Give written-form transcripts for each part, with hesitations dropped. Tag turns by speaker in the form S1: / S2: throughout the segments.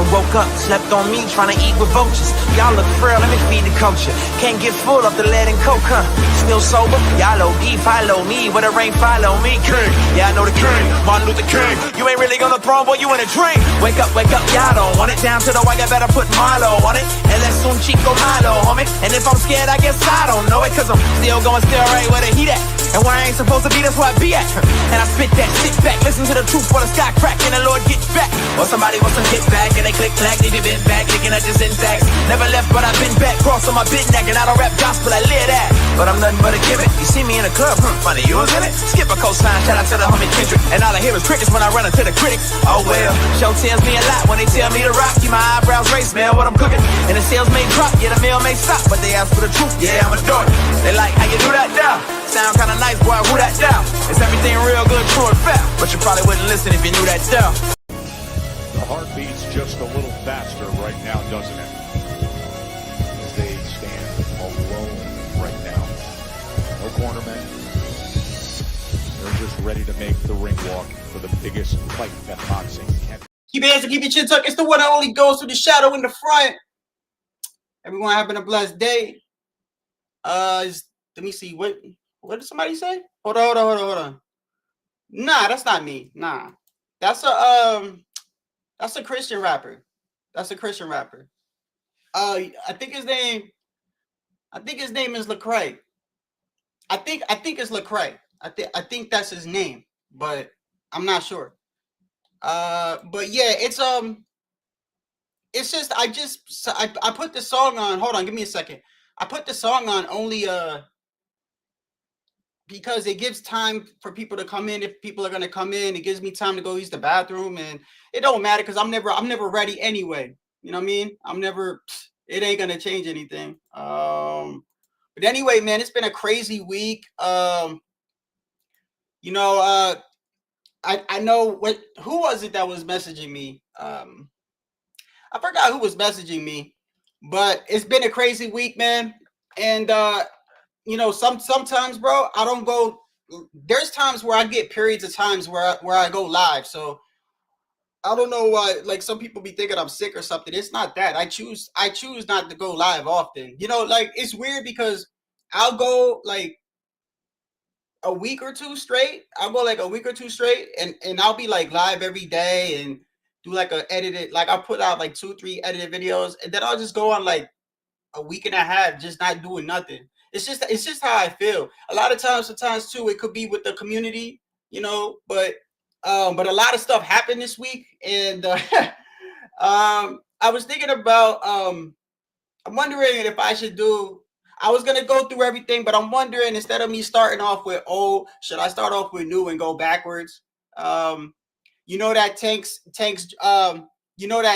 S1: done woke up, slept on me, trying to eat with vultures. Y'all look frail, let me feed the culture. Can't get full of the lead and coke, huh? Still sober? Y'all OD, follow me. Where the rain follow me. King, yeah, I know the king. Martin Luther King. You ain't really on the throne, boy, you in a dream. Wake up, y'all don't want it. Down to the wire, better put Marlo on it. And let's soon Chico Milo, homie. And if I'm scared, I guess I don't know it. Cause I'm still going still right where the heat at. And where I ain't supposed to be, that's where I be at. And I spit that, sit back, listen to the truth while the sky crack and the Lord get back. Or somebody wants some get back and they click clack, leave it bent back, looking at the syntax. Never left, but I've been back, cross on my big neck, and I don't rap gospel, I live that. But I'm nothing but a gimmick. You see me in the club, funny, you was in it. Skip a cosign, shout out to the homie Kendrick. And all I hear is crickets when I run into the critics. Oh well, show tells me a lot when they tell me to rock. Keep my eyebrows raised, man, what I'm cooking. And the sales may drop, yeah, the mail may stop, but they ask for the truth, yeah, I'm a dork. They like, how you do that now? Sound kinda nice, boy, who that down? Is everything real good, true and fair? But you probably wouldn't listen if you knew that down.
S2: The heartbeat's just a little faster right now, doesn't it? As they stand alone right now. No cornermen. They're just ready to make the ring walk for the biggest fight that boxing can.
S3: Keep your hands and keep your chin tucked. It's the one that only goes through the shadow in the front. Everyone having a blessed day. Let me see. What did somebody say? Hold on. Nah, that's not me. Nah. That's a Christian rapper. I think his name is Lecrae. I think it's Lecrae. I think that's his name, but I'm not sure. But yeah, it's just I put the song on. Hold on, give me a second. I put the song on only because it gives time for people to come in. If people are gonna come in, it gives me time to go use the bathroom, and it don't matter because I'm never ready anyway. You know what I mean? It ain't gonna change anything. But anyway, man, it's been a crazy week. I know who was it that was messaging me? I forgot who was messaging me, but it's been a crazy week, man. And sometimes, bro, I don't go. There's times where I get periods of times where I go live. So I don't know why. Like some people be thinking I'm sick or something. It's not that. I choose not to go live often. Like it's weird because I'll go like a week or two straight. And I'll be like live every day and do like I'll put out like 2-3 edited videos, and then I'll just go on like a week and a half just not doing nothing. It's just how I feel. A lot of times, sometimes too, it could be with the community, but a lot of stuff happened this week, and I was thinking about I'm wondering if I should do. I was gonna go through everything, but I'm wondering instead of me starting off with old, should I start off with new and go backwards? That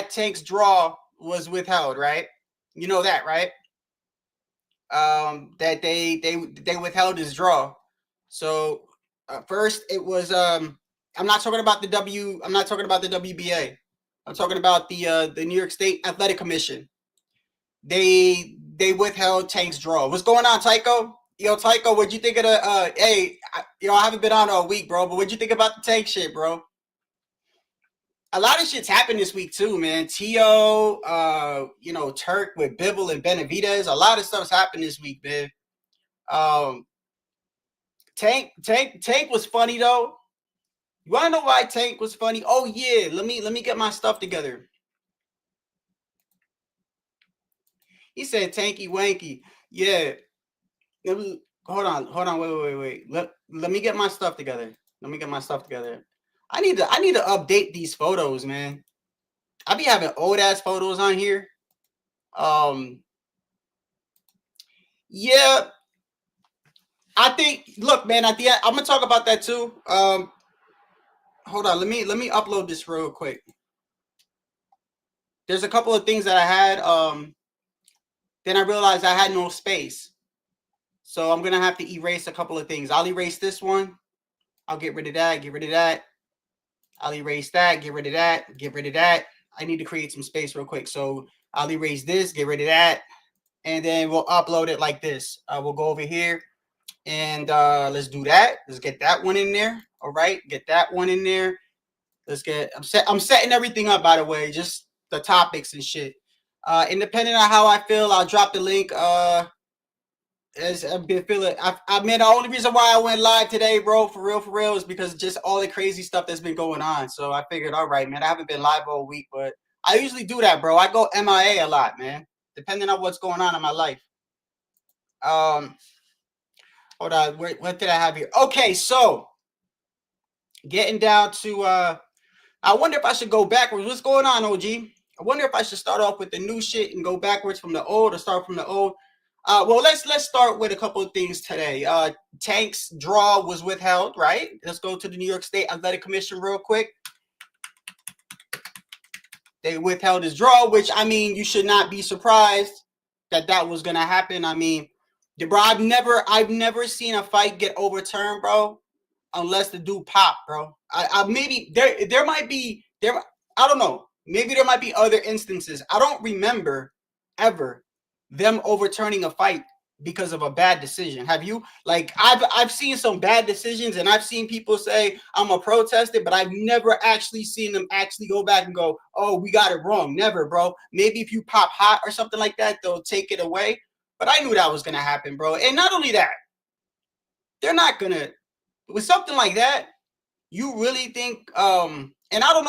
S3: Tank's draw was withheld, right? You know that, right? That they withheld his draw. So first it was I'm not talking about the WBA. I'm talking about the New York State Athletic Commission. They withheld Tank's draw. What's going on, Tycho? Yo, Tycho, what'd you think of the I haven't been on all week, bro, but what'd you think about the Tank shit, bro? A lot of shit's happened this week too, man. T.O., Turk with Bibble and Benavidez. A lot of stuff's happened this week, man. Tank was funny though. You wanna know why Tank was funny? Oh yeah, let me get my stuff together. He said Tanky Wanky. Yeah. Hold on, wait. Let me get my stuff together. I need to update these photos, man. I be having old ass photos on here. Yeah. I think, look, man, at the end, I'm gonna talk about that too. Hold on, let me upload this real quick. There's a couple of things that I had. Then I realized I had no space. So I'm gonna have to erase a couple of things. I'll erase this one. I'll get rid of that. I'll erase that, get rid of that. I need to create some space real quick. So I'll erase this, get rid of that, and then we'll upload it like this. We'll go over here and let's do that. Let's get that one in there. All right, get that one in there. I'm setting everything up, by the way. Just the topics and shit. And depending on how I feel, I'll drop the link. As I've been feeling, I mean, the only reason why I went live today, bro, for real, is because just all the crazy stuff that's been going on. So I figured, all right, man, I haven't been live all week, but I usually do that, bro. I go MIA a lot, man, depending on what's going on in my life. Hold on, what did I have here? Okay, so getting down to, I wonder if I should go backwards. What's going on, OG? I wonder if I should start off with the new shit and go backwards from the old, or start from the old. Well, let's start with a couple of things today. Tank's draw was withheld, right? Let's go to the New York State Athletic Commission real quick. They withheld his draw, which, I mean, you should not be surprised that was gonna happen. I mean, bro, I've never seen a fight get overturned, bro, unless the dude pop, bro. I maybe there might be I don't know. Maybe there might be other instances. I don't remember ever them overturning a fight because of a bad decision. Have you? Like, I've seen some bad decisions, and I've seen people say I'm gonna protest it, but I've never actually seen them actually go back and go, oh, we got it wrong. Never, bro. Maybe if you pop hot or something like that, they'll take it away. But I knew that was gonna happen, bro. And not only that, they're not gonna, with something like that, you really think, and I don't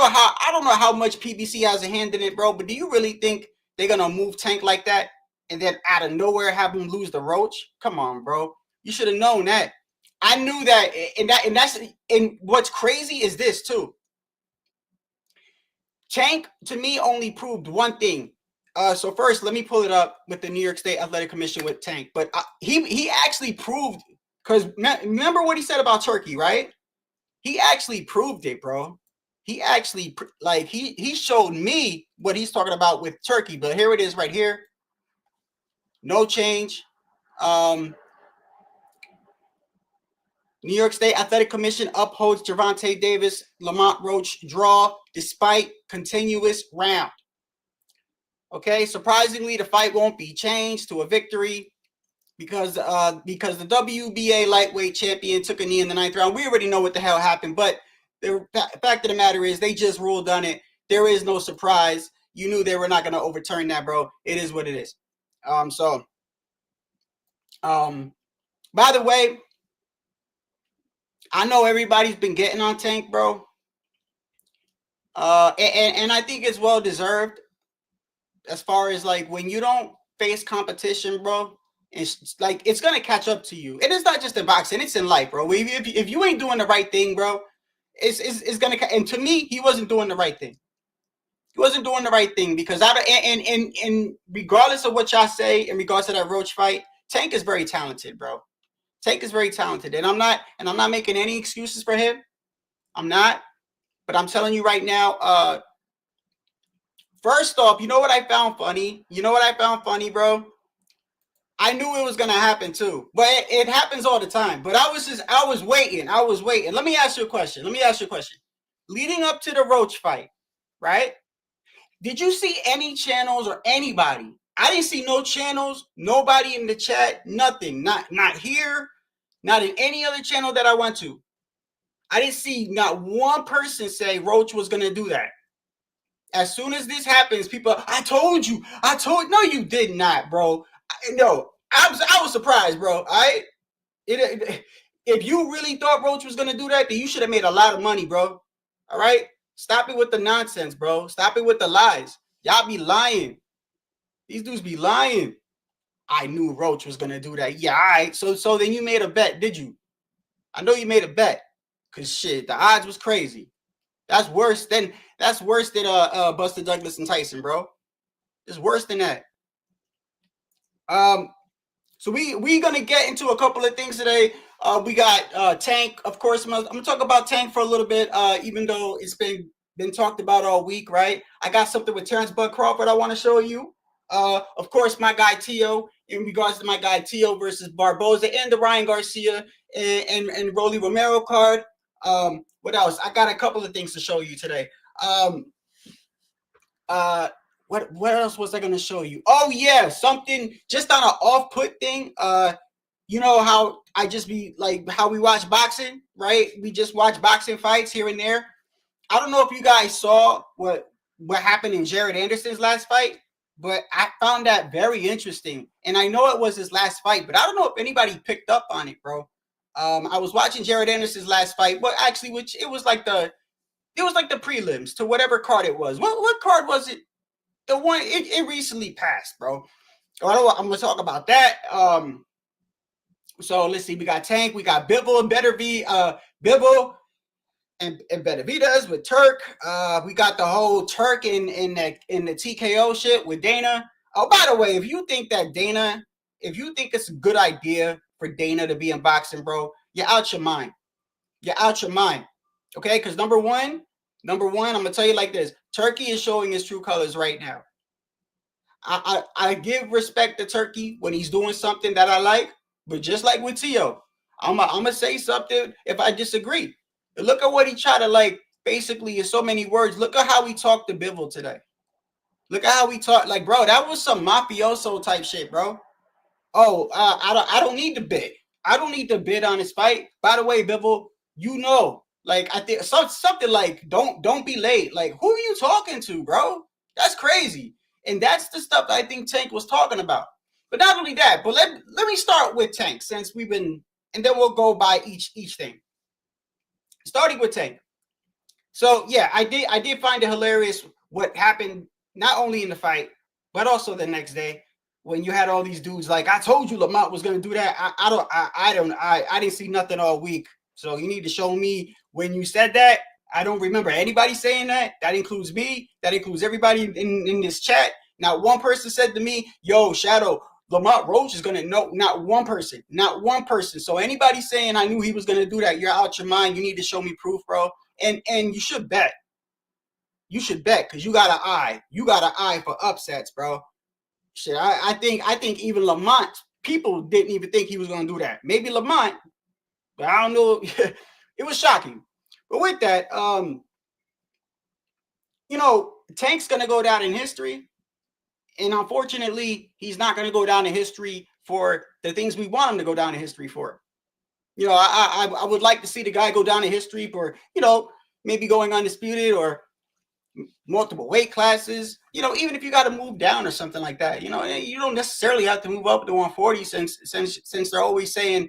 S3: know how much PBC has a hand in it, bro, but do you really think they're gonna move Tank like that and then out of nowhere have him lose the Roach? Come on, bro. You should have known that. I knew that, and what's crazy is this too. Tank, to me, only proved one thing. So first, let me pull it up with the New York State Athletic Commission with Tank. But he actually proved, because remember what he said about Turkey, right? He actually proved it, bro. He actually, like, he showed me what he's talking about with Turkey. But here it is right here. No change. New York State Athletic Commission upholds Gervonta Davis, Lamont Roach draw despite continuous round. Okay, surprisingly, the fight won't be changed to a victory because the WBA lightweight champion took a knee in the 9th round. We already know what the hell happened, but the fact of the matter is they just ruled on it. There is no surprise. You knew they were not going to overturn that, bro. It is what it is. By the way, I know everybody's been getting on Tank, bro. And I think it's well deserved, as far as, like, when you don't face competition, bro, it's like, it's gonna catch up to you. And it's not just in boxing, it's in life, bro. If you ain't doing the right thing, bro, it's gonna, and to me, he wasn't doing the right thing. He wasn't doing the right thing, because and regardless of what y'all say in regards to that Roach fight, Tank is very talented, bro. Tank is very talented, and I'm not making any excuses for him. I'm not, but I'm telling you right now. First off, you know what I found funny? You know what I found funny, bro? I knew it was gonna happen too, but it happens all the time. But I was waiting. Let me ask you a question. Leading up to the Roach fight, right? Did you see any channels or anybody? I didn't see no channels, nobody in the chat, nothing. Not here, not in any other channel that I went to. I didn't see not one person say Roach was gonna do that. As soon as this happens, people, I told you. No, you did not, bro. No, I was surprised, bro. If you really thought Roach was gonna do that, then you should have made a lot of money, bro. All right, stop it with the nonsense, bro. Stop it with the lies. Y'all be lying. These dudes be lying. I knew Roach was gonna do that. Yeah, all right. So then you made a bet, did you? I know you made a bet, cause shit, the odds was crazy. That's worse than Buster Douglas and Tyson, bro. It's worse than that. So we gonna get into a couple of things today. We got Tank, of course. I'm gonna talk about Tank for a little bit, even though it's been talked about all week, right? I got something with Terrence Bud Crawford I want to show you. Of course, my guy Tio, in regards to my guy Tio versus Barboza, and the Ryan Garcia and Rolly Romero card. What else? I got a couple of things to show you today. What else was I gonna show you? Oh yeah, something just on an off-put thing. You know how I just be like how we watch boxing, right? We just watch boxing fights here and there. I don't know if you guys saw what what happened in Jared Anderson's last fight, but I found that very interesting. And I know it was his last fight, but I don't know if anybody picked up on it, bro. I was watching Jared Anderson's last fight, but actually, which it was like the prelims to whatever card it was. What card was it? The one it recently passed, bro. I'm gonna talk about that. So let's see. We got Tank, we got Bivol and Bivol and Benavidez with Turk. We got the whole Turk in the TKO shit with Dana. Oh, by the way, if you think it's a good idea for Dana to be in boxing, bro, you're out your mind. You're out your mind. Okay, because number one, I'm gonna tell you like this: Turkey is showing his true colors right now. I give respect to Turkey when he's doing something that I like, but just like with Tio, I'm gonna say something if I disagree. Look at what he tried to, like, basically in so many words. Look at how he talked to Bivol today. Look at how he talked, like, bro, that was some mafioso type shit, bro. Oh, I don't need to bid. I don't need to bid on his fight. By the way, Bivol, you know, like, I think something like don't be late. Like, who are you talking to, bro? That's crazy. And that's the stuff I think Tank was talking about. But not only that, but let me start with Tank, since we've been, and then we'll go by each thing. Starting with Tank. So yeah, I did find it hilarious what happened not only in the fight, but also the next day when you had all these dudes like, I told you Lamont was gonna do that. I didn't see nothing all week. So you need to show me when you said that. I don't remember anybody saying that. That includes me. That includes everybody in this chat. Not one person said to me, yo, Shadow, Lamont Roach is going to know. Not one person. Not one person. So anybody saying I knew he was going to do that, you're out your mind. You need to show me proof, bro. And you should bet. You should bet because you got an eye. You got an eye for upsets, bro. Shit, I think even Lamont, people didn't even think he was going to do that. Maybe Lamont, but I don't know. It was shocking. But with that, Tank's going to go down in history. And unfortunately, he's not going to go down in history for the things we want him to go down in history for. I would like to see the guy go down in history for, maybe going undisputed or multiple weight classes. Even if you got to move down or something like that, you don't necessarily have to move up to 140 since they're always saying,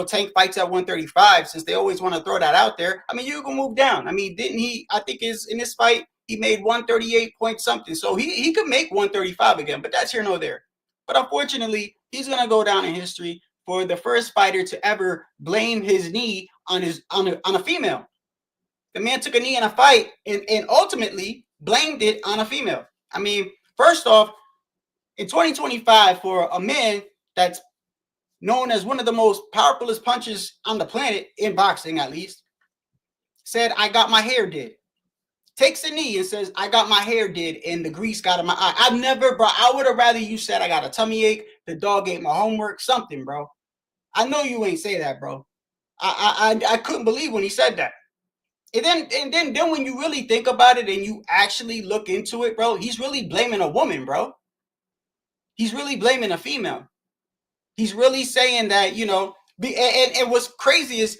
S3: Tank fights at 135, since they always want to throw that out there. I mean, you can move down. I mean, didn't he? I think in this fight, he made 138 point something. So he could make 135 again, but that's here nor there. But unfortunately, he's going to go down in history for the first fighter to ever blame his knee on a female. The man took a knee in a fight and ultimately blamed it on a female. I mean, first off, in 2025, for a man that's known as one of the most powerfulest punches on the planet, in boxing at least, said, I got my hair did. Takes a knee and says, I got my hair did and the grease got in my eye. I would have rather you said I got a tummy ache, the dog ate my homework, something, bro. I know you ain't say that, bro. I couldn't believe when he said that. And then when you really think about it and you actually look into it, bro, he's really blaming a woman, bro. He's really blaming a female. He's really saying that, and what's crazy is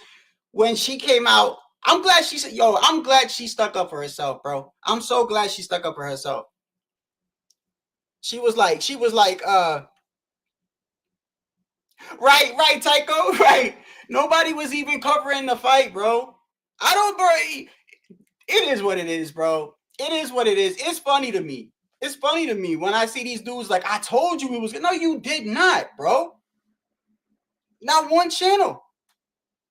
S3: when she came out, I'm glad she said, I'm glad she stuck up for herself, bro. I'm so glad she stuck up for herself. She was like, right, Tycho, right. Nobody was even covering the fight, bro. It is what it is, bro. It is what it is. It's funny to me. It's funny to me when I see these dudes like, I told you it was good. No, you did not, bro. Not one channel.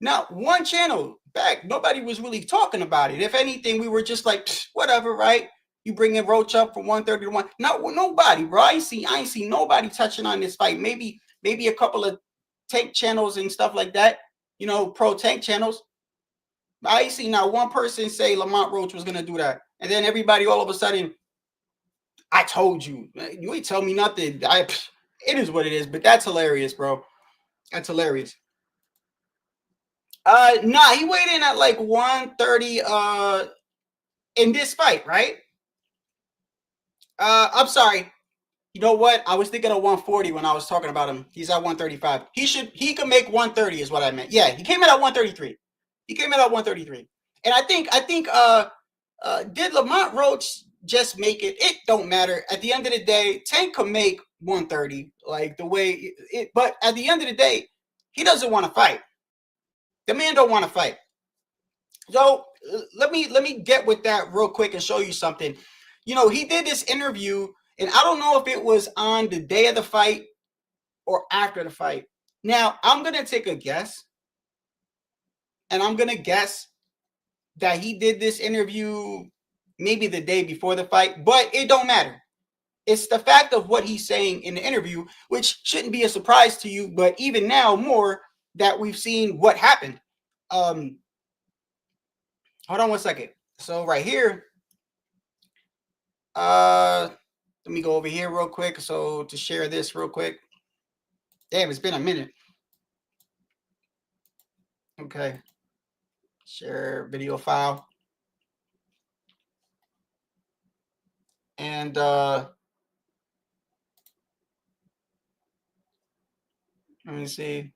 S3: Not one channel back. Nobody was really talking about it. If anything, we were just like, whatever, right? You bring in Roach up from 130 to 1. Nobody, bro. I ain't seen nobody touching on this fight. Maybe a couple of tank channels and stuff like that. Pro tank channels. I ain't seen not one person say Lamont Roach was gonna do that. And then everybody all of a sudden, I told you. You ain't tell me nothing. It is what it is, but that's hilarious, bro. That's hilarious. Nah, he weighed in at like 130 in this fight, right? I'm sorry. You know what? I was thinking of 140 when I was talking about him. He's at 135. He could make 130 is what I meant. Yeah, he came in at 133. He came in at 133. And I think did Lamont Roach just make it. It don't matter. At the end of the day, Tank can make 130, like the way it. But at the end of the day, he doesn't want to fight. The man don't want to fight. So let me get with that real quick and show you something. You know, he did this interview, and I don't know if it was on the day of the fight or after the fight. Now, I'm gonna take a guess, and I'm gonna guess that he did this interview maybe the day before the fight, but it don't matter. It's the fact of what he's saying in the interview, which shouldn't be a surprise to you, but even now more that we've seen what happened. Hold on one second. So right here, let me go over here real quick. So to share this real quick. Damn, it's been a minute. Okay. Share video file. And let me see.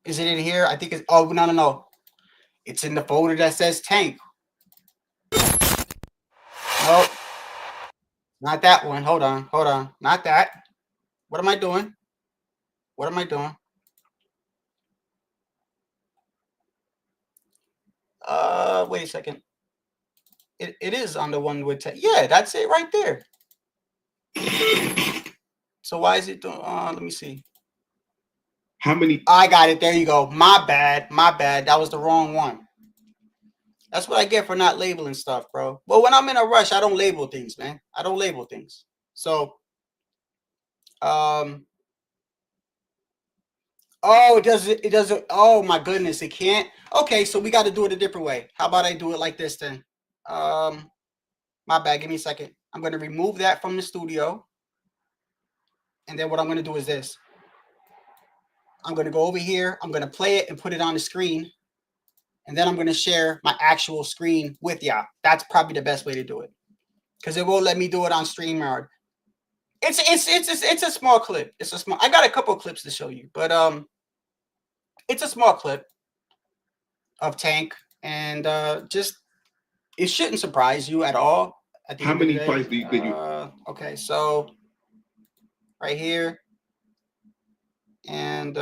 S3: Is it in here? I think it's, oh, no. It's in the folder that says Tank. Nope. Not that one. Hold on. Not that. What am I doing? Wait a second. It is on the one with Tank. Yeah, that's it right there. So why is it doing, let me see.
S4: How many?
S3: I got it. There you go. My bad. That was the wrong one. That's what I get for not labeling stuff, bro. Well, when I'm in a rush, I don't label things, man. I don't label things. So, oh, it doesn't. Oh my goodness, it can't. Okay, so we got to do it a different way. How about I do it like this then? My bad. Give me a second. I'm going to remove that from the studio. And then what I'm going to do is this. I'm going to go over here. I'm going to play it and put it on the screen. And then I'm going to share my actual screen with y'all. That's probably the best way to do it. Because it won't let me do it on StreamYard. It's a small clip. I got a couple clips to show you. But it's a small clip of Tank. And just, it shouldn't surprise you at all. At the
S4: How
S3: end of the
S4: many
S3: day.
S4: fights do you think you?
S3: Okay, so right here. And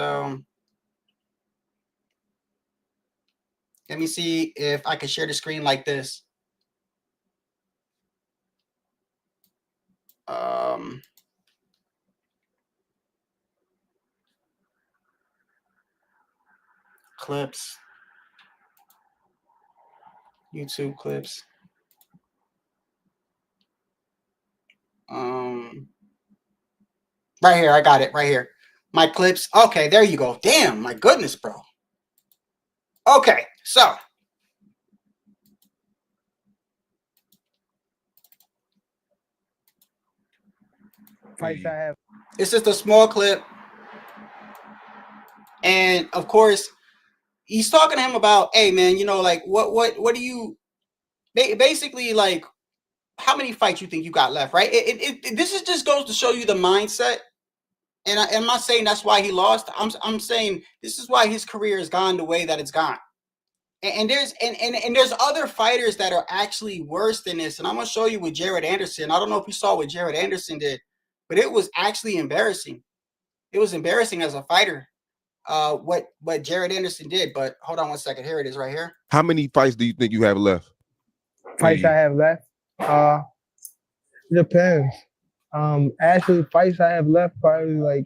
S3: let me see if I can share the screen like this. Clips. YouTube clips. Right here, I got it right here. My clips. Okay, there you go. Damn, my goodness, bro. Okay, so
S5: fights I have.
S3: it's just a small clip. And of course, he's talking to him about, hey man, you know, like what do you basically like how many fights you think you got left, right? This just goes to show you the mindset. And I'm not saying that's why he lost. I'm saying this is why his career has gone the way that it's gone. And there's other fighters that are actually worse than this. And I'm gonna show you with Jared Anderson. I don't know if you saw what Jared Anderson did, but it was actually embarrassing. It was embarrassing as a fighter, what Jared Anderson did. But hold on one second. Here it is right here.
S4: How many fights do you think you have left?
S5: Fights I have left. Depends. Actually, fights I have left probably like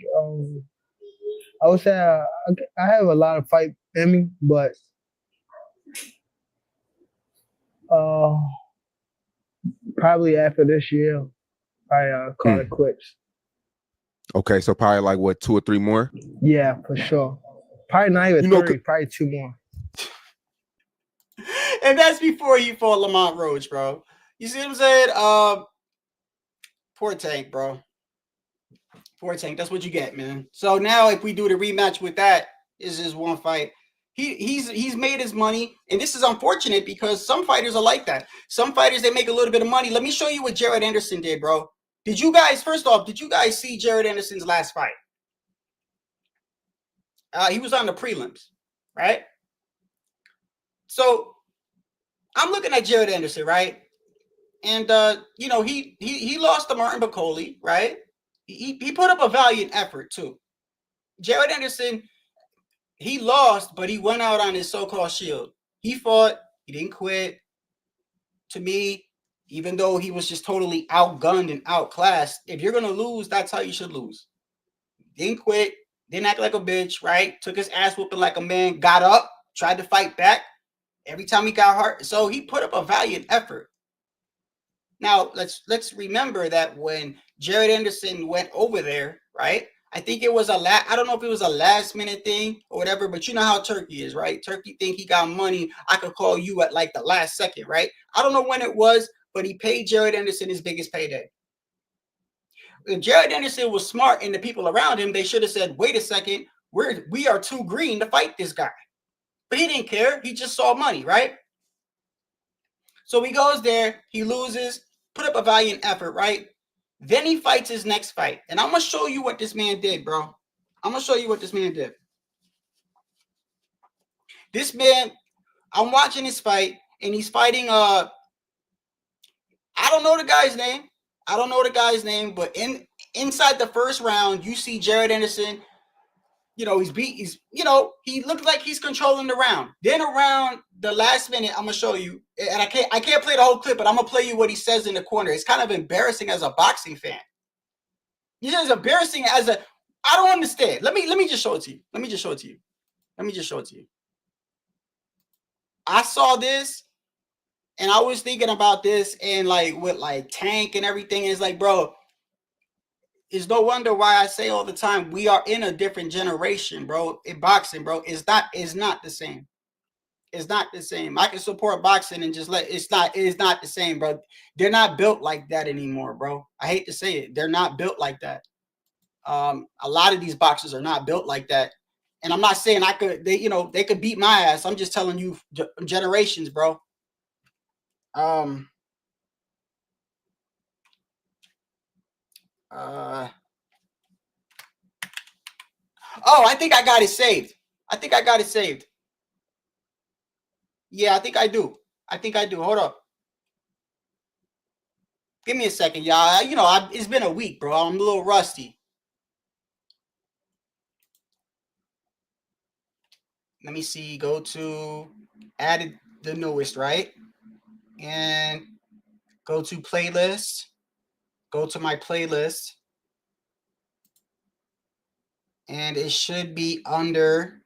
S5: I would say I have a lot of fight in me, but probably after this year, I call it quits.
S4: Okay, so probably like what, 2 or 3 more?
S5: Yeah, for sure. Probably not even 3, probably 2 more.
S3: And that's before you fought Lamont Roach, bro. You see what I'm saying? Poor Tank, bro. Poor Tank. That's what you get, man. So now if we do the rematch with that, is just one fight. He's made his money, and this is unfortunate because some fighters are like that. Some fighters, they make a little bit of money. Let me show you what Jared Anderson did, bro. Did you guys, first off, did you guys see Jared Anderson's last fight? He was on the prelims, right? So I'm looking at Jared Anderson, right? And you know, he lost to Martin Bacoli, right? He put up a valiant effort too. Jared Anderson, he lost, but he went out on his so-called shield. He fought, he didn't quit. To me, even though he was just totally outgunned and outclassed, if you're gonna lose, that's how you should lose. Didn't quit, didn't act like a bitch, right? Took his ass whooping like a man, got up, tried to fight back. Every time he got hurt, so he put up a valiant effort. Now let's remember that when Jared Anderson went over there, right? I think it was I don't know if it was a last minute thing or whatever, but you know how Turkey is, right? Turkey think he got money. I could call you at like the last second, right? I don't know when it was, but he paid Jared Anderson his biggest payday. If Jared Anderson was smart and the people around him, they should have said, wait a second, we are too green to fight this guy. But he didn't care. He just saw money, right? So he goes there, he loses, put up a valiant effort, right? Then he fights his next fight. And I'm going to show you what this man did, bro. I'm going to show you what this man did. This man, I'm watching his fight, and he's fighting, I don't know the guy's name. I don't know the guy's name, but inside the first round, you see Jared Anderson, you know, he looks like he's controlling the round. Then around the last minute, I'm gonna show you, and I can't play the whole clip, but I'm gonna play you what he says in the corner. It's kind of embarrassing as a boxing fan. It's just embarrassing I don't understand. Let me just show it to you. Let me just show it to you. I saw this, and I was thinking about this, and like with like Tank and everything, and it's like, bro, it's no wonder why I say all the time, we are in a different generation, bro. In boxing, bro, it's not the same. It's not the same. I can support boxing and just it's not the same, bro. They're not built like that anymore, bro. I hate to say it. They're not built like that. A lot of these boxers are not built like that. And I'm not saying they could beat my ass. I'm just telling you generations, bro. Oh, I think I got it saved. Yeah, I think I do. Hold up. Give me a second, y'all. You know, it's been a week, bro. I'm a little rusty. Let me see. Go to added the newest, right? And go to playlist. Go to my playlist. And it should be under.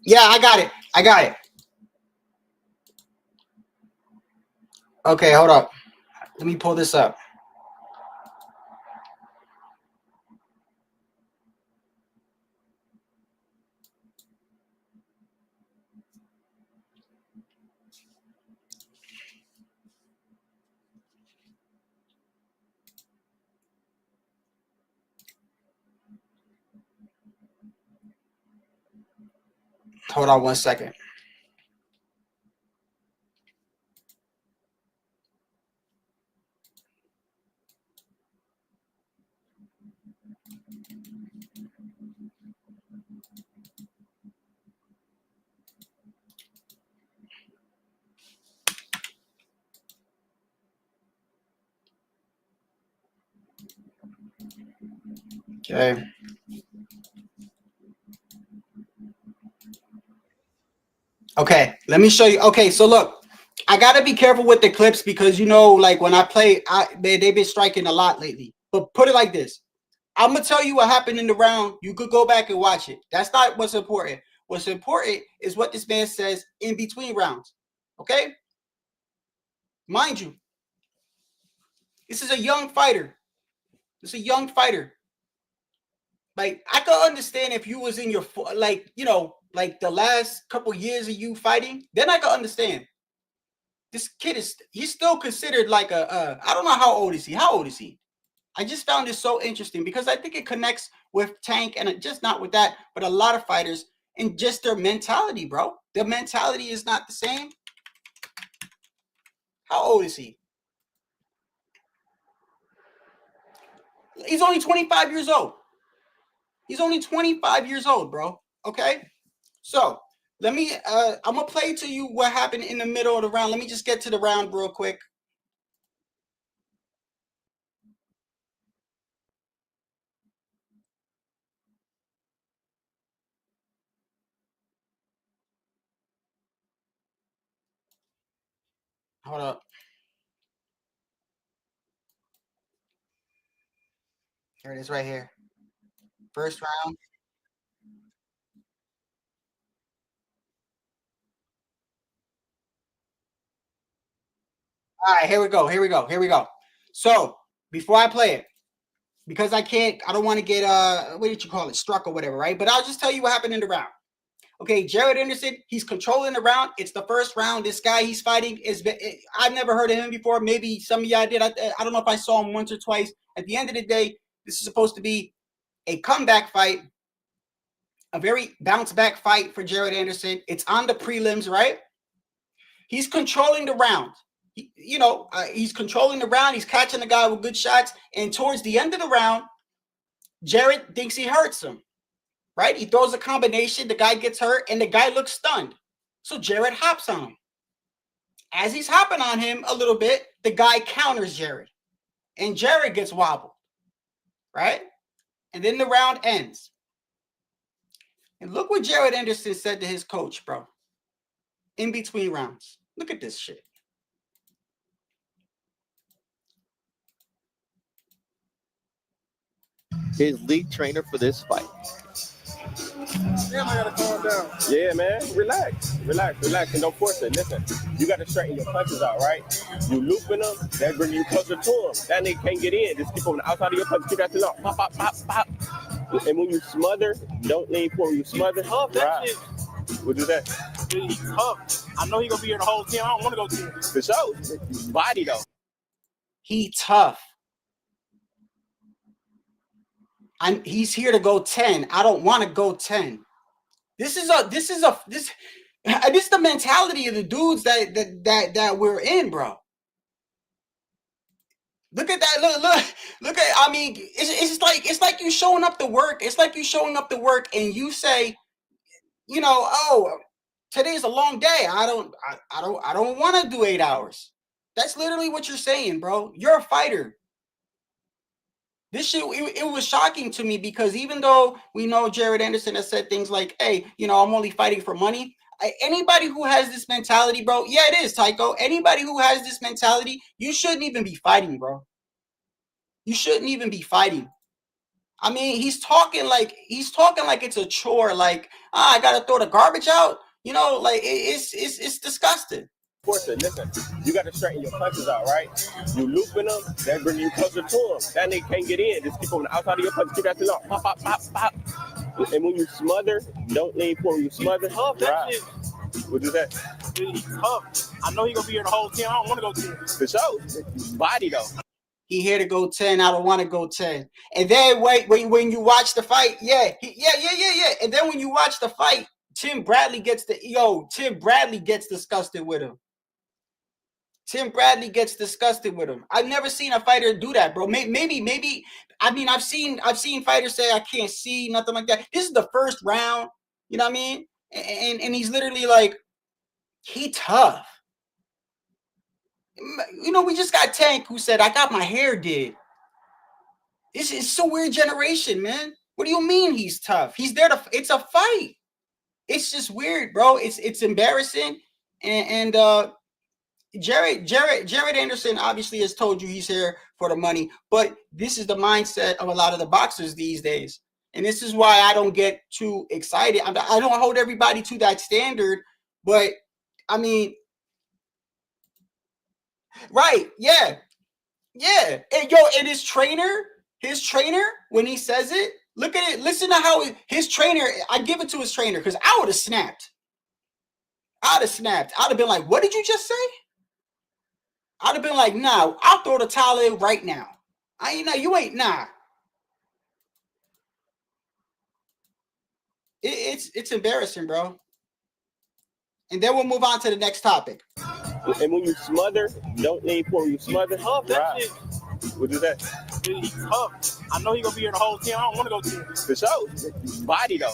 S3: Yeah, I got it. Okay, hold up. Let me pull this up. Hold on 1 second. Okay. Okay, let me show you. Okay, so look, I gotta be careful with the clips because you know, like when I play, they've been striking a lot lately. But put it like this: I'm gonna tell you what happened in the round. You could go back and watch it. That's not what's important. What's important is what this man says in between rounds. Okay, mind you, this is a young fighter. Like I could understand if you was in your like the last couple years of you fighting, then I could understand. This kid he's still considered like I don't know how old is he? I just found this so interesting because I think it connects with Tank and just not with that, but a lot of fighters and just their mentality, bro. Their mentality is not the same. How old is he? He's only 25 years old. He's only 25 years old, bro. Okay? So, let me, I'm going to play to you what happened in the middle of the round. Let me just get to the round real quick. Hold up. Here it is right here. First round. All right, here we go. Here we go. Here we go. So, before I play it, because I don't want to get what did you call it, struck or whatever, right? But I'll just tell you what happened in the round. Okay, Jared Anderson, he's controlling the round. It's the first round. This guy he's fighting I've never heard of him before. Maybe some of y'all did. I don't know if I saw him once or twice. At the end of the day, this is supposed to be a comeback fight, a very bounce back fight for Jared Anderson. It's on the prelims, right? He's controlling the round. He's controlling the round. He's catching the guy with good shots. And towards the end of the round, Jared thinks he hurts him, right? He throws a combination. The guy gets hurt, and the guy looks stunned. So Jared hops on him. As he's hopping on him a little bit, the guy counters Jared. And Jared gets wobbled, right? And then the round ends. And look what Jared Anderson said to his coach, bro, in between rounds. Look at this shit.
S6: His league trainer for this fight.
S7: Damn, I gotta calm down.
S8: Yeah, man. Relax, and don't force it. Listen, you gotta straighten your punches out, right? You looping them, that bring you closer to him. That nigga can't get in. Just keep on the outside of your punch. Keep that thing up. Pop, pop, pop, pop. And when you smother, don't lean forward. You smother.
S7: Tough, that shit.
S8: What is that?
S7: Dude, he's tough. I know he's gonna be here the whole team. I don't want to go to him.
S8: For sure. Body though.
S3: He tough. He's here to go 10. I don't want to go 10. This is the mentality of the dudes that we're in, bro. Look at that. Look at, I mean, it's like you showing up to work. It's like you showing up to work and you say, oh, today's a long day. I don't want to do 8 hours. That's literally what you're saying, bro. You're a fighter. This shit, it was shocking to me because even though we know Jared Anderson has said things like, hey, I'm only fighting for money. Anybody who has this mentality, bro, yeah, it is, Tycho. Anybody who has this mentality, you shouldn't even be fighting, bro. You shouldn't even be fighting. I mean, he's talking like it's a chore, like, I gotta throw the garbage out. Like it's disgusting.
S8: Listen, you got to straighten your punches out, right? You looping them, that bring you closer to him. That nigga can't get in. Just keep on the outside of your punch. Keep that thing up. Pop, pop, pop, pop. And when you smother, don't lean forward. You smother.
S7: Tough, that shit.
S8: What is that?
S7: Dude, he's tough. I know he's gonna be here the whole team. I don't want to go to him.
S8: For sure. Body though.
S3: He here to go 10. I don't want to go 10. And then when you watch the fight, yeah. And then when you watch the fight, Tim Bradley gets disgusted with him. Tim Bradley gets disgusted with him. I've never seen a fighter do that, bro. Maybe. I mean, I've seen fighters say I can't see, nothing like that. This is the first round. You know what I mean? And he's literally like, he tough. We just got Tank who said, I got my hair did. It's so weird generation, man. What do you mean he's tough? He's there it's a fight. It's just weird, bro. It's embarrassing. And Jared Anderson obviously has told you he's here for the money, but this is the mindset of a lot of the boxers these days. And this is why I don't get too excited. I don't hold everybody to that standard, but I mean, right. Yeah. And his trainer, when he says it, look at it. Listen to how his trainer, I give it to his trainer because I would have snapped. I'd have been like, what did you just say? I'd have been like, nah, I'll throw the towel in right now. You ain't, nah. It's embarrassing, bro. And then we'll move on to the next topic.
S8: And when you smother, don't lean forward. You smother.
S7: Tough, that shit.
S8: What'd you say?
S7: He's tough. I know he's gonna be here the whole 10. I don't want to go 10.
S8: For sure. Body though.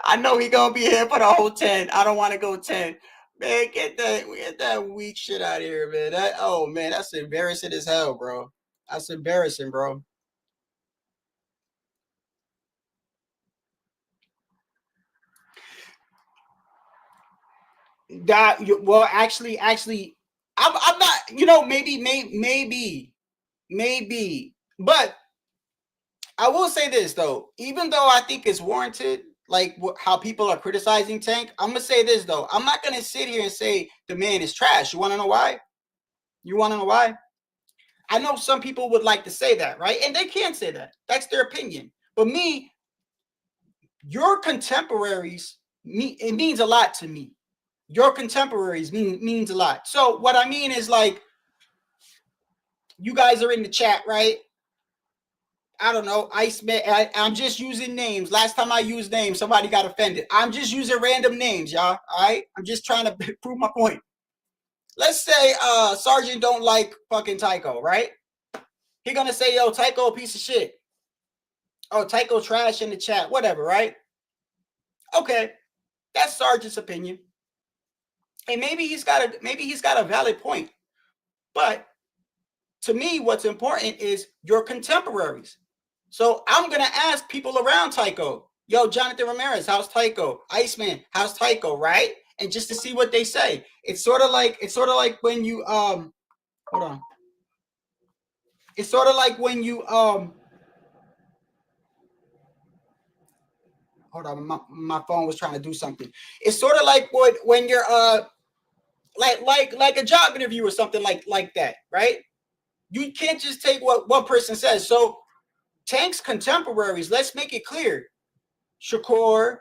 S3: I know he gonna be here for the whole 10. I don't want to go 10. Man, get that weak shit out of here, man. That's embarrassing as hell, bro. That's embarrassing, bro. Actually, I'm not. Maybe. But I will say this though. Even though I think it's warranted, like how people are criticizing Tank, I'm gonna say this though. I'm not gonna sit here and say the man is trash. You want to know why? I know some people would like to say that, right? And they can say that. That's their opinion. But me, your contemporaries, it means a lot to me. Your contemporaries means a lot. So what I mean is, like, you guys are in the chat, right? I don't know, Iceman. I'm just using names. Last time I used names, somebody got offended. I'm just using random names, y'all. All right? I'm just trying to prove my point. Let's say Sergeant don't like fucking Tycho, right? He gonna say, yo, Tycho a piece of shit. Oh, Tycho trash in the chat, whatever, right? Okay, that's Sergeant's opinion. And maybe he's got a valid point. But to me, what's important is your contemporaries. So I'm gonna ask people around Tycho, yo, Jonathan Ramirez, how's Tycho? Iceman, how's Tycho, right? And just to see what they say. It's sort of like when you hold on. It's sort of like when you hold on, my phone was trying to do something. It's sort of like when you're like a job interview or something like that, right? You can't just take what one person says. So Tank's contemporaries, let's make it clear. Shakur,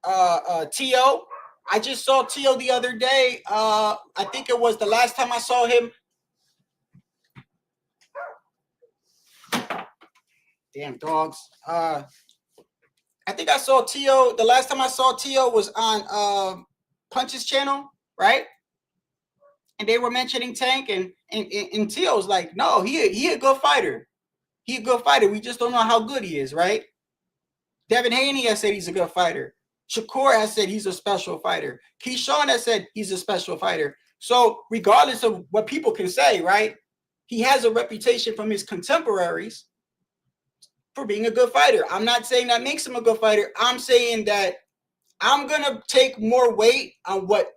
S3: T.O. I just saw T.O. the other day. I think it was the last time I saw him. Damn dogs. I think I saw T.O. The last time I saw T.O. was on Punch's channel, right? And they were mentioning Tank, and T.O.'s like, no, he a good fighter. He a good fighter. We just don't know how good he is, right? Devin Haney has said he's a good fighter. Shakur has said he's a special fighter. Keyshawn has said he's a special fighter. So regardless of what people can say, right, he has a reputation from his contemporaries for being a good fighter. I'm not saying that makes him a good fighter. I'm saying that I'm going to take more weight on what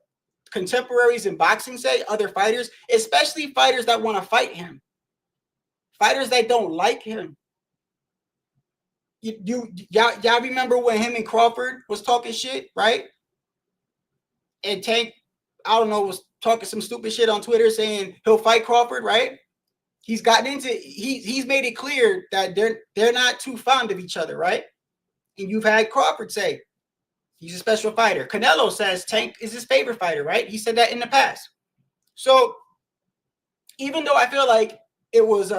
S3: contemporaries in boxing say, other fighters, especially fighters that want to fight him. Fighters that don't like him. Y'all remember when him and Crawford was talking shit, right? And Tank, I don't know, was talking some stupid shit on Twitter saying he'll fight Crawford, right? He's gotten into he's made it clear that they're not too fond of each other, right? And you've had Crawford say he's a special fighter. Canelo says Tank is his favorite fighter, right? He said that in the past. So even though I feel like it was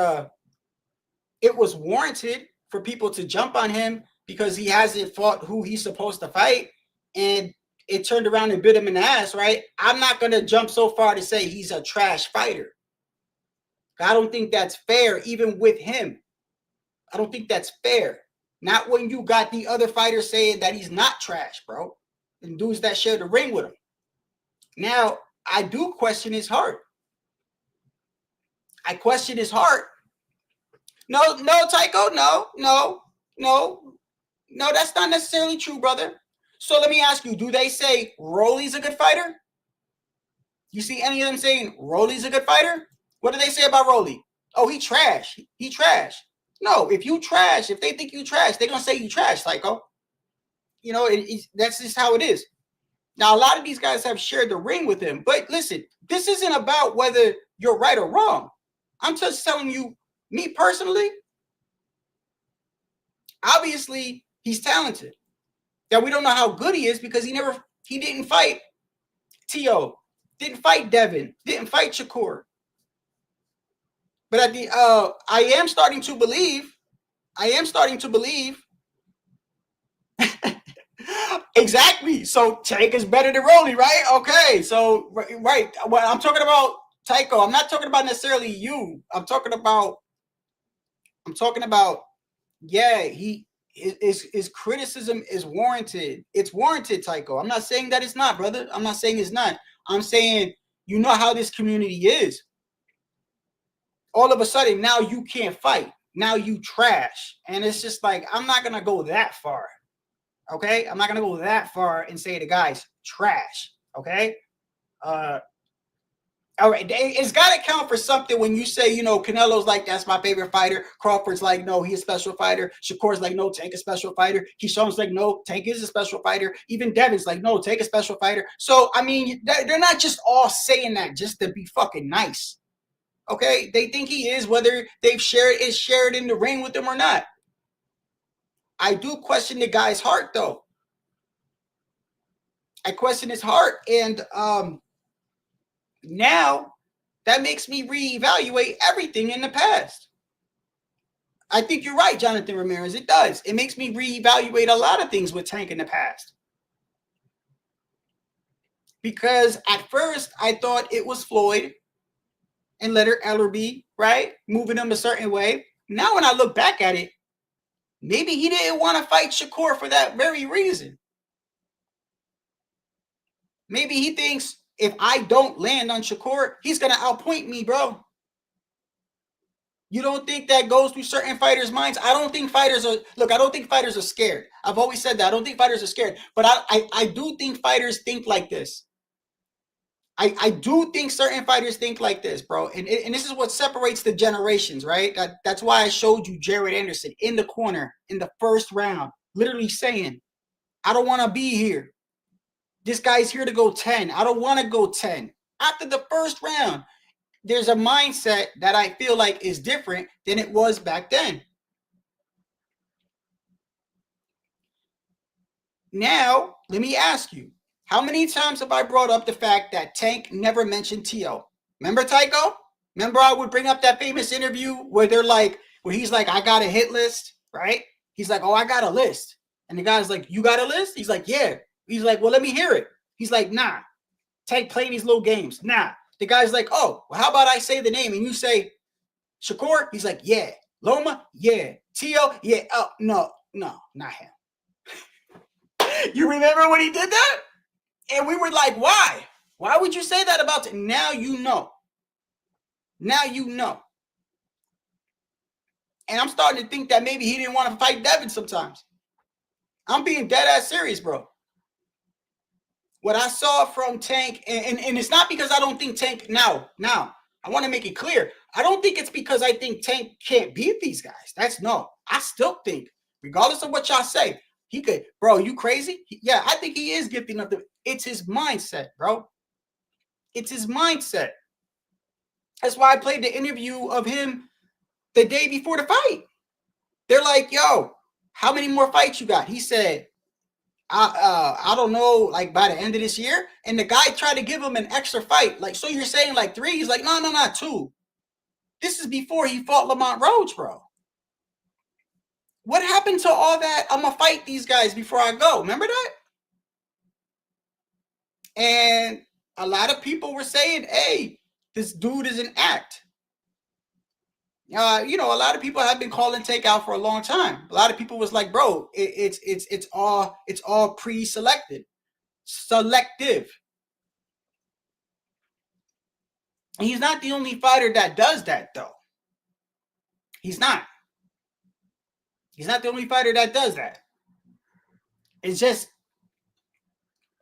S3: warranted for people to jump on him because he hasn't fought who he's supposed to fight, and it turned around and bit him in the ass, right? I'm not going to jump so far to say he's a trash fighter. I don't think that's fair, even with him. I don't think that's fair. Not when you got the other fighters saying that he's not trash, bro. And dudes that share the ring with him. Now, I do question his heart. I question his heart. No, Tycho, no, that's not necessarily true, brother. So let me ask you, do they say Rolly's a good fighter? You see any of them saying Rolly's a good fighter? What do they say about Rolly? Oh, he trash. He trash. No, if they think you trash, they're going to say you trash, Tycho. You know, that's just how it is. Now, a lot of these guys have shared the ring with him. But listen, this isn't about whether you're right or wrong. I'm just telling you, me personally, obviously, he's talented. Now, we don't know how good he is because he didn't fight T.O., didn't fight Devin, didn't fight Shakur. But at the I am starting to believe. Exactly. So Tank is better than Rolly, right? Okay. So right. Well, I'm talking about Tycho, I'm not talking about necessarily you. I'm talking about, yeah, his criticism is warranted. It's warranted, Tycho. I'm not saying that it's not, brother. I'm not saying it's not. I'm saying, you know how this community is. All of a sudden, now you can't fight. Now you trash. And it's just like, I'm not going to go that far. Okay? I'm not going to go that far and say the guy's trash. Okay? All right, it's got to count for something when you say, you know, Canelo's like, that's my favorite fighter. Crawford's like, no, he's a special fighter. Shakur's like, no, Tank is a special fighter. Keyshawn's like, no, Tank is a special fighter. Even Devin's like, no, Tank is a special fighter. So, I mean, they're not just all saying that just to be fucking nice. Okay? They think he is, whether they've shared in the ring with them or not. I do question the guy's heart, though. I question his heart. And, now, that makes me reevaluate everything in the past. I think you're right, Jonathan Ramirez. It does. It makes me reevaluate a lot of things with Tank in the past. Because at first, I thought it was Floyd and Leonard Ellerbe, right? Moving him a certain way. Now, when I look back at it, maybe he didn't want to fight Shakur for that very reason. Maybe he thinks, if I don't land on Shakur, he's going to outpoint me, bro. You don't think that goes through certain fighters' minds? I don't think fighters are, look, I don't think fighters are scared. I've always said that. I don't think fighters are scared. But I do think fighters think like this. I do think certain fighters think like this, bro. And this is what separates the generations, right? That's why I showed you Jared Anderson in the corner in the first round, literally saying, I don't want to be here. This guy's here to go 10. I don't want to go 10. After the first round, there's a mindset that I feel like is different than it was back then. Now, let me ask you, how many times have I brought up the fact that Tank never mentioned T.O.? Remember, Tycho? Remember I would bring up that famous interview where he's like, I got a hit list, right? He's like, oh, I got a list. And the guy's like, you got a list? He's like, yeah. He's like, well, let me hear it. He's like, nah. Tank playing these little games. Nah. The guy's like, oh, well, how about I say the name and you say Shakur? He's like, yeah. Loma? Yeah. T.O.? Yeah. Oh, no, not him. You remember when he did that? And we were like, why? Why would you say that about it? Now you know. Now you know. And I'm starting to think that maybe he didn't want to fight Devin sometimes. I'm being dead ass serious, bro. What I saw from Tank, and it's not because I don't think Tank, now, I want to make it clear. I don't think it's because I think Tank can't beat these guys. I still think, regardless of what y'all say, he could, bro, you crazy? Yeah, I think he is gifted enough. It's his mindset, bro. It's his mindset. That's why I played the interview of him the day before the fight. They're like, yo, how many more fights you got? He said, I don't know, like by the end of this year. And the guy tried to give him an extra fight. Like, so you're saying like 3? He's like, no, 2. This is before he fought Lamont Roach, bro. What happened to all that? I'm going to fight these guys before I go. Remember that? And a lot of people were saying, hey, this dude is an act. A lot of people have been calling Tank out for a long time. A lot of people was like, bro, it's all pre-selected, selective. And he's not the only fighter that does that, though. He's not. He's not the only fighter that does that. It's just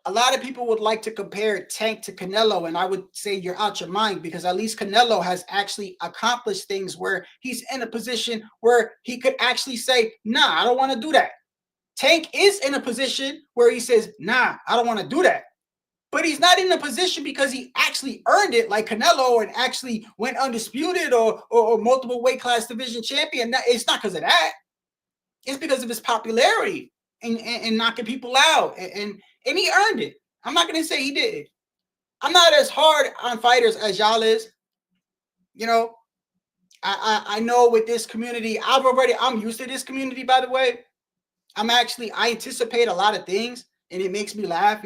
S3: a lot of people would like to compare Tank to Canelo, and I would say you're out your mind, because at least Canelo has actually accomplished things where he's in a position where he could actually say, nah, I don't want to do that. Tank is in a position where he says, nah, I don't want to do that. But he's not in a position because he actually earned it like Canelo and actually went undisputed or multiple weight class division champion. It's not because of that. It's because of his popularity and knocking people out. And he earned it. I'm not going to say he did. I'm not as hard on fighters as y'all is. I know with this community, I'm used to this community, by the way. I anticipate a lot of things and it makes me laugh,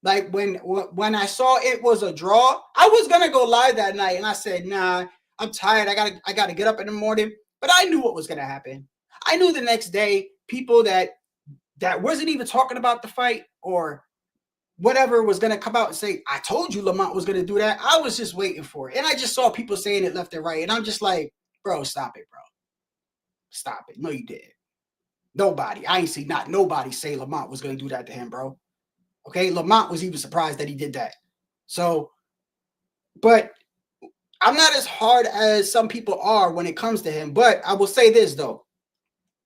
S3: Like when I saw it was a draw, I I was gonna go live that night, and I said, nah, I'm tired. I gotta get up in the morning. But I knew what was gonna happen. I knew the next day, people that wasn't even talking about the fight or whatever was gonna come out and say, I told you Lamont was gonna do that. I was just waiting for it. And I just saw people saying it left and right. And I'm just like, bro, stop it, bro. Stop it. No, you didn't. Nobody. I ain't see not nobody say Lamont was gonna do that to him, bro. Okay, Lamont was even surprised that he did that. So, but I'm not as hard as some people are when it comes to him. But I will say this, though.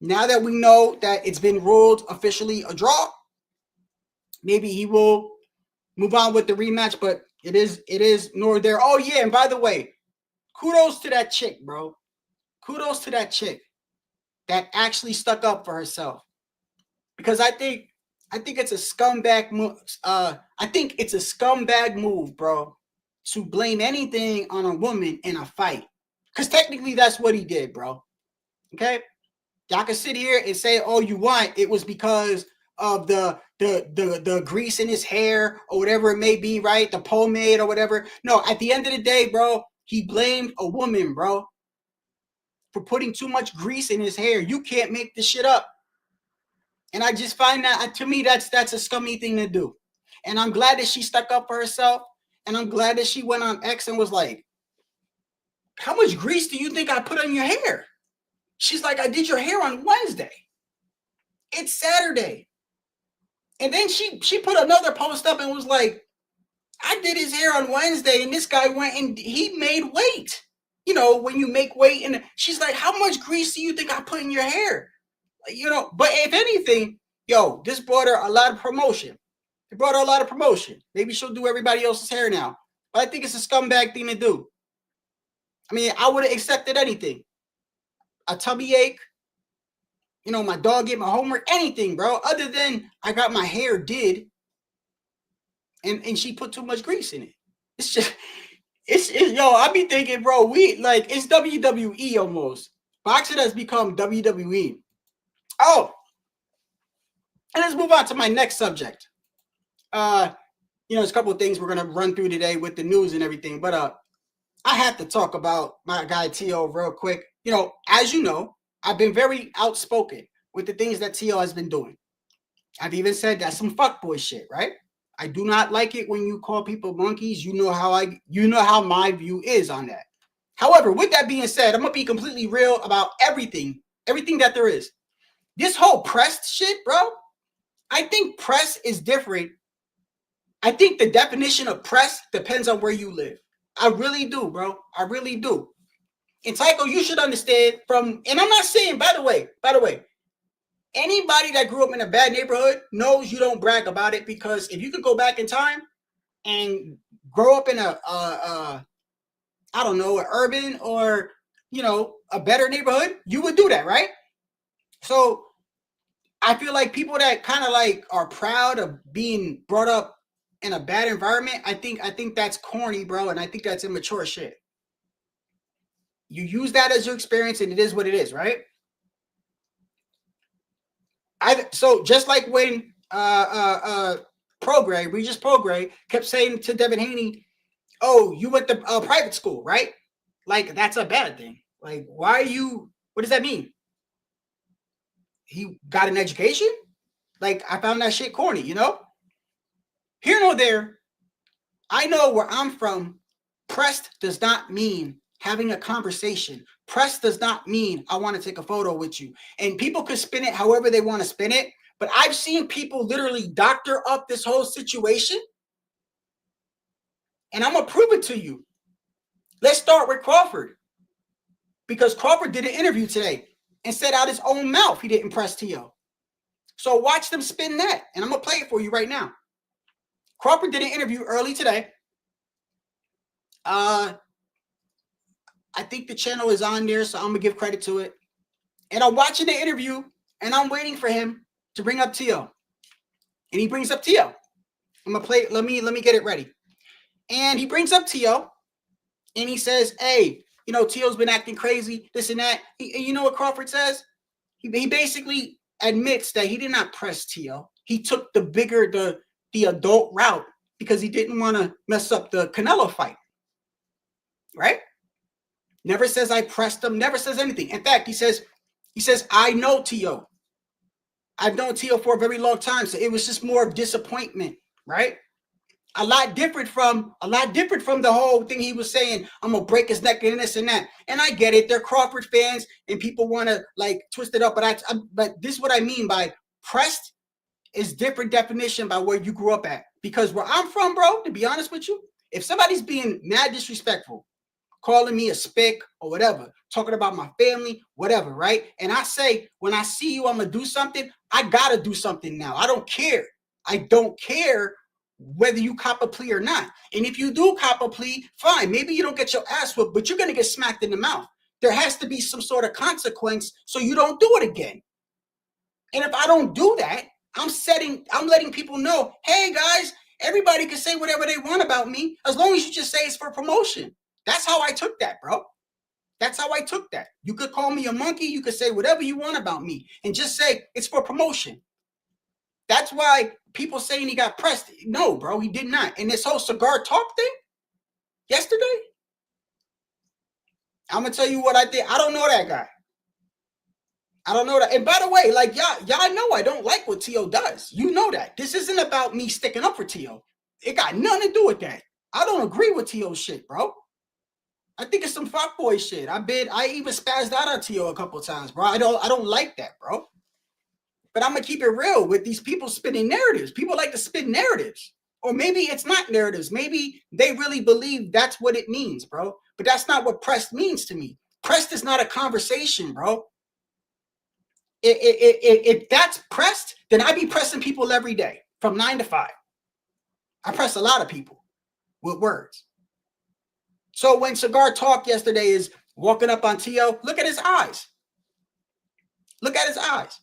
S3: Now that we know that it's been ruled officially a draw, maybe he will move on with the rematch, but it is nor there. Oh, yeah, and by the way, kudos to that chick, bro. Kudos to that chick that actually stuck up for herself. Because I think it's a scumbag move. I think it's a scumbag move, bro, to blame anything on a woman in a fight. Because technically that's what he did, bro. Okay? Y'all can sit here and say all you want. It was because of the grease in his hair or whatever it may be, right? The pomade or whatever. No, at the end of the day, bro, he blamed a woman, bro, for putting too much grease in his hair. You can't make this shit up. And I just find that, to me, that's a scummy thing to do. And I'm glad that she stuck up for herself. And I'm glad that she went on X and was like, how much grease do you think I put on your hair? She's like, I did your hair on Wednesday. It's Saturday. And then she put another post up and was like, I did his hair on Wednesday, and this guy went and he made weight. You know, when you make weight, and she's like, how much grease do you think I put in your hair? You know, but if anything, yo, this brought her a lot of promotion. It brought her a lot of promotion. Maybe she'll do everybody else's hair now. But I think it's a scumbag thing to do. I mean, I would have accepted anything. A tummy ache, you know, my dog get my homework, anything, bro. Other than I got my hair did, and she put too much grease in it. It's just, it's yo, I be thinking, bro, we like it's WWE almost. Boxing has become WWE. Oh, and let's move on to my next subject. You know, there's a couple of things we're gonna run through today with the news and everything, but I have to talk about my guy T.O. real quick. You know, as you know, I've been very outspoken with the things that T.O. has been doing. I've even said that's some fuckboy shit, right? I do not like it when you call people monkeys. You know how my view is on that. However, with that being said, I'm gonna be completely real about everything that there is. This whole pressed shit, bro, I think press is different. I think the definition of press depends on where you live. I really do, bro. I really do. And Tycho, you should understand and I'm not saying, by the way, anybody that grew up in a bad neighborhood knows you don't brag about it, because if you could go back in time and grow up in I don't know, an urban or, you know, a better neighborhood, you would do that, right? So I feel like people that kind of like are proud of being brought up in a bad environment, I think that's corny, bro, and I think that's immature shit. You use that as your experience, and it is what it is, right? So just like when Regis Prograis kept saying to Devin Haney, "Oh, you went to private school, right? Like that's a bad thing. Like, why are you? What does that mean? He got an education? Like, I found that shit corny, you know? Here nor there. I know where I'm from. Pressed does not mean having a conversation. Press does not mean I want to take a photo with you. And people could spin it however they want to spin it. But I've seen people literally doctor up this whole situation. And I'm going to prove it to you. Let's start with Crawford. Because Crawford did an interview today and said out his own mouth he didn't press T.O. So watch them spin that. And I'm going to play it for you right now. Crawford did an interview early today. I think the channel is on there, so I'm gonna give credit to it. And I'm watching the interview, and I'm waiting for him to bring up T.O. And he brings up T.O. I'm gonna play. Let me get it ready. And he brings up T.O. and he says, "Hey, you know, T.O.'s been acting crazy, this and that." And you know what Crawford says? He basically admits that he did not press T.O. He took the adult route because he didn't want to mess up the Canelo fight. right? Never says I pressed him, never says anything. In fact, he says, I know T.O. I've known T.O. for a very long time, so it was just more of disappointment, right? A lot different from the whole thing he was saying, I'm gonna break his neck and this and that. And I get it, they're Crawford fans and people want to like twist it up, but but this is what I mean by pressed is different definition by where you grew up at. Because where I'm from, bro, to be honest with you, if somebody's being mad disrespectful, calling me a spick or whatever, talking about my family, whatever, right? And I say, when I see you, I'm gonna do something. I gotta do something now. I don't care. I don't care whether you cop a plea or not. And if you do cop a plea, fine. Maybe you don't get your ass whooped, but you're gonna get smacked in the mouth. There has to be some sort of consequence so you don't do it again. And if I don't do that, I'm letting people know, hey guys, everybody can say whatever they want about me as long as you just say it's for promotion. That's how I took that, bro. That's how I took that. You could call me a monkey. You could say whatever you want about me and just say it's for promotion. That's why people saying he got pressed. No, bro, he did not. And this whole cigar talk thing yesterday, I'm going to tell you what I did. I don't know that guy. I don't know that. And by the way, like y'all know I don't like what T.O. does. You know that. This isn't about me sticking up for T.O. It got nothing to do with that. I don't agree with T.O. shit, bro. I think it's some fuckboy shit. I even spazzed out on T.O. a couple times, bro. I don't like that, bro. But I'm gonna keep it real with these people spinning narratives. People like to spin narratives. Or maybe it's not narratives. Maybe they really believe that's what it means, bro. But that's not what pressed means to me. Pressed is not a conversation, bro. If that's pressed, then I be pressing people every day from 9 to 5. I press a lot of people with words. So when Cigar Talk yesterday is walking up on T.O., look at his eyes. Look at his eyes.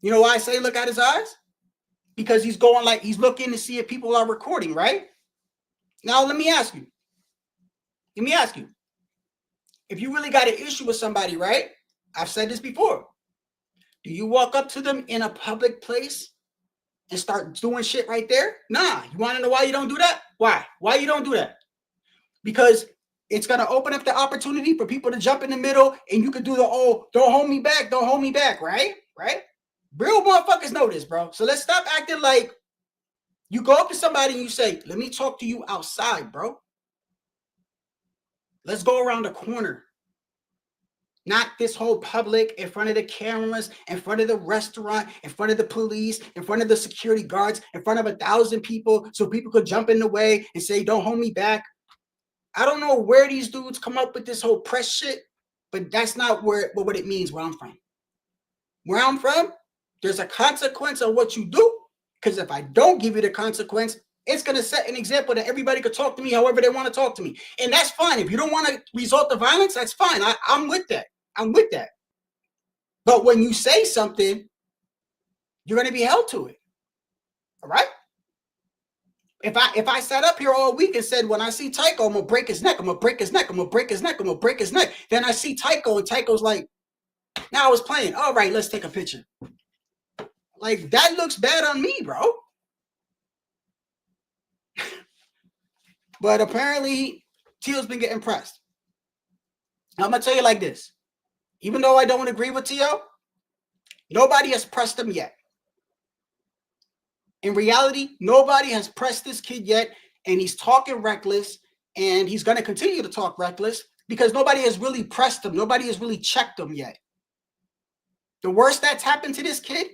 S3: You know why I say look at his eyes? Because he's going like he's looking to see if people are recording, right? Now let me ask you. If you really got an issue with somebody, right? I've said this before. Do you walk up to them in a public place and start doing shit right there? Nah. You want to know why you don't do that? Why? Why you don't do that? Because it's going to open up the opportunity for people to jump in the middle and you could do the, oh, don't hold me back, right? Right? Real motherfuckers know this, bro. So let's stop acting like you go up to somebody and you say, let me talk to you outside, bro. Let's go around the corner. Not this whole public, in front of the cameras, in front of the restaurant, in front of the police, in front of the security guards, in front of 1,000 people, so people could jump in the way and say, don't hold me back. I don't know where these dudes come up with this whole press shit, but that's not what it means where I'm from. Where I'm from, there's a consequence of what you do, because if I don't give you the consequence, it's going to set an example that everybody could talk to me however they want to talk to me. And that's fine. If you don't want to resort to violence, that's fine. I'm with that. But when you say something, you're going to be held to it. All right? If I sat up here all week and said, when I see Tycho, I'm going to break his neck. I'm going to break his neck. I'm going to break his neck. I'm going to break his neck. Then I see Tycho and Tycho's like, now I was playing. All right, let's take a picture. Like, that looks bad on me, bro. But apparently, T.O.'s been getting pressed. I'm going to tell you like this. Even though I don't agree with T.O., nobody has pressed him yet. In reality, nobody has pressed this kid yet, and he's talking reckless, and he's going to continue to talk reckless because nobody has really pressed him. Nobody has really checked him yet. The worst that's happened to this kid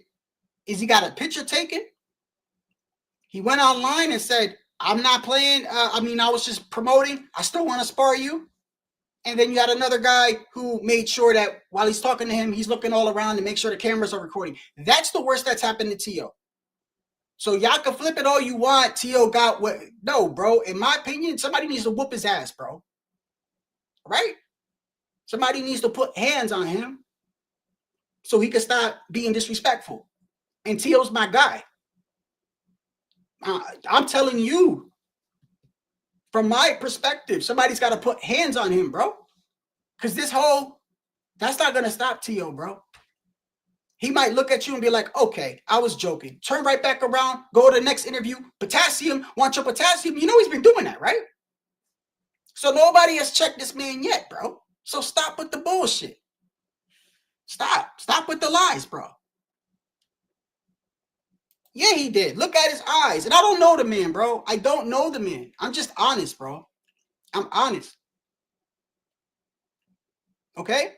S3: is he got a picture taken. He went online and said, I'm not playing. I was just promoting. I still want to spar you. And then you got another guy who made sure that while he's talking to him, he's looking all around to make sure the cameras are recording. That's the worst that's happened to T.O. So y'all can flip it all you want. T.O. got what? No, bro. In my opinion, somebody needs to whoop his ass, bro. Right? Somebody needs to put hands on him so he can stop being disrespectful. And T.O.'s my guy. I'm telling you, from my perspective, somebody's got to put hands on him, bro. Because that's not going to stop T.O., bro. He might look at you and be like, okay, I was joking. Turn right back around, go to the next interview. Potassium, want your potassium? You know he's been doing that, right? So nobody has checked this man yet, bro. So stop with the bullshit. Stop with the lies, bro. Yeah, he did. Look at his eyes. And I don't know the man, bro. I don't know the man. I'm just honest, bro. I'm honest. Okay?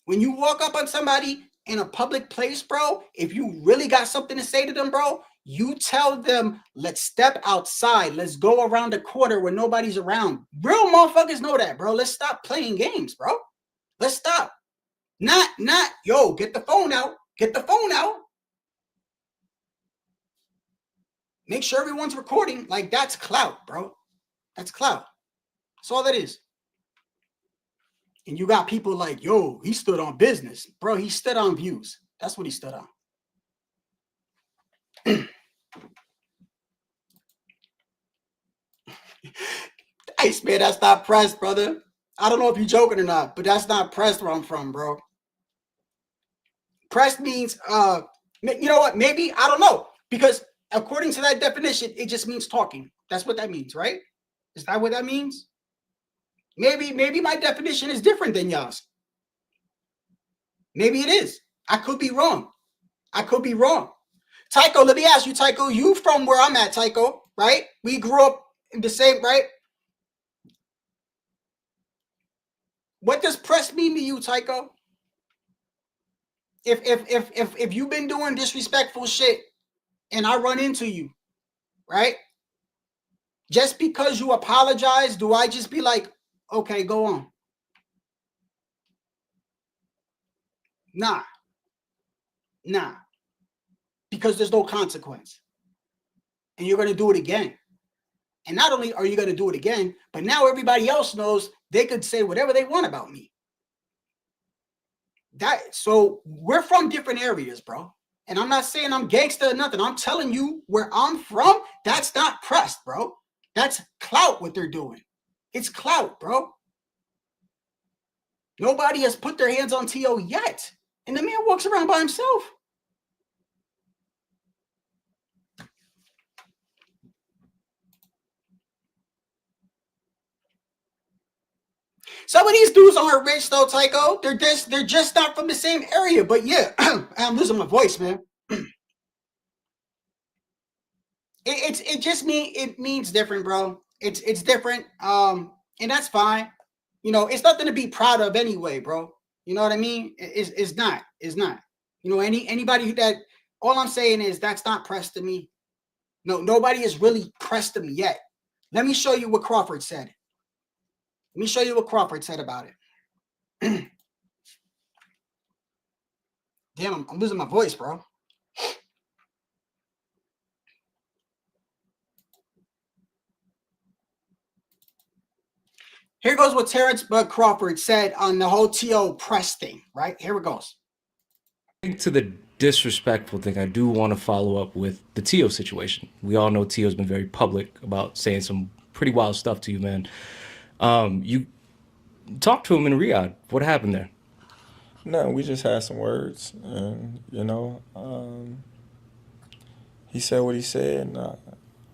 S3: When you walk up on somebody in a public place, bro, if you really got something to say to them, bro, you tell them, let's step outside. Let's go around the corner where nobody's around. Real motherfuckers know that, bro. Let's stop playing games, bro. Let's stop. Not, yo, get the phone out. Get the phone out. Make sure everyone's recording. Like, that's clout, bro. That's clout. That's all that is. And you got people like, yo, he stood on business. Bro, he stood on views. That's what he stood on. Ice, man, that's not pressed, brother. I don't know if you're joking or not, but that's not pressed where I'm from, bro. Pressed means, you know what? Maybe, I don't know. Because according to that definition, it just means talking. That's what that means, right? Is that what that means? Maybe my definition is different than y'all's. Maybe it is. I could be wrong. I could be wrong. Tycho, let me ask you, Tycho, you from where I'm at, Tycho, right? We grew up in the same, right? What does press mean to you, Tycho? If you've been doing disrespectful shit and I run into you, right? Just because you apologize, do I just be like, okay, go on? Nah. Because there's no consequence. And you're going to do it again. And not only are you going to do it again, but now everybody else knows they could say whatever they want about me. So we're from different areas, bro. And I'm not saying I'm gangster or nothing. I'm telling you where I'm from, that's not pressed, bro. That's clout what they're doing. It's clout, bro. Nobody has put their hands on T.O. yet. And the man walks around by himself. Some of these dudes aren't rich though, Tycho. They're just not from the same area. But yeah, I'm losing my voice, man. It means different, bro. It's different. And that's fine. You know, it's nothing to be proud of anyway, bro. You know what I mean? It's not. You know, anybody that, all I'm saying is that's not pressed to me. No, nobody has really pressed them yet. Let me show you what Crawford said. Let me show you what Crawford said about it. Damn, I'm losing my voice, bro. Here goes what Terrence Bud Crawford said on the whole T.O. press thing, right? Here it goes.
S9: To the disrespectful thing, I do want to follow up with the T.O. situation. We all know T.O.'s been very public about saying some pretty wild stuff to you, man. You talked to him in Riyadh. What happened there?
S10: No, we just had some words, and you know, he said what he said, and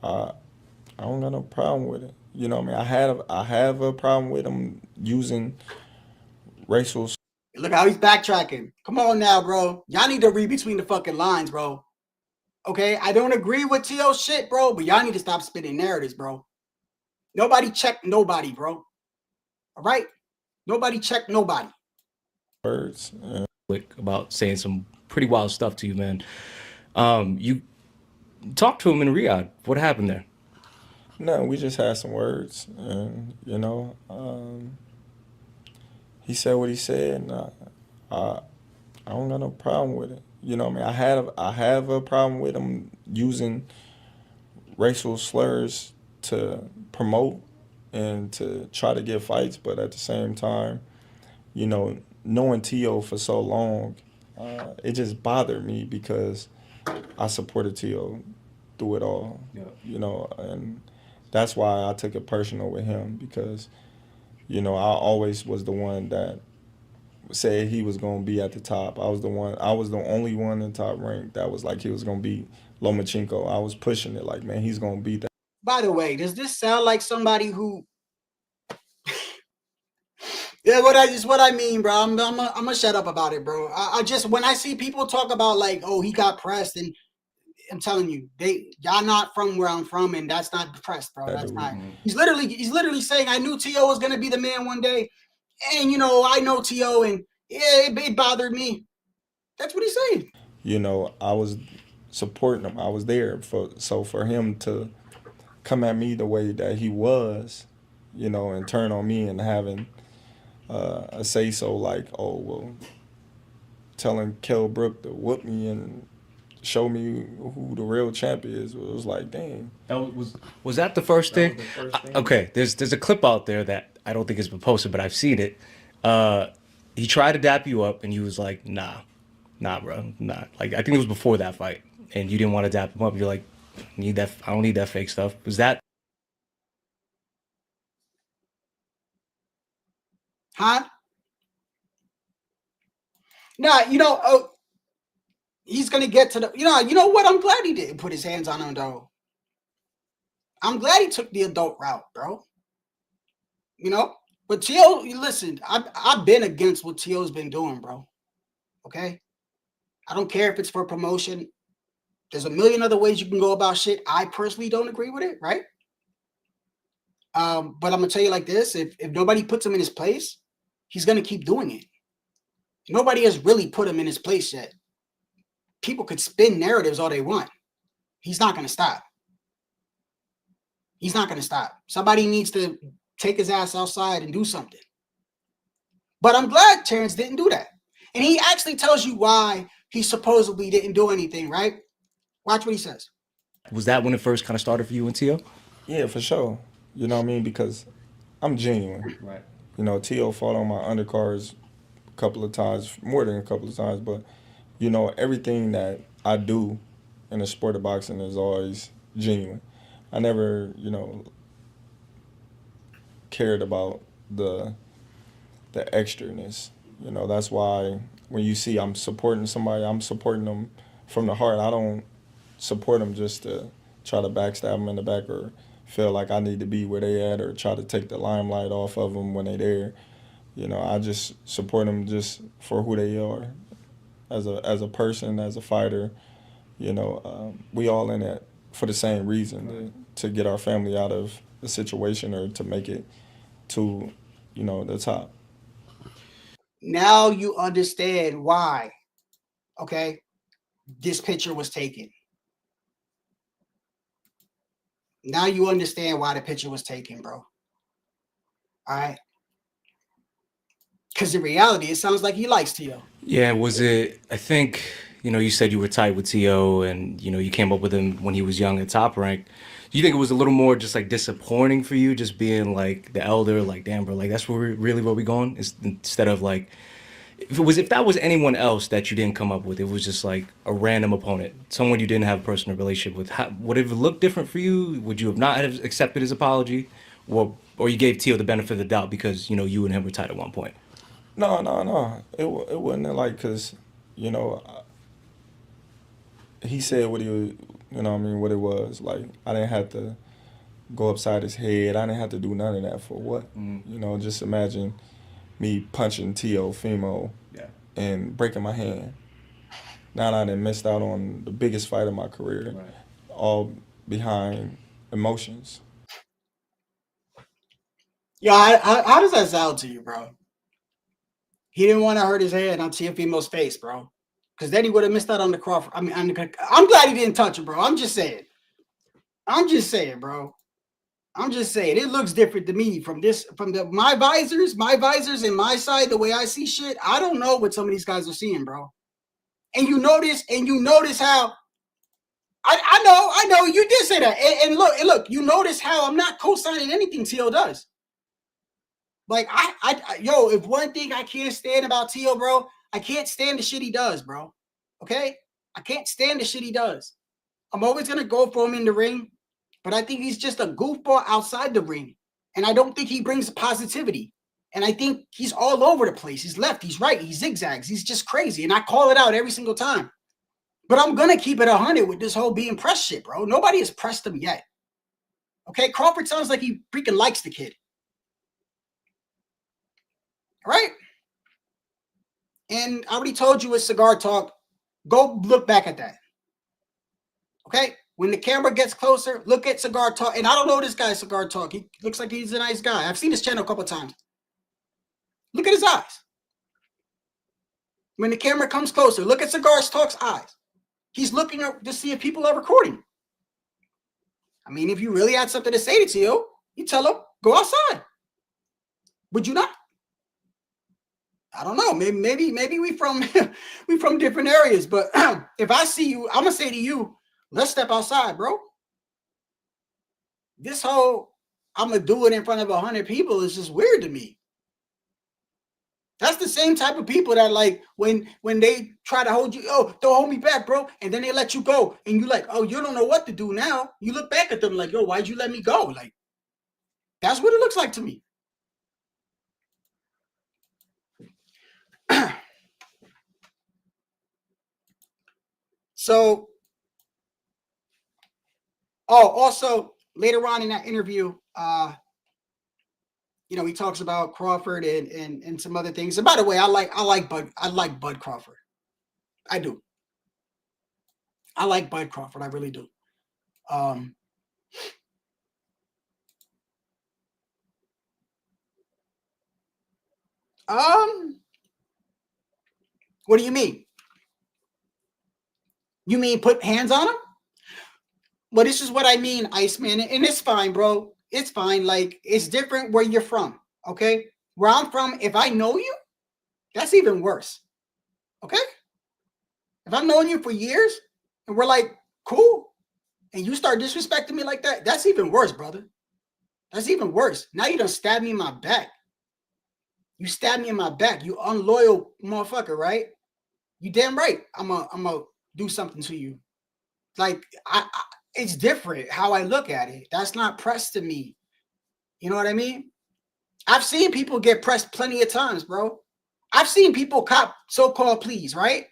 S10: I don't got no problem with it. You know what I mean? I have a problem with him using racial.
S3: Look how he's backtracking. Come on now, bro. Y'all need to read between the fucking lines, bro. Okay, I don't agree with T.O. shit, bro, but y'all need to stop spitting narratives, bro. Nobody checked nobody, bro. All right? Nobody checked nobody.
S10: Words.
S9: About saying some pretty wild stuff to you, man. You talked to him in Riyadh. What happened there?
S10: No, we just had some words, and you know, he said what he said, and I don't got no problem with it. You know what I mean? I have a problem with him using racial slurs to promote and to try to get fights, but at the same time, you know, knowing T.O. for so long, it just bothered me because I supported T.O. through it all. Yeah. You know, and that's why I took it personal with him because, you know, I always was the one that said he was going to be at the top. I was the only one in top rank that was like he was going to beat Lomachenko. I was pushing it like, man, he's going to beat that.
S3: By the way, does this sound like somebody who Yeah, what I mean, bro. I'm gonna shut up about it, bro. I just when I see people talk about like, oh, he got pressed, and I'm telling you, y'all not from where I'm from, and that's not pressed, bro. That's not. He's literally saying, I knew T.O. was gonna be the man one day, and I know T.O. and yeah, it bothered me. That's what he's saying.
S10: I was supporting him. I was there for him to come at me the way that he was, and turn on me and having a say so like, oh well, telling Kell Brook to whoop me and show me who the real champ is. It was like, dang.
S9: Was that the first thing?
S10: Was the first thing.
S9: Okay, there's a clip out there that I don't think has been posted, but I've seen it. He tried to dap you up, and you was like, nah, bro, nah. Like I think it was before that fight, and you didn't want to dap him up. You're like, I don't need that fake stuff. Was that?
S3: Huh? Nah, he's gonna get to the. You know what? I'm glad he didn't put his hands on him though. I'm glad he took the adult route, bro. But T.O., listen, I've been against what T.O.'s been doing, bro. Okay? I don't care if it's for promotion. There's a million other ways you can go about shit. I personally don't agree with it, right? But I'm going to tell you like this. If nobody puts him in his place, he's going to keep doing it. Nobody has really put him in his place yet. People could spin narratives all they want. He's not going to stop. He's not going to stop. Somebody needs to take his ass outside and do something. But I'm glad Terrence didn't do that. And he actually tells you why he supposedly didn't do anything, right? Watch what he says.
S9: Was that when it first kind of started for you and T.O.?
S10: Yeah, for sure. You know what I mean? Because I'm genuine.
S9: Right.
S10: T.O. fought on my undercards a couple of times, more than a couple of times, but, everything that I do in the sport of boxing is always genuine. I never, cared about the extraness. That's why when you see I'm supporting somebody, I'm supporting them from the heart. I don't support them just to try to backstab them in the back or feel like I need to be where they at or try to take the limelight off of them when they there. I just support them just for who they are as a person, as a fighter. We all in it for the same reason, to get our family out of the situation or to make it to, the top.
S3: Now you understand why, okay, this picture was taken. Now you understand why the picture was taken, bro. All right? Because in reality, it sounds like he likes T.O.
S9: Yeah, was it, I think, you said you were tight with T.O. and, you came up with him when he was young at Top Rank. Do you think it was a little more just like disappointing for you, just being like the elder, like, damn, bro, like that's where we going? Instead of like, if that was anyone else that you didn't come up with, it was just like a random opponent, someone you didn't have a personal relationship with, would it have looked different for you? Would you have not have accepted his apology? Or you gave T.O. the benefit of the doubt because, you and him were tight at one point?
S10: No. It wasn't like, because, he said what he was, what it was. Like, I didn't have to go upside his head. I didn't have to do none of that for what? Just imagine me punching T.O. Fimo and breaking my hand. Now I done missed out on the biggest fight of my career, all behind emotions.
S3: Yo, how does that sound to you, bro? He didn't want to hurt his hand on Teofimo's face, bro. Because then he would have missed out on the Crawford. I mean, I'm glad he didn't touch it, bro. I'm just saying, bro. I'm just saying, it looks different to me from my visors and my side, the way I see shit. I don't know what some of these guys are seeing, bro. And you notice how I know you did say that. And look, you notice how I'm not co-signing anything T.O. does. Like yo, if one thing I can't stand about T.O., bro, I can't stand the shit he does, bro. Okay? I can't stand the shit he does. I'm always gonna go for him in the ring, but I think he's just a goofball outside the ring. And I don't think he brings positivity. And I think he's all over the place. He's left, he's right, he zigzags. He's just crazy. And I call it out every single time. But I'm gonna keep it 100 with this whole being pressed shit, bro. Nobody has pressed him yet. Okay, Crawford sounds like he freaking likes the kid. All right. And I already told you it's Cigar Talk. Go look back at that. Okay? When the camera gets closer, look at Cigar Talk. And I don't know this guy, Cigar Talk. He looks like he's a nice guy. I've seen his channel a couple of times. Look at his eyes. When the camera comes closer, look at Cigar Talk's eyes. He's looking up to see if people are recording. I mean, if you really had something to say to Tio, you tell him, go outside. Would you not? I don't know. Maybe we from we from different areas. But if I see you, I'm gonna say to you, let's step outside, bro. This whole I'm gonna do it in front of 100 people is just weird to me. That's the same type of people that like when they try to hold you, oh, don't hold me back, bro, and then they let you go, and you like, oh, you don't know what to do now. You look back at them like, yo, why'd you let me go? Like, that's what it looks like to me. So, also later on in that interview, he talks about Crawford and some other things. And by the way, I like Bud Crawford. I do. I like Bud Crawford. I really do. What do you mean? You mean put hands on him? Well, this is what I mean, Iceman, and it's fine, bro. It's fine. Like, it's different where you're from, okay? Where I'm from, if I know you, that's even worse, okay? If I've known you for years and we're like, cool, and you start disrespecting me like that, that's even worse, brother. That's even worse. Now you done stab me in my back. You stabbed me in my back, you unloyal motherfucker, right? You damn right. I'm a do something to you. Like, it's different how I look at it. That's not pressed to me. You know what I mean? I've seen people get pressed plenty of times, bro. I've seen people cop so-called pleas, right?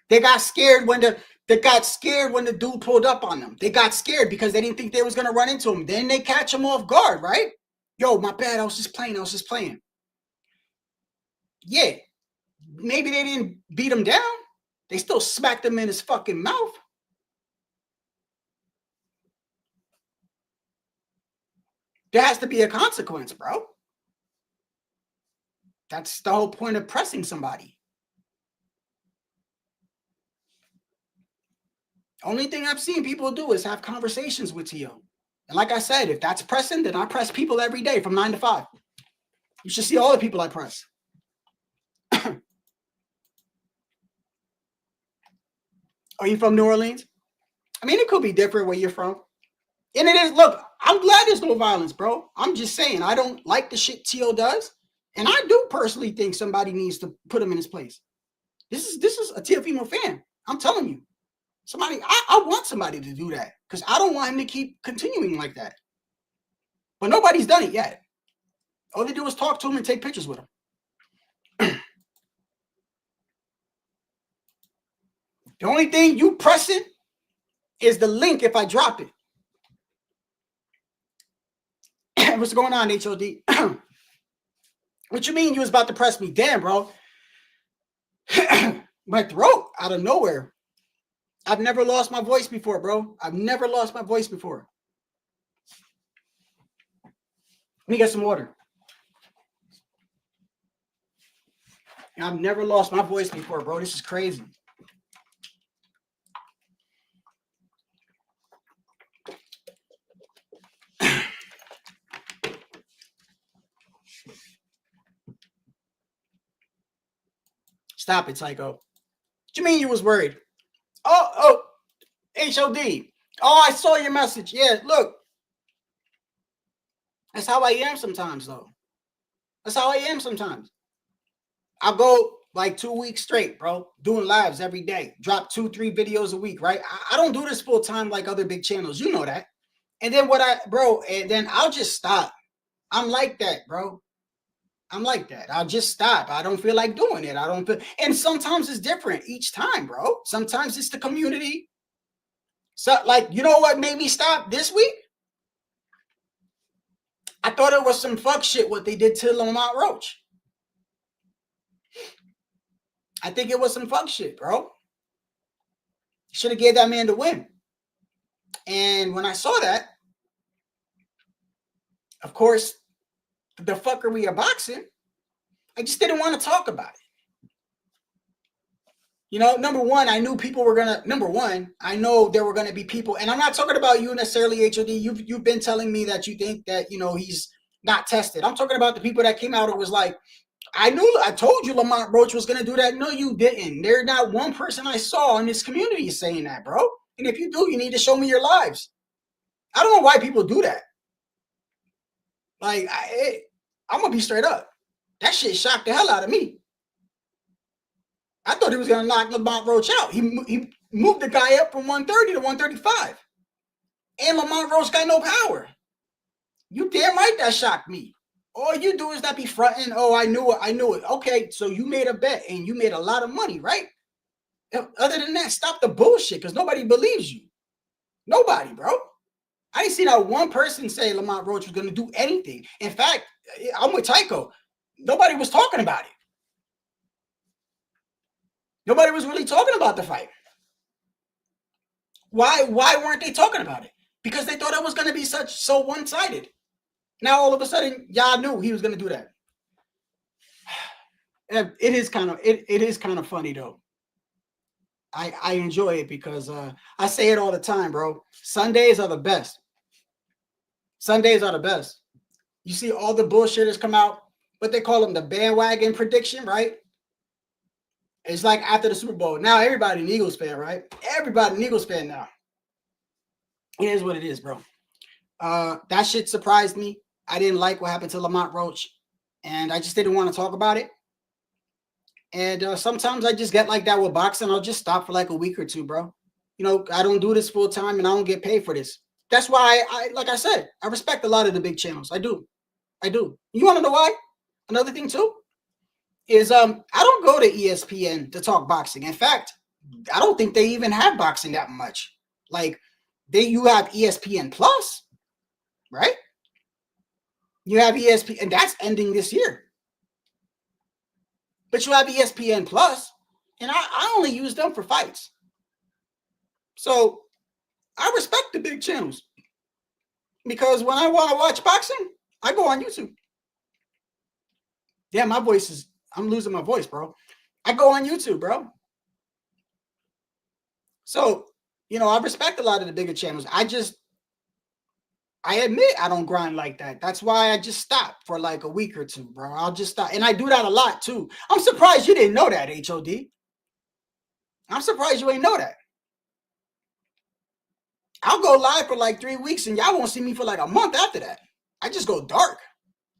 S3: They got scared when the dude pulled up on them. They got scared because they didn't think they was gonna run into him. Then they catch him off guard, right? Yo, my bad. I was just playing. Yeah, maybe they didn't beat him down. They still smacked him in his fucking mouth. There has to be a consequence, bro. That's the whole point of pressing somebody. Only thing I've seen people do is have conversations with Tio. And like I said, if that's pressing, then I press people every day from 9 to 5. You should see all the people I press. Are you from New Orleans? I mean, it could be different where you're from. And it is, look, I'm glad there's no violence, bro. I'm just saying, I don't like the shit Tio does. And I do personally think somebody needs to put him in his place. This is a Teofimo fan. I'm telling you. I want somebody to do that because I don't want him to keep continuing like that. But nobody's done it yet. All they do is talk to him and take pictures with him. The only thing you pressing is the link if I drop it. What's going on, HOD? What you mean you was about to press me? Damn, bro. My throat out of nowhere. I've never lost my voice before, bro. I've never lost my voice before. Let me get some water. I've never lost my voice before, bro. This is crazy. Stop it, Psycho. What you mean you was worried? Oh, HOD. Oh, I saw your message. Yeah, look. That's how I am sometimes, though. That's how I am sometimes. I'll go like 2 weeks straight, bro, doing lives every day. Drop 2-3 videos a week, right? I don't do this full time like other big channels. You know that. And then and then I'll just stop. I'm like that, bro. I'm like that. I'll just stop. I don't feel like doing it. And sometimes it's different each time, bro. Sometimes it's the community. So, like, you know what made me stop this week? I thought it was some fuck shit what they did to Lamont Roach. I think it was some fuck shit, bro. Should have gave that man the win. And when I saw that, of course, the fuckery of boxing, I just didn't want to talk about it. You know, number one, I knew people were gonna. Number one, I know there were gonna be people, and I'm not talking about you necessarily, HOD. You've been telling me that you think that he's not tested. I'm talking about the people that came out and was like, I told you Lamont Roach was gonna do that. No, you didn't. There's not one person I saw in this community saying that, bro. And if you do, you need to show me your lives. I don't know why people do that. Like, I'm gonna be straight up. That shit shocked the hell out of me. I thought he was gonna knock Lamont Roach out. He moved the guy up from 130 to 135, and Lamont Roach got no power. You damn right that shocked me. All you do is not be fronting. Oh, I knew it. Okay, so you made a bet and you made a lot of money, right? Other than that, stop the bullshit because nobody believes you. Nobody, bro. I didn't see not one person say Lamont Roach was going to do anything. In fact, I'm with Tycho. Nobody was talking about it. Nobody was really talking about the fight. Why weren't they talking about it? Because they thought it was going to be so one-sided. Now all of a sudden, y'all knew he was going to do that. It is kind of funny though. I enjoy it because I say it all the time, bro. Sundays are the best. Sundays are the best. You see all the bullshitters come out, what they call them, the bandwagon prediction, right? It's like after the Super Bowl. Now everybody an Eagles fan, right? Everybody an Eagles fan now. It is what it is, bro. That shit surprised me. I didn't like what happened to Lamont Roach, and I just didn't want to talk about it. And sometimes I just get like that with boxing. I'll just stop for like a week or two, bro. You know, I don't do this full time, and I don't get paid for this. That's why I like I said, I respect a lot of the big channels. I do. You want to know why? Another thing too is I don't go to ESPN to talk boxing. In fact, I don't think they even have boxing that much. Like you have ESPN Plus, right? You have ESPN, and that's ending this year. But you have ESPN Plus, and I only use them for fights. So I respect the big channels because when I want to watch boxing, I go on YouTube. Yeah, I'm losing my voice, bro. I go on YouTube, bro. So, I respect a lot of the bigger channels. I admit I don't grind like that. That's why I just stop for like a week or two, bro. I'll just stop. And I do that a lot too. I'm surprised you didn't know that, HOD. I'm surprised you ain't know that. I'll go live for like 3 weeks and y'all won't see me for like a month after that. I just go dark.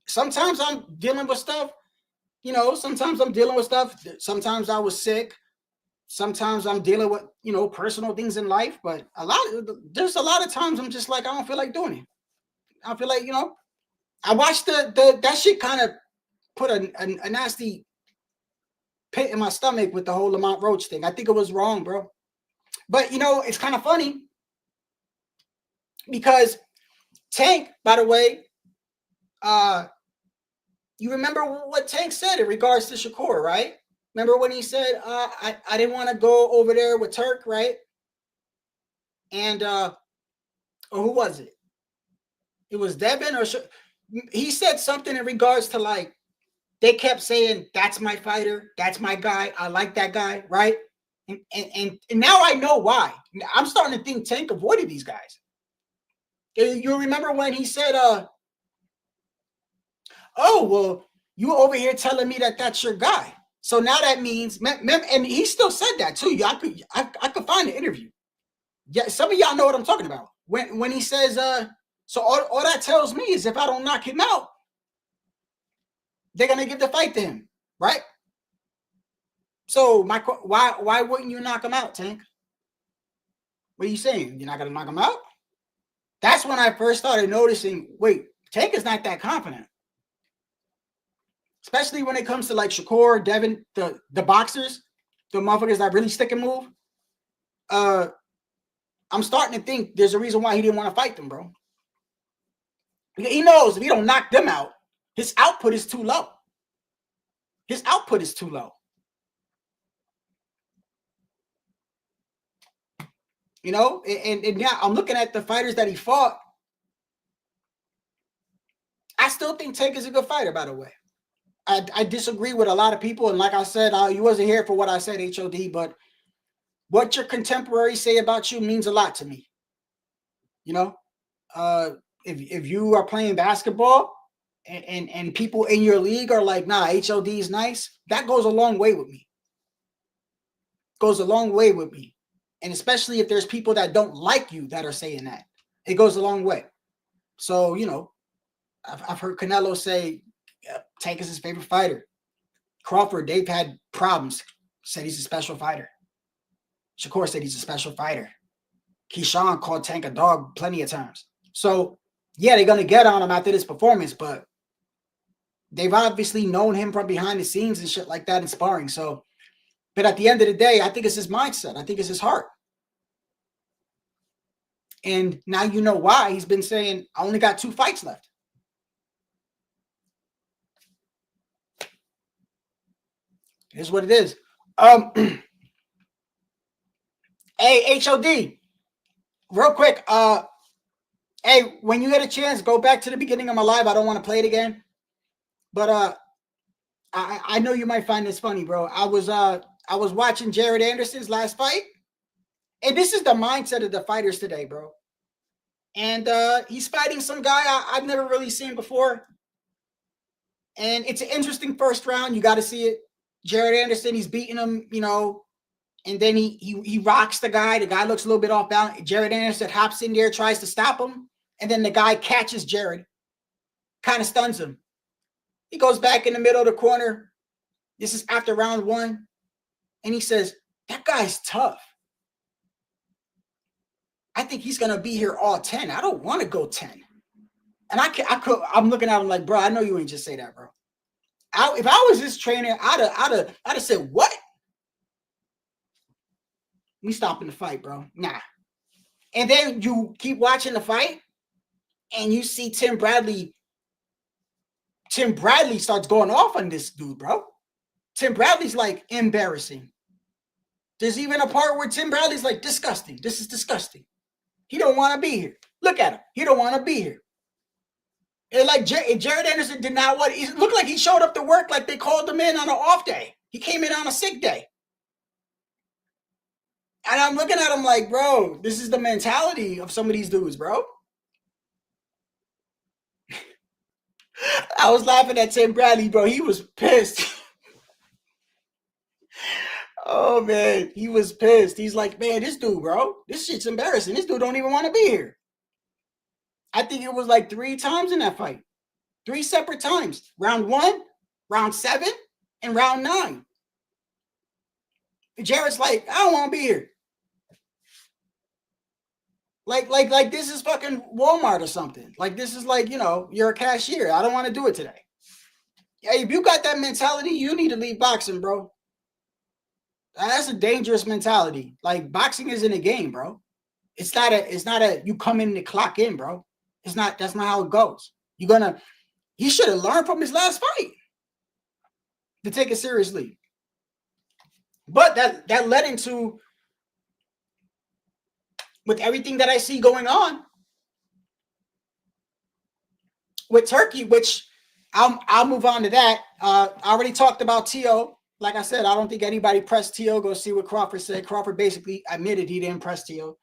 S3: Sometimes I'm dealing with stuff, sometimes I'm dealing with stuff. Sometimes I was sick. Sometimes I'm dealing with, personal things in life. But there's a lot of times I'm just like, I don't feel like doing it. I feel like, I watched that shit kind of put a nasty pit in my stomach with the whole Lamont Roach thing. I think it was wrong, bro. But, it's kind of funny because Tank, by the way, you remember what Tank said in regards to Shakur, right? Remember when he said, I didn't want to go over there with Turk, right? And, or who was it? It was Devin or he said something in regards to like, they kept saying, that's my fighter. That's my guy. I like that guy, right? And now I know why. I'm starting to think Tank avoided these guys. You remember when he said, oh, well, you over here telling me that that's your guy. So now that means, and he still said that too. I could find the interview. Yeah, some of y'all know what I'm talking about. When he says, so all that tells me is if I don't knock him out, they're gonna give the fight to him, right? So why wouldn't you knock him out, Tank? What are you saying? You're not gonna knock him out? That's when I first started noticing, wait, Tank is not that confident. Especially when it comes to like Shakur, Devin, the boxers, the motherfuckers that really stick and move. I'm starting to think there's a reason why he didn't want to fight them, bro. He knows if he don't knock them out, his output is too low. His output is too low. You know, and now I'm looking at the fighters that he fought. I still think Tank is a good fighter, by the way. I disagree with a lot of people. And like I said, you wasn't here for what I said, HOD, but what your contemporaries say about you means a lot to me. You know, if you are playing basketball and people in your league are like, nah, HOD is nice, that goes a long way with me. Goes a long way with me. And especially if there's people that don't like you that are saying that, it goes a long way. So, you know, I've heard Canelo say Tank is his favorite fighter. Crawford, they've had problems. Said he's a special fighter. Shakur said he's a special fighter. Keyshawn called Tank a dog plenty of times. So, yeah, they're going to get on him after this performance, but they've obviously known him from behind the scenes and shit like that in sparring. So, but at the end of the day, I think it's his mindset. I think it's his heart. And now you know why he's been saying, I only got 2 fights left. Here's what it is. Hey, HOD, real quick. Hey, when you get a chance, go back to the beginning of my live. I don't want to play it again. But I know you might find this funny, bro. I was watching Jared Anderson's last fight. And this is the mindset of the fighters today, bro. And he's fighting some guy I've never really seen before. And it's an interesting first round. You got to see it. Jared Anderson, he's beating him, you know, and then he rocks the guy. The guy looks a little bit off balance. Jared Anderson hops in there, tries to stop him, and then the guy catches Jared, kind of stuns him. He goes back in the middle of the corner. This is after round 1. And he says, that guy's tough. I think he's going to be here all 10. I don't want to go 10. And I'm looking at him like, bro, I know you ain't just say that, bro. If I was his trainer, I'd have said, what? We stopping the fight, bro. Nah. And then you keep watching the fight, and you see Tim Bradley starts going off on this dude, bro. Tim Bradley's like, embarrassing. There's even a part where Tim Bradley's like, disgusting. This is disgusting. He don't want to be here. Look at him. He don't want to be here. And like Jared Anderson did not want. It looked like he showed up to work like they called him in on an off day. He came in on a sick day. And I'm looking at him like, bro, this is the mentality of some of these dudes, bro. I was laughing at Tim Bradley, bro. He was pissed. Oh, man. He was pissed. He's like, man, this dude, bro, this shit's embarrassing. This dude don't even want to be here. I think it was like 3 times in that fight. 3 separate times. Round 1, round 7, and round 9. Jared's like, I don't want to be here. Like this is fucking Walmart or something. Like this is like, you know, you're a cashier. I don't want to do it today. Hey, if you got that mentality, you need to leave boxing, bro. That's a dangerous mentality. Like boxing isn't a game, bro. It's not a you come in to clock in, bro. That's not how it goes. He should have learned from his last fight to take it seriously. But that led into, with everything that I see going on with Turkey, which I'll move on to that. I already talked about T.O. Like I said, I don't think anybody pressed T.O. Go see what Crawford said. Crawford basically admitted he didn't press T.O.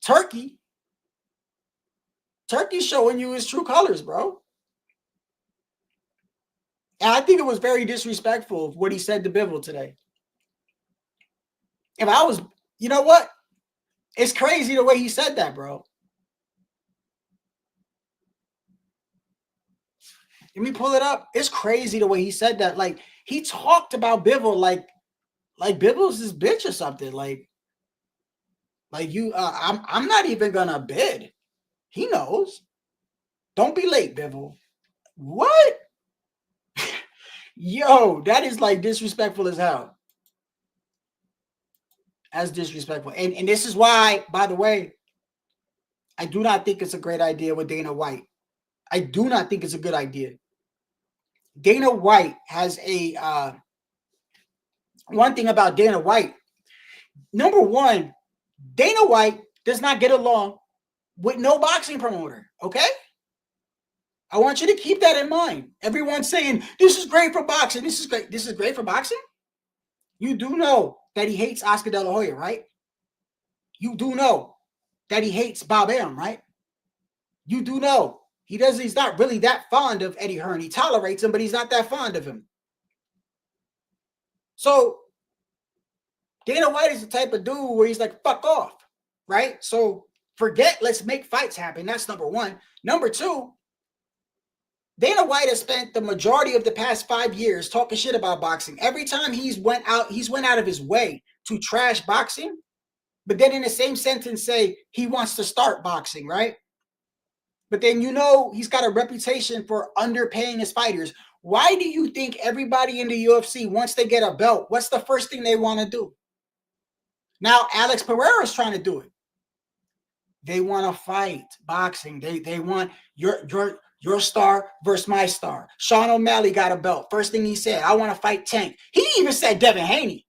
S3: Turkey's showing you his true colors, bro. And I think it was very disrespectful of what he said to Bivol today. If I was, you know what? It's crazy the way he said that, bro. Let me pull it up. It's crazy the way he said that. Like, he talked about Bivol like Bivol's his bitch or something. Like you, I'm not even gonna bid. He knows. Don't be late, Bivol. What? Yo, that is like disrespectful as hell. As disrespectful. And this is why, by the way, I do not think it's a great idea with Dana White. I do not think it's a good idea. Dana White has a one thing about Dana White. number one, Dana White does not get along with no boxing promoter, okay? I want you to keep that in mind. Everyone's saying, this is great for boxing. This is great. This is great for boxing? You do know that he hates Oscar De La Hoya, right? You do know that he hates Bob Arum, right? You do know he's not really that fond of Eddie Hearn. He tolerates him, but he's not that fond of him. So Dana White is the type of dude where he's like, fuck off, right? So forget, let's make fights happen. That's number one. Number two, Dana White has spent the majority of the past 5 years talking shit about boxing. Every time he's went out of his way to trash boxing, but then in the same sentence say he wants to start boxing, right? But then he's got a reputation for underpaying his fighters. Why do you think everybody in the UFC, once they get a belt, what's the first thing they want to do? Now Alex Pereira is trying to do it. They want to fight boxing. They want your star versus my star. Sean O'Malley got a belt. First thing he said, I want to fight Tank. He even said Devin Haney.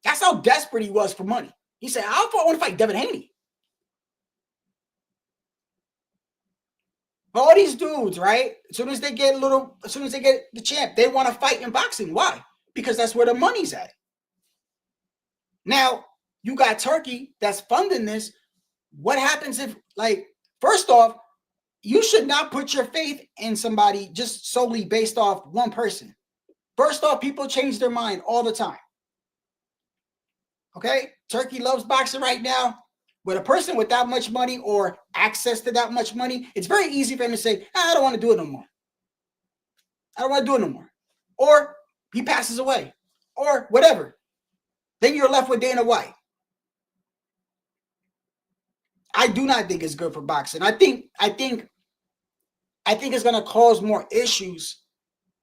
S3: That's how desperate he was for money. He said, I want to fight Devin Haney. All these dudes, right? As soon as they get the champ, they want to fight in boxing. Why? Because that's where the money's at. Now, you got Turkey that's funding this. What happens if, first off, you should not put your faith in somebody just solely based off one person. First off, people change their mind all the time. Okay? Turkey loves boxing right now. With a person with that much money or access to that much money, it's very easy for him to say, I don't want to do it no more. I don't want to do it no more. Or he passes away. Or whatever. Then you're left with Dana White. I do not think it's good for boxing. I think it's going to cause more issues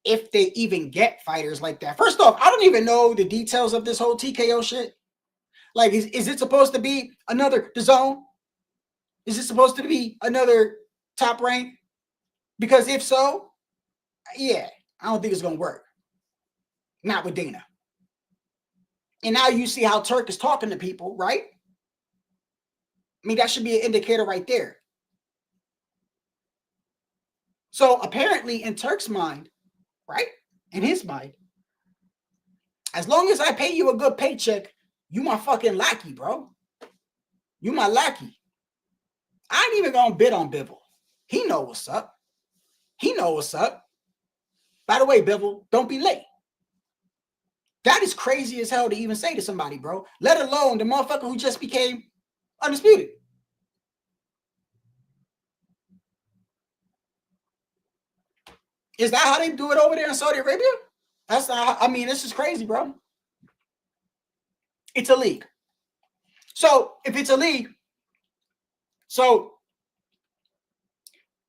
S3: if they even get fighters like that. First off, I don't even know the details of this whole TKO shit. Like, is it supposed to be another DAZN? Is it supposed to be another Top Rank? Because if so, yeah, I don't think it's going to work. Not with Dana. And now you see how Turk is talking to people, right? I mean, that should be an indicator right there. So apparently in Turk's mind, right? In his mind, as long as I pay you a good paycheck, you my fucking lackey, bro. You my lackey. I ain't even gonna bid on Bivol. He know what's up. He know what's up. By the way, Bivol, don't be late. That is crazy as hell to even say to somebody, bro. Let alone the motherfucker who just became undisputed. Is that how they do it over there in Saudi Arabia? That's not, I mean, this is crazy, bro. It's a league. So if it's a league, so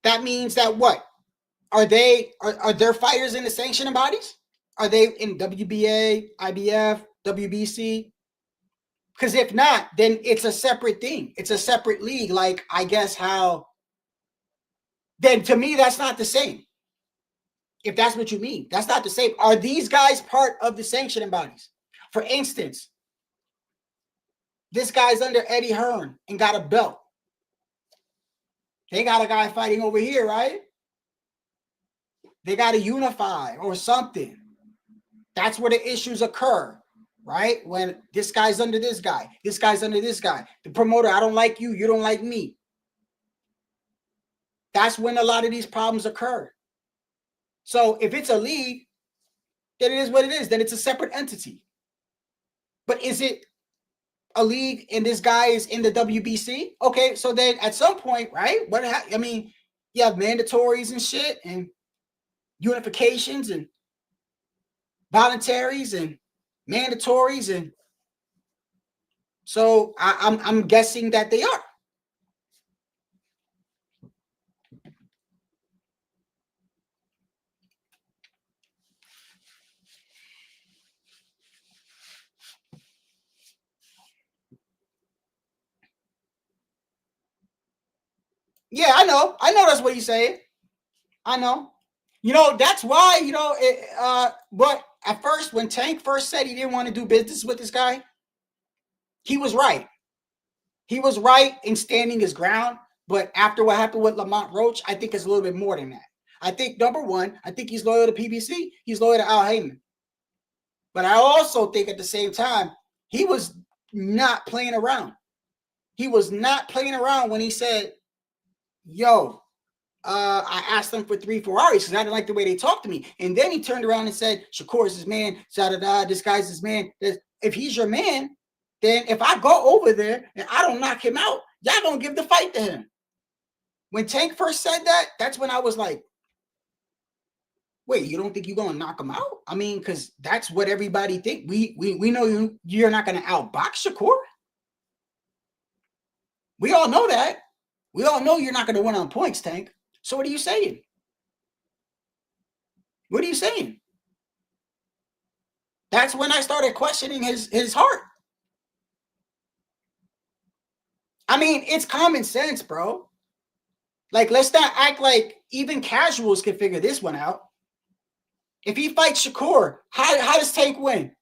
S3: that means that what? Are there fighters in the sanctioning bodies? Are they in WBA, IBF, WBC? Because if not, then it's a separate thing. It's a separate league. Like, I guess how, then to me, that's not the same. If that's what you mean, that's not the same. Are these guys part of the sanctioning bodies? For instance, this guy's under Eddie Hearn and got a belt. They got a guy fighting over here, right? They got to unify or something. That's where the issues occur, right? When this guy's under this guy, this guy's under this guy. The promoter, I don't like you, you don't like me. That's when a lot of these problems occur. So if it's a league, then it is what it is. Then it's a separate entity. But is it a league and this guy is in the WBC? Okay, so then at some point, right? I mean, you have mandatories and shit and unifications and voluntaries and mandatories, and so I'm guessing that they are. Yeah, I know that's what he's saying. I know. That's why, but at first, when Tank first said he didn't want to do business with this guy, he was right. He was right in standing his ground. But after what happened with Lamont Roach, I think it's a little bit more than that. I think, number one, I think he's loyal to PBC. He's loyal to Al Heyman. But I also think at the same time, he was not playing around. He was not playing around when he said, yo, I asked them for 3 Ferraris because I didn't like the way they talked to me. And then he turned around and said, Shakur is his man, this guy's his man. If he's your man, then if I go over there and I don't knock him out, y'all gonna give the fight to him. When Tank first said that, that's when I was like, wait, you don't think you're gonna knock him out? I mean, because that's what everybody think. We know you're not gonna outbox Shakur. We all know that. We all know you're not gonna win on points, Tank. So what are you saying? What are you saying? That's when I started questioning his heart. I mean, it's common sense, bro. Like, let's not act like even casuals can figure this one out. If he fights Shakur, how does Tank win?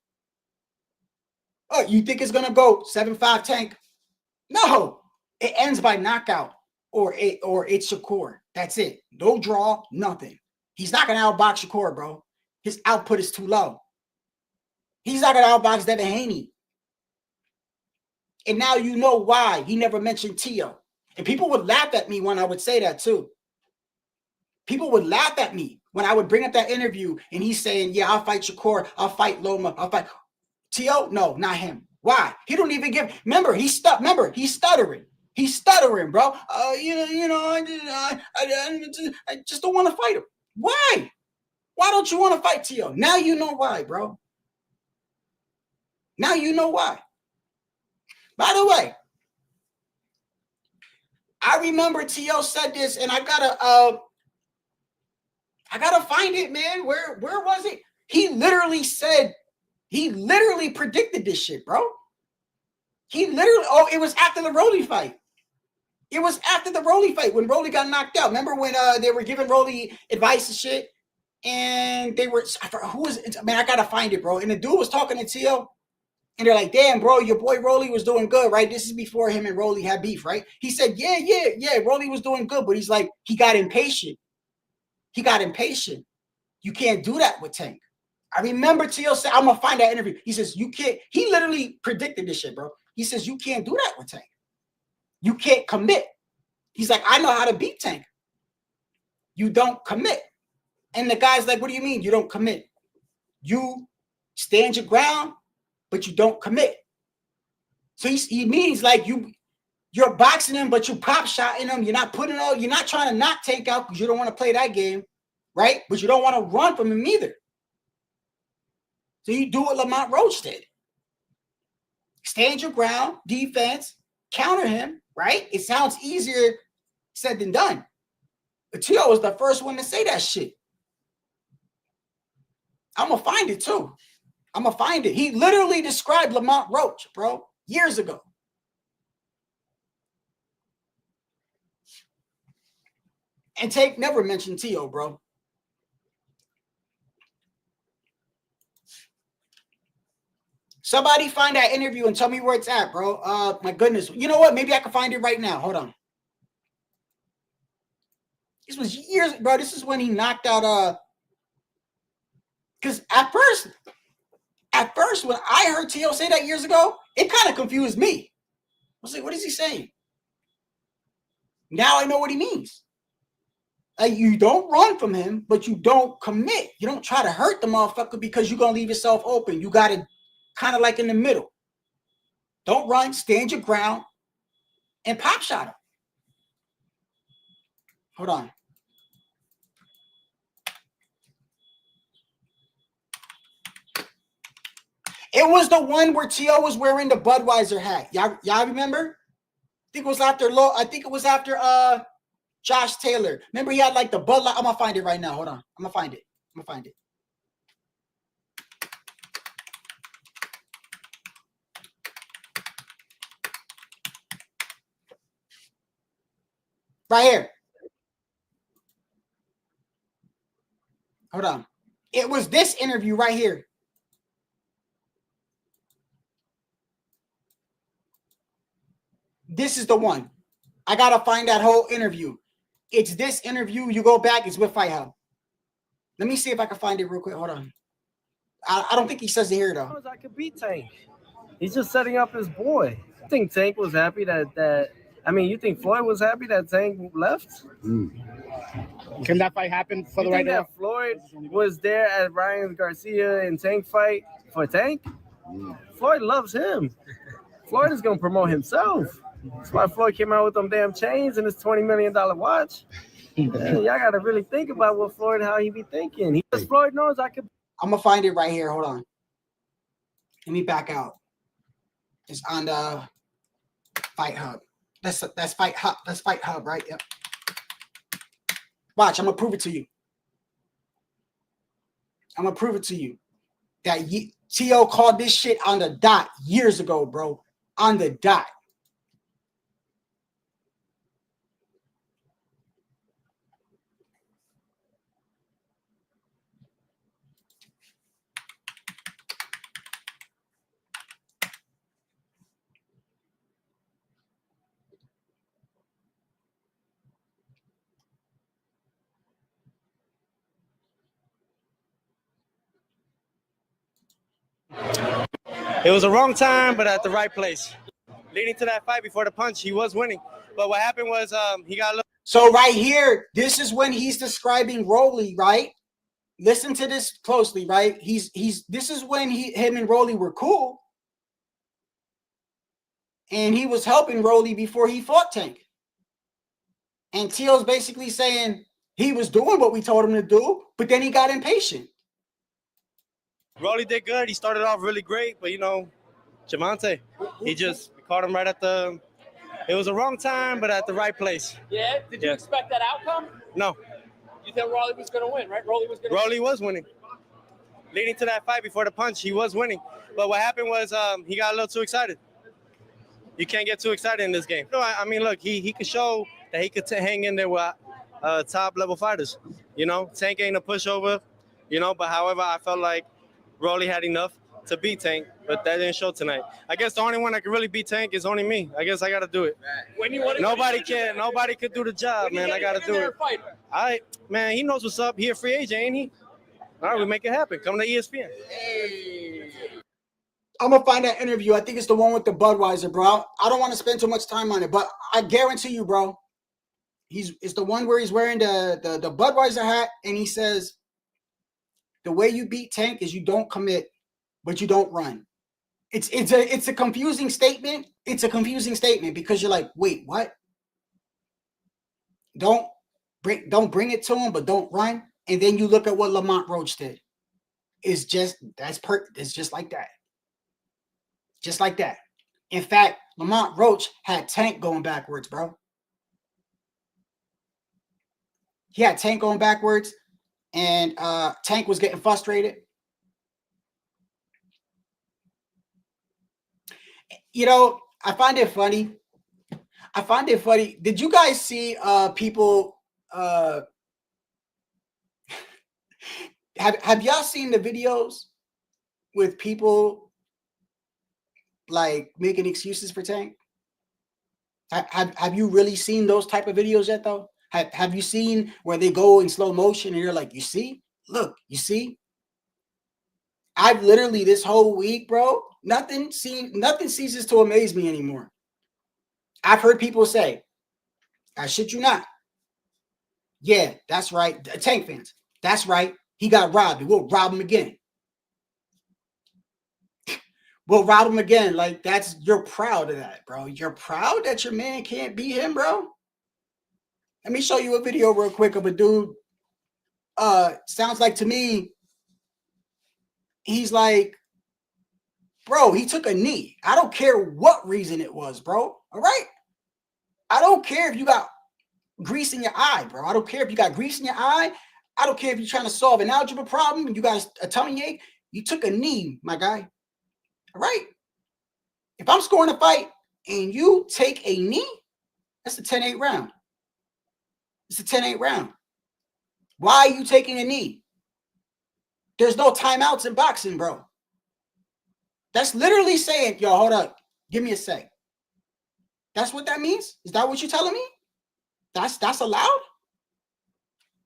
S3: Oh, you think it's gonna go 7-5 Tank? No, it ends by knockout or it's Shakur. That's it. No draw, nothing. He's not gonna outbox Shakur, bro. His output is too low. He's not gonna outbox Devin Haney. And now you know why he never mentioned Tio. And people would laugh at me when I would say that too. People would laugh at me when I would bring up that interview and he's saying, yeah, I'll fight Shakur, I'll fight Loma, I'll fight Tio. No, not him. Why? He don't even give. Remember, he's stuttering. He's stuttering, bro. I just don't want to fight him. Why? Why don't you want to fight Tio? Now you know why, bro. Now you know why. By the way, I remember Tio said this, and I gotta find it, man. Where was it? He literally predicted this shit, bro. It was after the Rolly fight. It was after the Rolly fight when Rolly got knocked out. Remember when they were giving Rolly advice and shit? And they were, who was it? Man, I gotta find it, bro. And the dude was talking to Tio. And they're like, damn, bro, your boy Rolly was doing good, right? This is before him and Rolly had beef, right? He said, yeah, Rolly was doing good. But he's like, he got impatient. You can't do that with Tank. I remember Tio said, I'm going to find that interview. He says, you can't. He literally predicted this shit, bro. He says, you can't do that with Tank. You can't commit. He's like, I know how to beat Tank. You don't commit. And the guy's like, what do you mean you don't commit? You stand your ground, but you don't commit. So he means like you're boxing him, but you pop shotting him. You're not you're not trying to knock Tank out because you don't want to play that game, right? But you don't want to run from him either. So you do what Lamont Roach did. Stand your ground, defense, counter him, right? It sounds easier said than done. But Tio was the first one to say that shit. I'm going to find it too. I'm going to find it. He literally described Lamont Roach, bro, years ago. And Tank never mentioned Tio, bro. Somebody find that interview and tell me where it's at, bro. My goodness. You know what? Maybe I can find it right now. Hold on. This was years, bro. This is when he knocked out, because at first, when I heard Tio say that years ago, it kind of confused me. I was like, what is he saying? Now I know what he means. Like, you don't run from him, but you don't commit. You don't try to hurt the motherfucker because you're going to leave yourself open. You got to kind of like in the middle. Don't run, stand your ground, and pop shot him. Hold on. It was the one where Tio was wearing the Budweiser hat. Y'all remember? I think it was after Josh Taylor. Remember he had like the Bud Light. I'm gonna find it right now. Hold on. I'm gonna find it. Right here. Hold on. It was this interview right here. This is the one. I gotta find that whole interview. It's this interview. You go back. It's with Fight Hub. Let me see if I can find it real quick. Hold on. I don't think he says it here though.
S11: I could beat Tank. He's just setting up his boy. I think Tank was happy that. I mean, you think Floyd was happy that Tank left?
S7: Can that fight happen for the right now?
S11: Floyd was there at Ryan Garcia and Tank fight for Tank? Floyd loves him. Floyd is gonna promote himself. That's why Floyd came out with them damn chains and his $20 million watch. Man, y'all gotta really think about what Floyd, how he be thinking. Floyd knows I could.
S3: I'm gonna find it right here. Hold on. Let me back out. It's on the Fight Hub. That's Fight Hub. That's Fight Hub, right? Yep. Watch, I'm gonna prove it to you. I'm gonna prove it to you. That T.O. called this shit on the dot years ago, bro. On the dot.
S11: It was the wrong time, but at the right place. Leading to that fight before the punch, he was winning. But what happened was he got a little.
S3: So right here, this is when he's describing Rolly, right? Listen to this closely, right? This is when him and Rolly were cool. And he was helping Rolly before he fought Tank. And Teal's basically saying he was doing what we told him to do, but then he got impatient.
S11: Rolly did good. He started off really great, but Javante, he just caught him right at the. It was the wrong time, but at the right place.
S12: Yeah. Did you expect that outcome?
S11: No.
S12: You thought Rolly was going to win, right?
S11: Rolly was winning. Leading to that fight before the punch, he was winning. But what happened was he got a little too excited. You can't get too excited in this game. No, I mean, look, he could show that he could hang in there with top level fighters. Tank ain't a pushover. But however, I felt like Rolly had enough to beat Tank, but that didn't show tonight. I guess the only one that can really beat Tank is only me. I guess I got to do it. Nobody could do the job, man. I got to do it. Man, he knows what's up. He a free agent, ain't he? All right, we make it happen. Come to ESPN.
S3: Hey. I'm going to find that interview. I think it's the one with the Budweiser, bro. I don't want to spend too much time on it, but I guarantee you, bro, it's the one where he's wearing the Budweiser hat, and he says, the way you beat Tank is you don't commit, but you don't run. It's a confusing statement. It's a confusing statement because you're like, wait, what? Don't bring it to him, but don't run. And then you look at what Lamont Roach did. It's just like that. Just like that. In fact, Lamont Roach had Tank going backwards, bro. He had Tank going backwards, and Tank was getting frustrated. I find it funny. Did you guys see people have y'all seen the videos with people like making excuses for Tank? Have you really seen those type of videos yet though? Have you seen where they go in slow motion and you're like, you see? Look, you see? I've literally this whole week, bro, nothing ceases to amaze me anymore. I've heard people say, I shit you not. Yeah, that's right. Tank fans, that's right. He got robbed. We'll rob him again. We'll rob him again. Like, you're proud of that, bro. You're proud that your man can't beat him, bro. Let me show you a video real quick of a dude. Sounds like to me, he's like, bro, he took a knee. I don't care what reason it was, bro. All right? I don't care if you got grease in your eye, bro. I don't care if you got grease in your eye. I don't care if you're trying to solve an algebra problem and you got a tummy ache. You took a knee, my guy. All right? If I'm scoring a fight and you take a knee, that's a 10-8 round. It's a 10-8 round. Why are you taking a knee? There's no timeouts in boxing, bro. That's literally saying, yo, hold up. Give me a sec. That's what that means? Is that what you're telling me? That's allowed?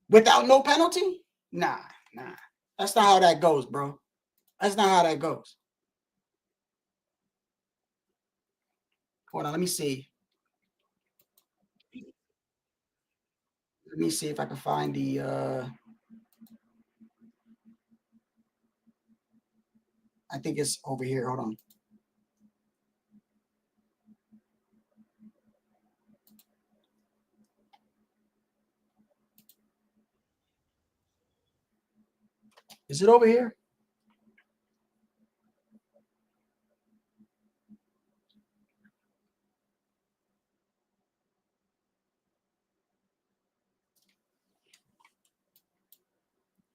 S3: Without no penalty? Nah. That's not how that goes, bro. That's not how that goes. Hold on, let me see. Let me see if I can find the I think it's over here. Hold on. Is it over here?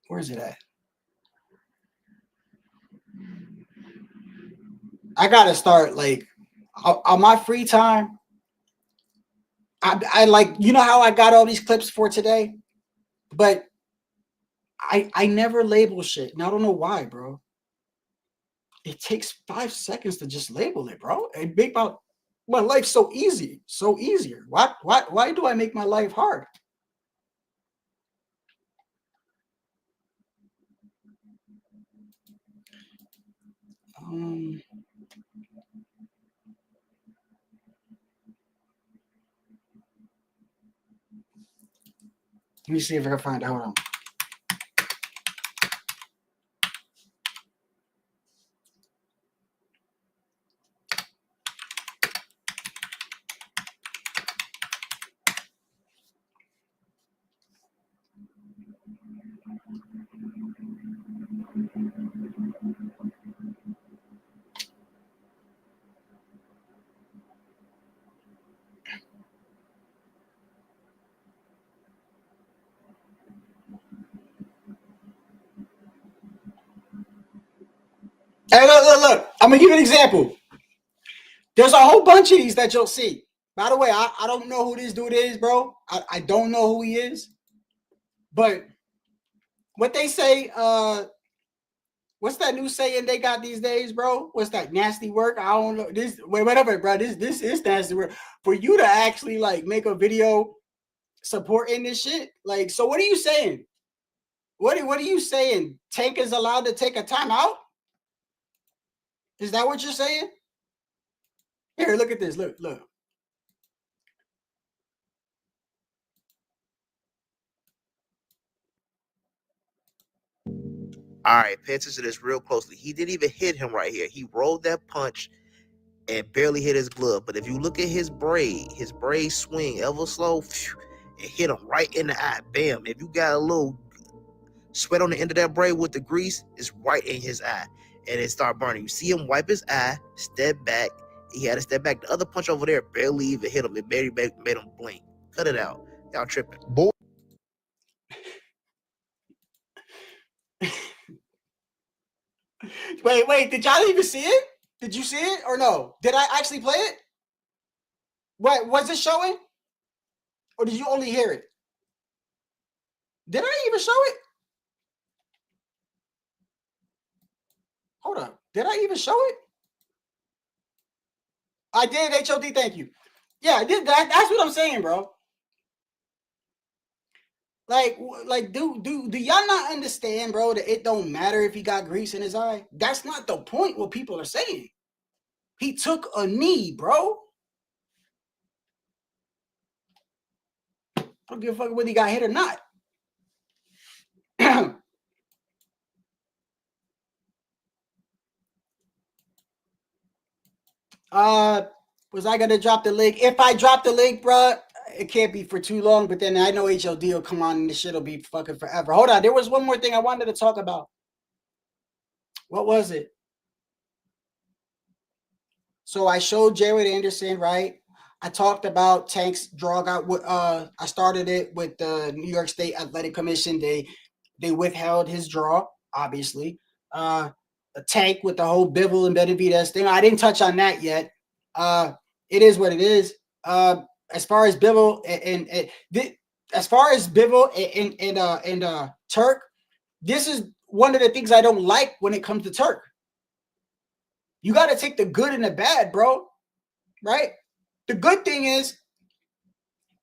S3: Where is it at? I gotta start like on my free time. I like, you know how I got all these clips for today, but I never label shit, and I don't know why, bro. It takes 5 seconds to just label it, bro. It make my life so easy, so easier. Why do I make my life hard? Let me see if I can find it. Hold on. Hey, look. I'm gonna give you an example. There's a whole bunch of these that you'll see. By the way, I don't know who this dude is, bro. I don't know who he is. But what they say, what's that new saying they got these days, bro? What's that, nasty work? I don't know. Whatever, bro. This is nasty work. For you to actually like make a video supporting this shit. Like, so what are you saying? What are you saying? Tank is allowed to take a timeout? Is that what you're saying? Here, look at this. Look.
S13: All right, pay attention to this real closely. He didn't even hit him right here. He rolled that punch and barely hit his glove. But if you look at his braid swing ever slow, it hit him right in the eye. Bam. If you got a little sweat on the end of that braid with the grease, it's right in his eye. And it started burning. You see him wipe his eye, step back. He had to step back. The other punch over there barely even hit him. It barely made him blink. Cut it out. Y'all tripping. Boy.
S3: Wait, did y'all even see it? Did you see it or no? Did I actually play it? What was it showing? Or did you only hear it? Did I even show it? Hold up. Did I even show it? I did, HOD, thank you. Yeah, I did that. That's what I'm saying, bro. Like, do y'all not understand, bro, that it don't matter if he got grease in his eye? That's not the point what people are saying. He took a knee, bro. I don't give a fuck whether he got hit or not. Was I gonna drop the link? If I drop the link, bro, it can't be for too long. But then I know HOD will come on and this shit will be fucking forever. Hold on, there was one more thing I wanted to talk about. What was it? So I showed Jared Anderson, right? I talked about Tank's drug out. I started it with the New York State Athletic Commission. They withheld his draw, obviously. A Tank with the whole Bivol and Benavidez thing. I didn't touch on that yet. It is what it is. As far as Bivol and Turk, this is one of the things I don't like when it comes to Turk. You got to take the good and the bad, bro. Right? The good thing is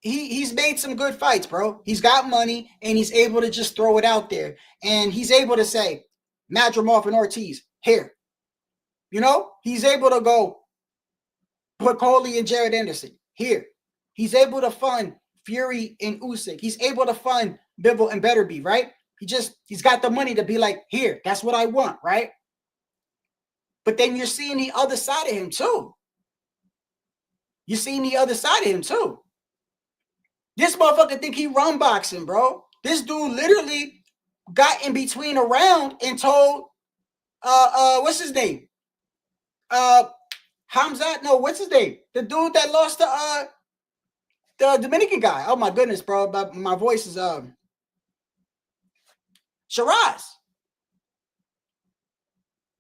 S3: he's made some good fights, bro. He's got money and he's able to just throw it out there. And he's able to say, Madrimov and Ortiz, here. You know, he's able to go put Coley and Jared Anderson here. He's able to fund Fury and Usyk. He's able to fund Bivol and Betterby, right? He's got the money to be like, here, that's what I want, right? But then you're seeing the other side of him too. You're seeing the other side of him too. This motherfucker think he run boxing, bro. This dude literally got in between a round and told what's his name? Hamzat, no, what's his name? The dude that lost to the Dominican guy. Oh my goodness, bro. My voice is Shiraz.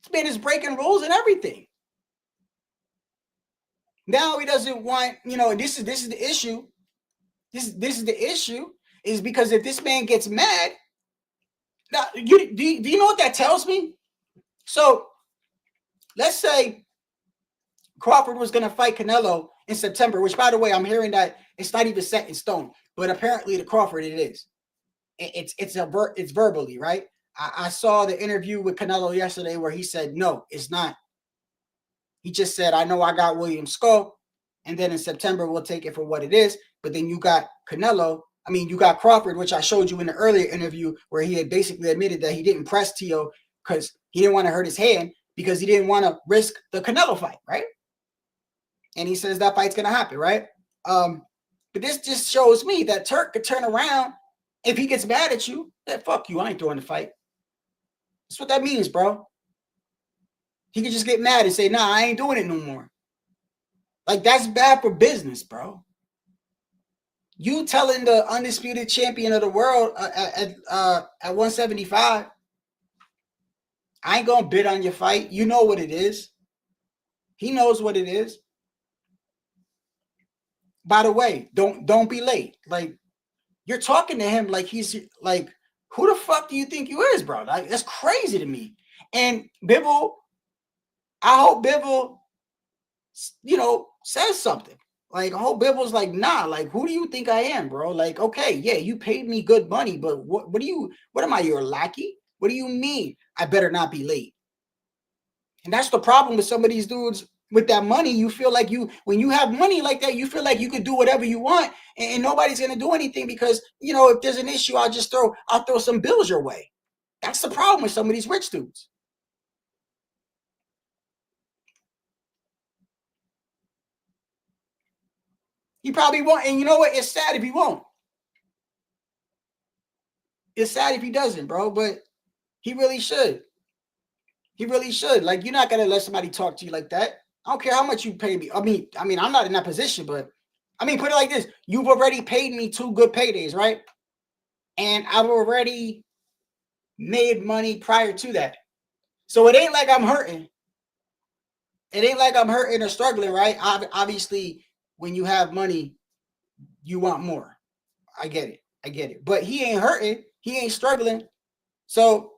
S3: This man is breaking rules and everything. Now he doesn't want, you know, this is the issue. This is the issue, is because if this man gets mad, now do you know what that tells me? So let's say Crawford was going to fight Canelo in September, which, by the way, I'm hearing that it's not even set in stone, but apparently the Crawford it is. It's verbally, right? I saw the interview with Canelo yesterday where he said, no, it's not. He just said, I know I got William Skull, and then in September we'll take it for what it is. But then you got you got Crawford, which I showed you in the earlier interview where he had basically admitted that he didn't press Tio because he didn't want to hurt his hand because he didn't want to risk the Canelo fight, right? And he says that fight's going to happen, right? But this just shows me that Turk could turn around if he gets mad at you. Then fuck you, I ain't doing the fight. That's what that means, bro. He could just get mad and say, nah, I ain't doing it no more. Like, that's bad for business, bro. You telling the undisputed champion of the world at 175, I ain't gonna bid on your fight. You know what it is. He knows what it is. By the way, don't be late. Like, you're talking to him like he's like, who the fuck do you think you is, bro? Like, that's crazy to me. And Bivol, I hope Bivol, you know, says something. Like, I hope Bivol's like, nah, like, who do you think I am, bro? Like, okay, yeah, you paid me good money, but what am I, your lackey? What do you mean I better not be late? And that's the problem with some of these dudes with that money. You feel like when you have money like that, you feel like you could do whatever you want and nobody's going to do anything because, you know, if there's an issue, I'll throw some bills your way. That's the problem with some of these rich dudes. He probably won't. And you know what? It's sad if he won't. It's sad if he doesn't, bro, but he really should. He really should. Like, you're not going to let somebody talk to you like that. I don't care how much you pay me. I mean, I'm not in that position, but I mean, put it like this. You've already paid me 2 good paydays, right? And I've already made money prior to that. So it ain't like I'm hurting. It ain't like I'm hurting or struggling, right? Obviously, when you have money, you want more. I get it. But he ain't hurting. He ain't struggling. So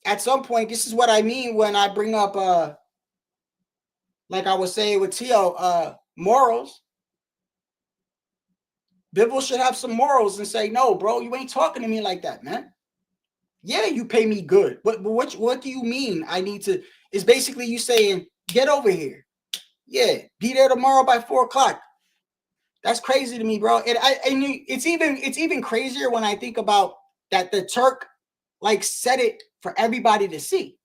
S3: at some point, this is what I mean when I bring up, like I was saying with Tio, morals. Bivol should have some morals and say, no, bro, you ain't talking to me like that, man. Yeah, you pay me good. But what do you mean I need to? It's basically you saying, get over here. Yeah, be there tomorrow by 4 o'clock. That's crazy to me, bro. And it's even crazier when I think about that the Turk like said it for everybody to see.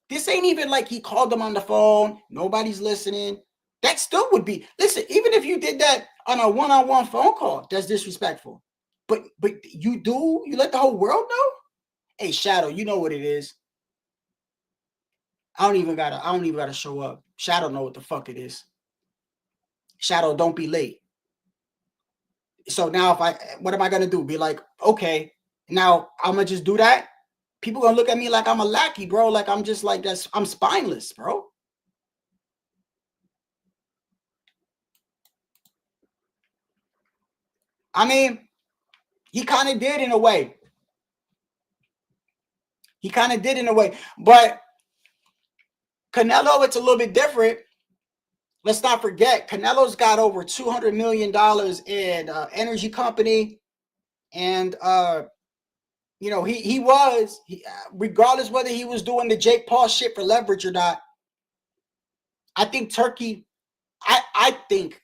S3: This ain't even like he called them on the phone. Nobody's listening. That still would be, listen, even if you did that on a one-on-one phone call, that's disrespectful. But you let the whole world know? Hey, Shadow, you know what it is. I don't even gotta show up. Shadow know what the fuck it is. Shadow, don't be late. So now what am I gonna do? Be like, okay, now I'm gonna just do that? People gonna look at me like I'm a lackey, bro. Like I'm just like I'm spineless, bro. I mean, he kind of did in a way. But Canelo, it's a little bit different let's not forget, Canelo's got over $200 million in energy company. And, you know, regardless whether he was doing the Jake Paul shit for leverage or not, I think Turkey, I think,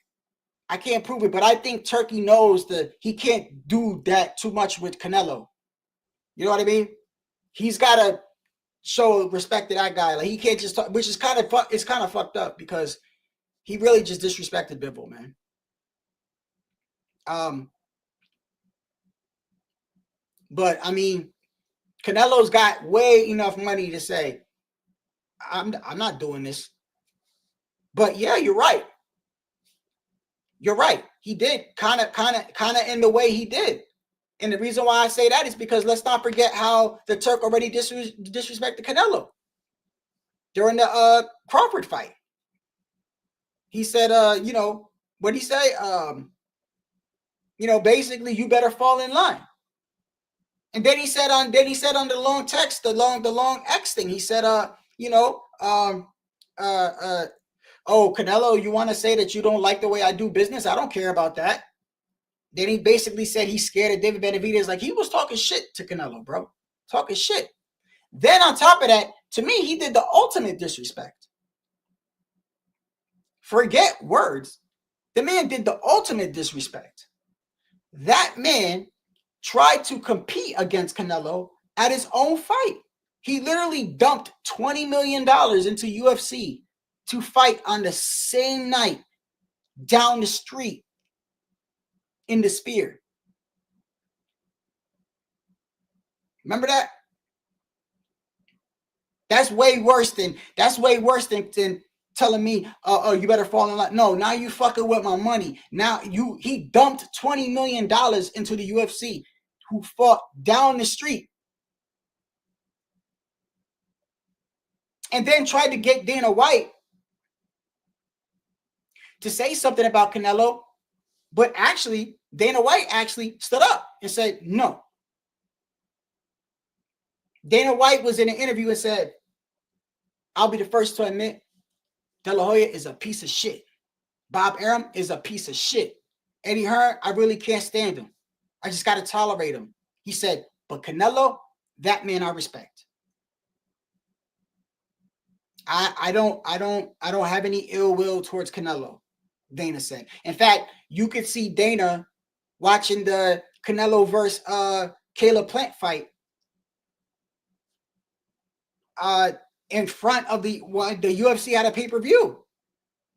S3: I can't prove it, but I think Turkey knows that he can't do that too much with Canelo. You know what I mean? He's got to show respect to that guy. Like, he can't just talk, which is kind of fucked up because he really just disrespected Bivol, man. But I mean, Canelo's got way enough money to say, I'm not doing this. But yeah, you're right. You're right. He did kind of in the way he did. And the reason why I say that is because let's not forget how the Turk already disrespected Canelo during the Crawford fight. He said, you know, what did he say? You know, basically, you better fall in line. And then he said on the long text, the long X thing, he said, you know, oh, Canelo, you want to say that you don't like the way I do business? I don't care about that. Then he basically said he's scared of David Benavidez. Like, he was talking shit to Canelo, bro. Talking shit. Then on top of that, to me, he did the ultimate disrespect. Forget words. The man did the ultimate disrespect. That man tried to compete against Canelo at his own fight. He literally dumped $20 million into UFC to fight on the same night down the street in the Sphere. Remember that? That's way worse than telling me, oh, you better fall in line. No, now you fucking with my money. Now he dumped $20 million into the UFC, who fought down the street. And then tried to get Dana White to say something about Canelo. But actually, Dana White actually stood up and said, no. Dana White was in an interview and said, I'll be the first to admit De La Hoya is a piece of shit. Bob Arum is a piece of shit. Eddie Hearn, I really can't stand him. I just got to tolerate him. He said, but Canelo, that man I respect. I don't have any ill will towards Canelo, Dana said. In fact, you could see Dana watching the Canelo versus Caleb Plant fight in front of the UFC had a pay-per-view.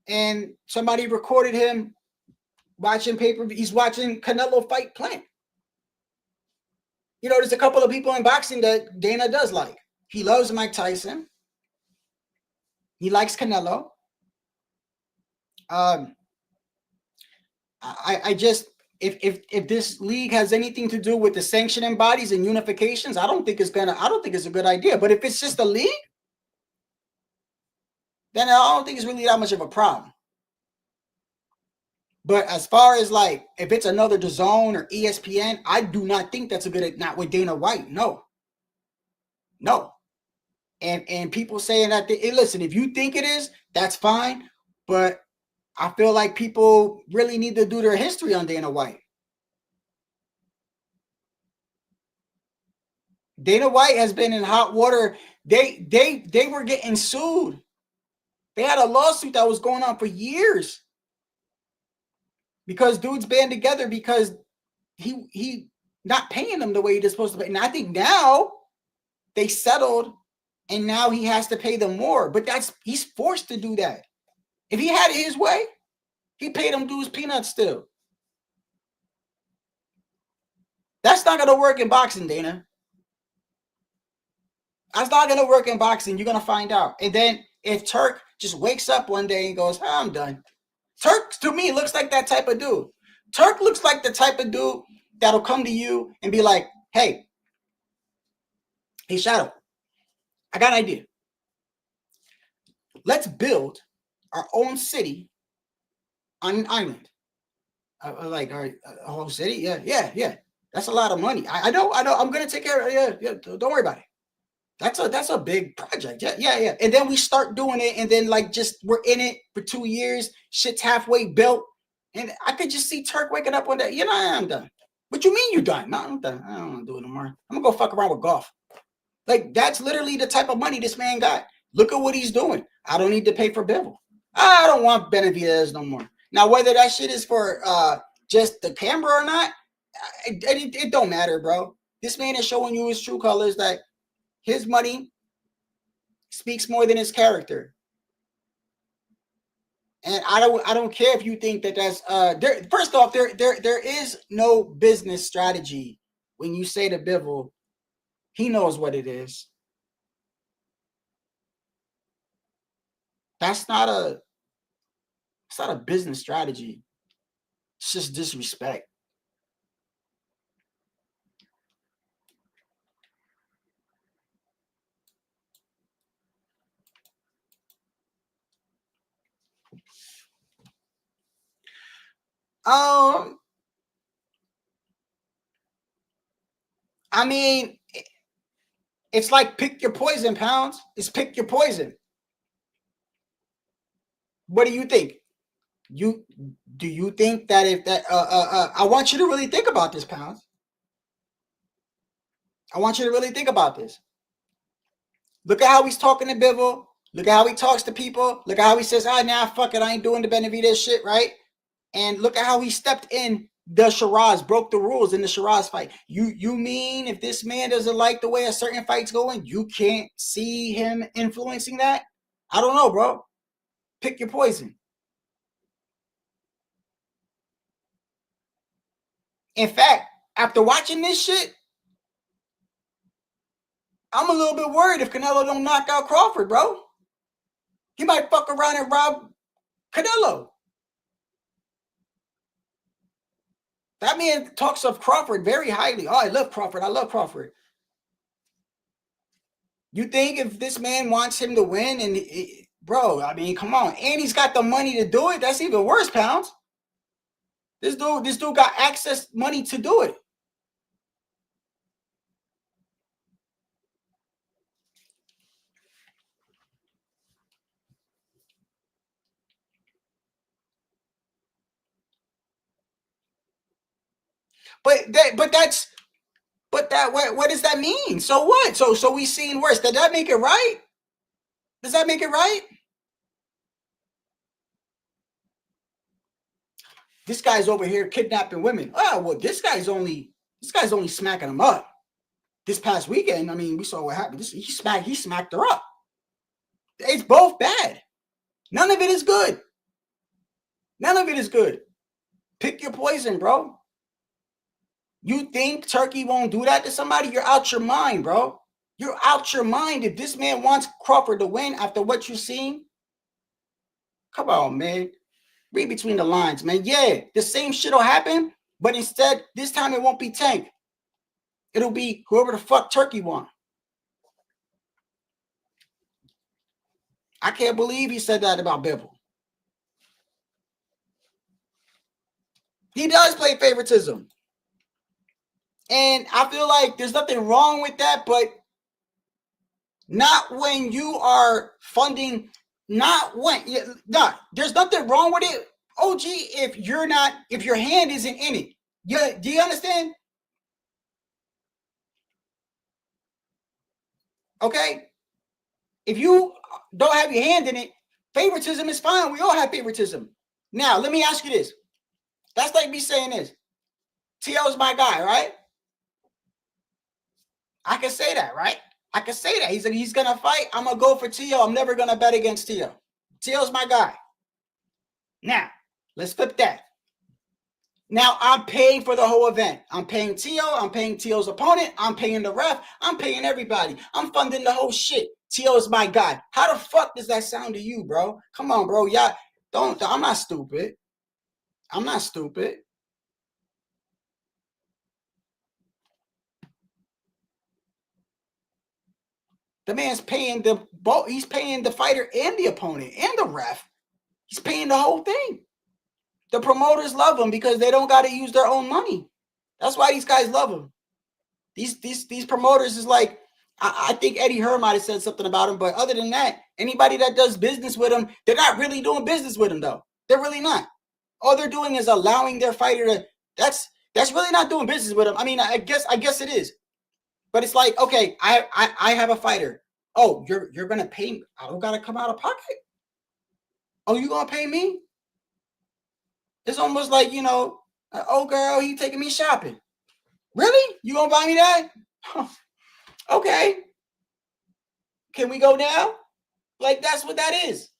S3: And somebody recorded him watching pay-per-view. He's watching Canelo fight Plant. You know, there's a couple of people in boxing that Dana does like. He loves Mike Tyson. He likes Canelo. I just, if this league has anything to do with the sanctioning bodies and unifications, I don't think it's a good idea. But if it's just a league, then I don't think it's really that much of a problem. But as far as like, if it's another DAZN or ESPN, I do not think that's a good, not with Dana White. No. And people saying that, listen, if you think it is, that's fine. But I feel like people really need to do their history on Dana White. Dana White has been in hot water. They were getting sued. They had a lawsuit that was going on for years because dudes band together because he not paying them the way he was supposed to pay. And I think now they settled and now he has to pay them more. But he's forced to do that. If he had it his way, he paid them dudes peanuts still. That's not going to work in boxing, Dana. That's not going to work in boxing. You're going to find out. And then if Turk just wakes up one day and goes, I'm done. Turk, to me, looks like that type of dude. Turk looks like the type of dude that'll come to you and be like, hey, Shadow, I got an idea. Let's build our own city on an island. Like, all right, a whole city? Yeah. That's a lot of money. I know. I'm going to take care of it. Yeah, don't worry about it. That's a big project. Yeah. And then we start doing it, and then like just we're in it for 2 years. Shit's halfway built, and I could just see Turk waking up one day. You know, I'm done. What you mean you done? No, I'm done. I don't want to do it no more. I'm gonna go fuck around with golf. Like that's literally the type of money this man got. Look at what he's doing. I don't need to pay for Bivol. I don't want Benavidez no more. Now whether that shit is for just the camera or not, it don't matter, bro. This man is showing you his true colors that his money speaks more than his character. And I don't care if you think that that's there. First off, there is no business strategy when you say to Bivol, he knows what it is. It's not a business strategy. It's just disrespect. I mean, it's like pick your poison, Pounds. It's pick your poison. What do you think? Do you think that if that I want you to really think about this, Pounds. I want you to really think about this. Look at how he's talking to Bivol. Look at how he talks to people. Look at how he says, nah, fuck it, I ain't doing the Benavidez shit, right? And look at how he stepped in the Shiraz, broke the rules in the Shiraz fight. You mean if this man doesn't like the way a certain fight's going, you can't see him influencing that? I don't know, bro. Pick your poison. In fact, after watching this shit, I'm a little bit worried if Canelo don't knock out Crawford, bro. He might fuck around and rob Canelo. That man talks of Crawford very highly. Oh, I love Crawford. I love Crawford. You think if this man wants him to win, and bro, I mean, come on. And he's got the money to do it. That's even worse, Pounds. This dude got access money to do it. What does that mean? So what? So we seen worse. Does that make it right? Does that make it right? This guy's over here kidnapping women. Oh, well, this guy's only smacking them up. This past weekend, I mean, we saw what happened. He smacked her up. It's both bad. None of it is good. None of it is good. Pick your poison, bro. You think Turkey won't do that to somebody? You're out your mind, bro. You're out your mind. If this man wants Crawford to win after what you've seen, come on, man. Read between the lines, man. Yeah, the same shit will happen, but instead, this time it won't be Tank. It'll be whoever the fuck Turkey won. I can't believe he said that about Bivol. He does play favoritism. And I feel like there's nothing wrong with that, but not when you are funding, there's nothing wrong with it, OG, if your hand isn't in it. Do you understand? Okay? If you don't have your hand in it, favoritism is fine. We all have favoritism. Now, let me ask you this. That's like me saying this. T.O.'s my guy, right? I can say that, right? I can say that. He's going to fight. I'm going to go for T.O. I'm never going to bet against T.O. T.O.'s my guy. Now, let's flip that. Now, I'm paying for the whole event. I'm paying T.O. I'm paying T.O.'s opponent. I'm paying the ref. I'm paying everybody. I'm funding the whole shit. T.O.'s my guy. How the fuck does that sound to you, bro? Come on, bro. Y'all, I'm not stupid. I'm not stupid. The man's paying he's paying the fighter and the opponent and the ref. He's paying the whole thing. The promoters love him because they don't got to use their own money. That's why these guys love him. These promoters is like, I think Eddie Hearn might have said something about him, but other than that, anybody that does business with him, they're not really doing business with him, though. They're really not. All they're doing is allowing their fighter to. That's really not doing business with him. I mean, I guess it is, but it's like, okay, I have a fighter. Oh, you're gonna pay me? I don't gotta come out of pocket. Oh, you gonna pay me? It's almost like, oh girl, you taking me shopping. Really? You gonna buy me that? Okay. Can we go now? Like, that's what that is.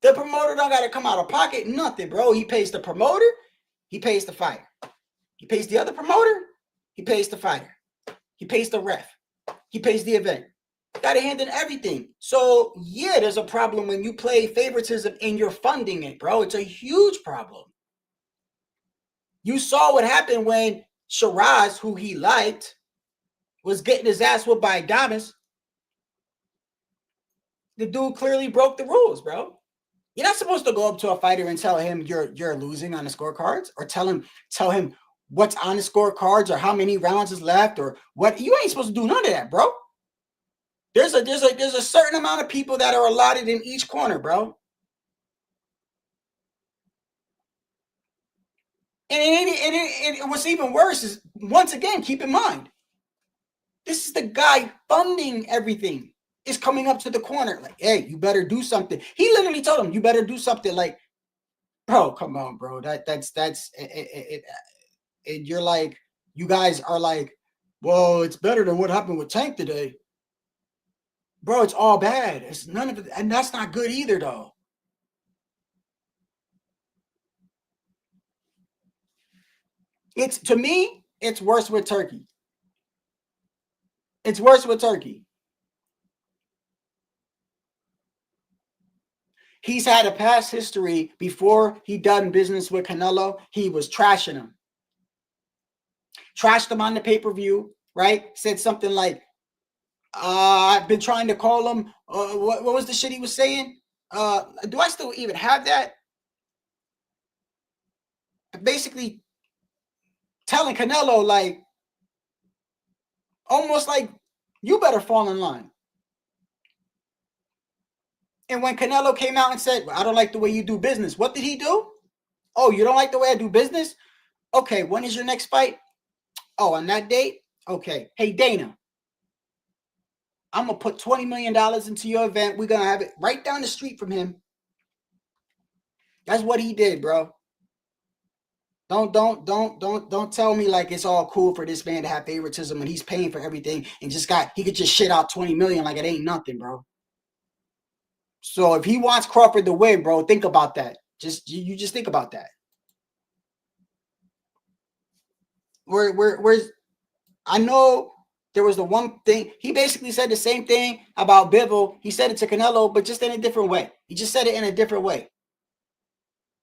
S3: The promoter don't gotta come out of pocket, nothing, bro. He pays the promoter, he pays the fighter. He pays the other promoter, he pays the fighter. He pays the ref. He pays the event. Got a hand in everything. So, yeah, there's a problem when you play favoritism and you're funding it, bro. It's a huge problem. You saw what happened when Shiraz, who he liked, was getting his ass whooped by Adames. The dude clearly broke the rules, bro. You're not supposed to go up to a fighter and tell him you're losing on the scorecards, or tell him what's on the scorecards, or how many rounds is left, or what. You ain't supposed to do none of that, bro. There's a certain amount of people that are allotted in each corner, bro. And what's even worse is, once again, keep in mind, this is the guy funding everything. Is coming up to the corner like, hey, you better do something. He literally told him, you better do something. Like, bro, come on, bro. That's it. And you're like, you guys are like, well, it's better than what happened with Tank today. Bro, it's all bad. It's none of it, and that's not good either, though. To me, it's worse with Turkey. It's worse with Turkey. He's had a past history before he done business with Canelo. He was trashing him. Trashed him on the pay-per-view, right? Said something like, I've been trying to call him. What was the shit he was saying? Do I still even have that? Basically telling Canelo, like, almost like, you better fall in line. And when Canelo came out and said, well, I don't like the way you do business, what did he do? Oh, you don't like the way I do business? Okay, when is your next fight? Oh, on that date? Okay. Hey, Dana, I'm going to put $20 million into your event. We're going to have it right down the street from him. That's what he did, bro. Don't tell me like it's all cool for this man to have favoritism and he's paying for everything and he could just shit out 20 million like it ain't nothing, bro. So if he wants Crawford to win, bro, think about that. You just think about that. Where's I know there was the one thing he basically said the same thing about Bivol. He said it to Canelo, but just in a different way. He just said it in a different way.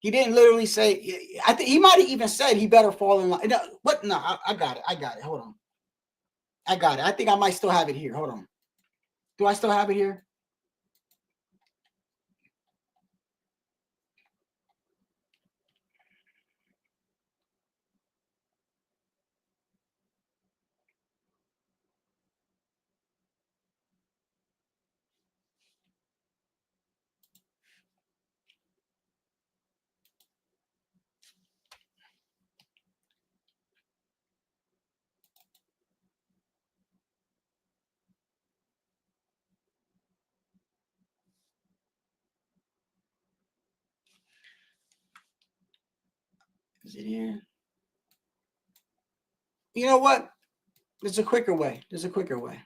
S3: He didn't literally say. I think he might have even said he better fall in line. No, what? No, I got it. I got it. Hold on. I got it. I think I might still have it here. Hold on. Do I still have it here? Is it here? You know what? There's a quicker way. There's a quicker way.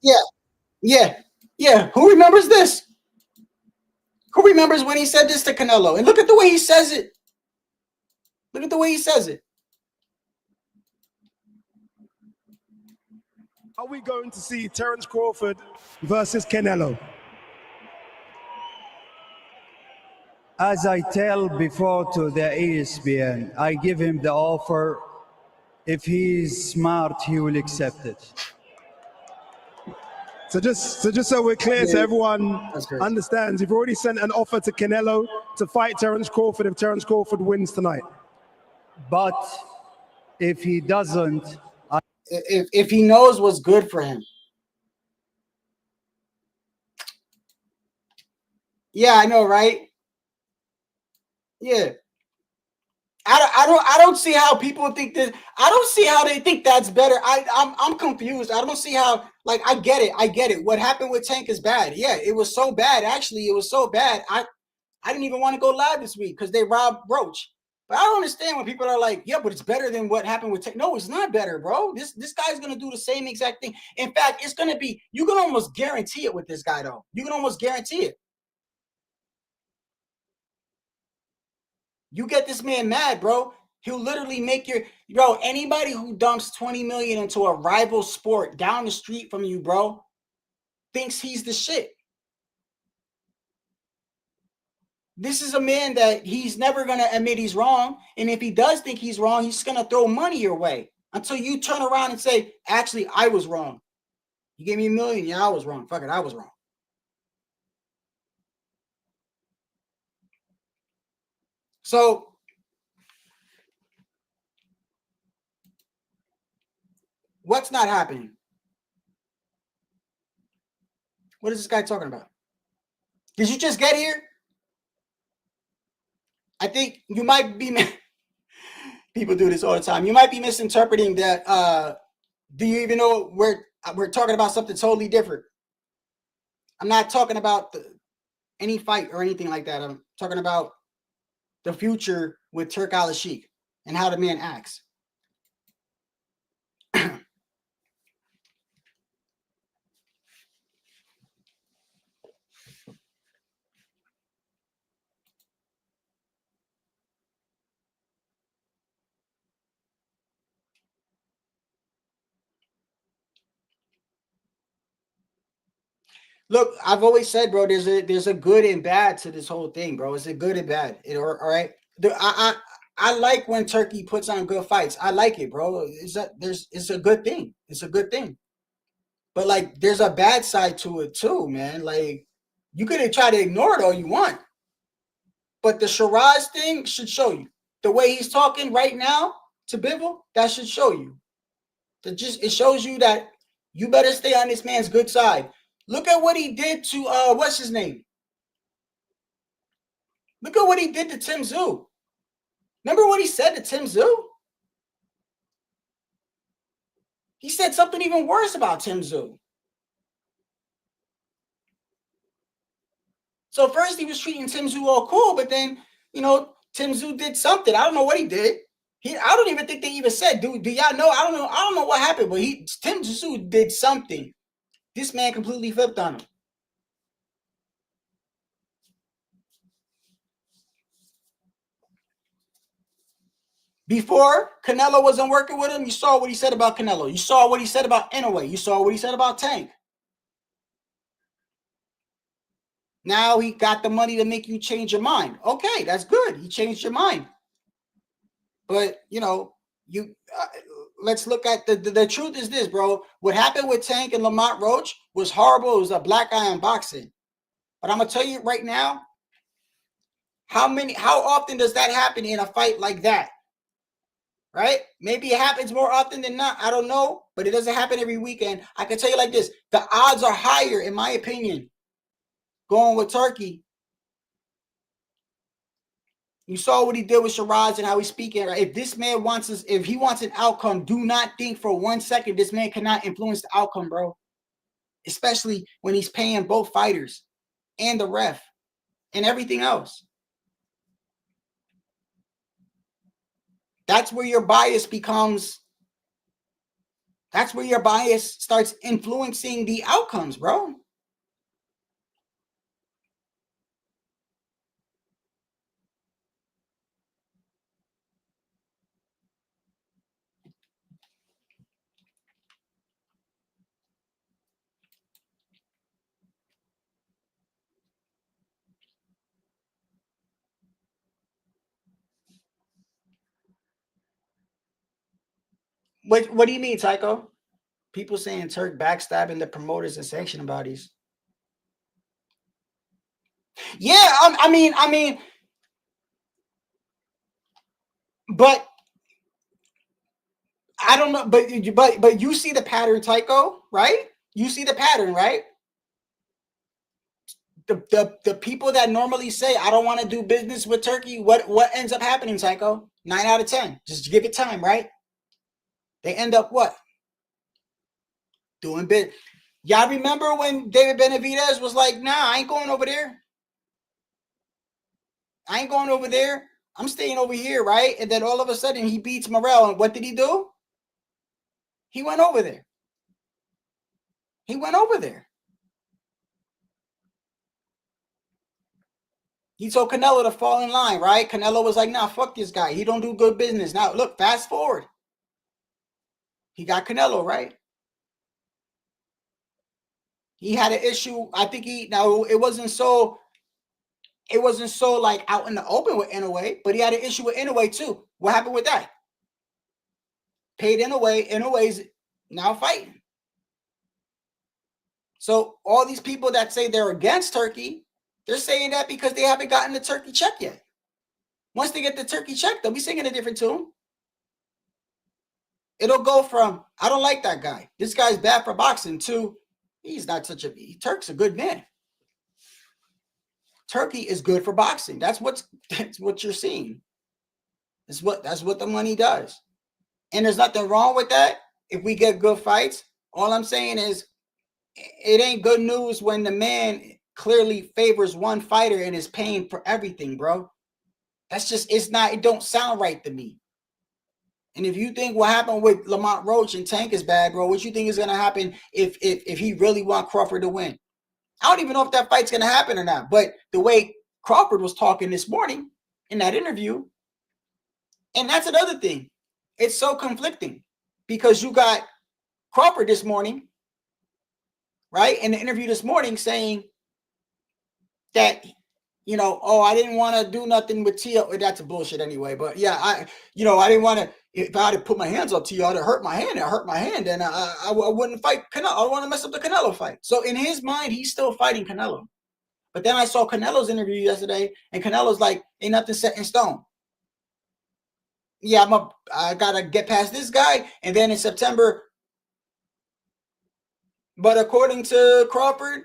S3: Yeah. Yeah. Yeah. Who remembers this? Who remembers when he said this to Canelo? And look at the way he says it. Look at the way he says it.
S14: Are we going to see Terence Crawford versus Canelo?
S15: As I tell before to the ESPN, I give him the offer. If he's smart, he will accept it.
S14: So just so we're clear, so everyone understands, you've already sent an offer to Canelo to fight Terence Crawford if Terence Crawford wins tonight.
S15: But if he doesn't,
S3: if he knows what's good for him. Yeah, I know, right? Yeah. I don't see how people think this. I don't see how they think that's better. I'm confused. I don't see how. Like, I get it. What happened with Tank is bad. Yeah, it was so bad. Actually, it was so bad. I didn't even want to go live this week because they robbed Roach. But I don't understand when people are like, yeah, but it's better than what happened with Tank. No, it's not better, bro. This guy's gonna do the same exact thing. In fact, it's gonna be. You can almost guarantee it with this guy, though. You can almost guarantee it. You get this man mad, bro. He'll literally make anybody who dumps 20 million into a rival sport down the street from you, bro, thinks he's the shit. This is a man that he's never going to admit he's wrong. And if he does think he's wrong, he's going to throw money your way until you turn around and say, actually, I was wrong. You gave me $1 million. Yeah, I was wrong. Fuck it, I was wrong. So what's not happening? What is this guy talking about? Did you just get here? I think you might be. People do this all the time. You might be misinterpreting that. Do you even know we're talking about something totally different? I'm not talking about any fight or anything like that. I'm talking about the future with Turki Alalshikh and how the man acts. Look, I've always said, bro, there's a good and bad to this whole thing, bro. It's a good and bad. All right. I like when Turki puts on good fights. I like it, bro. It's a good thing. It's a good thing. But like, there's a bad side to it too, man. Like, you could try to ignore it all you want, but the Shiraz thing should show you. The way he's talking right now to Bivol, that should show you. It shows you that you better stay on this man's good side. Look at what he did to what's his name? Look at what he did to Tim Tszyu. Remember what he said to Tim Tszyu? He said something even worse about Tim Tszyu. So first he was treating Tim Tszyu all cool, but then, Tim Tszyu did something. I don't know what he did. I don't even think they even said, do y'all know? I don't know what happened, but Tim Tszyu did something. This man completely flipped on him. Before Canelo wasn't working with him, you saw what he said about Canelo. You saw what he said about Inoue. You saw what he said about Tank. Now he got the money to make you change your mind. Okay, that's good. He changed your mind. But, let's look at the truth is this, bro. What happened with Tank and Lamont Roach was horrible. It was a black eye in boxing. But I'm going to tell you right now, how often does that happen in a fight like that? Right? Maybe it happens more often than not. I don't know, but it doesn't happen every weekend. I can tell you like this. The odds are higher, in my opinion, going with Turki. You saw what he did with Shiraz and how he's speaking. Right? If this man if he wants an outcome, do not think for 1 second this man cannot influence the outcome, bro. Especially when he's paying both fighters and the ref and everything else. That's where your bias becomes That's where your bias starts influencing the outcomes, bro. What do you mean, Tycho? People saying Turk backstabbing the promoters and sanction bodies. Yeah, I mean, but I don't know. But you see the pattern, Tycho, right? You see the pattern, right? The people that normally say I don't want to do business with Turkey, what ends up happening, Tycho? 9 out of 10. Just give it time, right? They end up what? Doing bit. Y'all remember when David Benavidez was like, nah, I ain't going over there. I ain't going over there. I'm staying over here, right? And then all of a sudden he beats Morrell. And what did he do? He went over there. He went over there. He told Canelo to fall in line, right? Canelo was like, nah, fuck this guy. He don't do good business. Now, look, fast forward. He got Canelo, right? He had an issue. I think it wasn't so like out in the open with Inoue, but he had an issue with Inoue too. What happened with that? Paid Inoue. Inoue's now fighting. So all these people that say they're against Turkey, they're saying that because they haven't gotten the Turkey check yet. Once they get the Turkey check, they'll be singing a different tune. It'll go from, I don't like that guy. This guy's bad for boxing, to he's not such a, Turk's a good man. Turkey is good for boxing. That's what you're seeing. That's what the money does. And there's nothing wrong with that. If we get good fights, all I'm saying is it ain't good news when the man clearly favors one fighter and is paying for everything, bro. That's just, it don't sound right to me. And if you think what happened with Lamont Roach and Tank is bad, bro, what you think is going to happen if he really want Crawford to win? I don't even know if that fight's going to happen or not. But the way Crawford was talking this morning in that interview, and that's another thing. It's so conflicting because you got Crawford this morning, right, in the interview this morning saying that, I didn't want to do nothing with Tio. That's a bullshit anyway. But yeah, I didn't want to. If I had to put my hands up to you, I'd have hurt my hand. It hurt my hand, and I wouldn't fight Canelo. I don't want to mess up the Canelo fight. So in his mind, he's still fighting Canelo. But then I saw Canelo's interview yesterday, and Canelo's like, "Ain't nothing set in stone." Yeah, I gotta get past this guy, and then in September. But according to Crawford,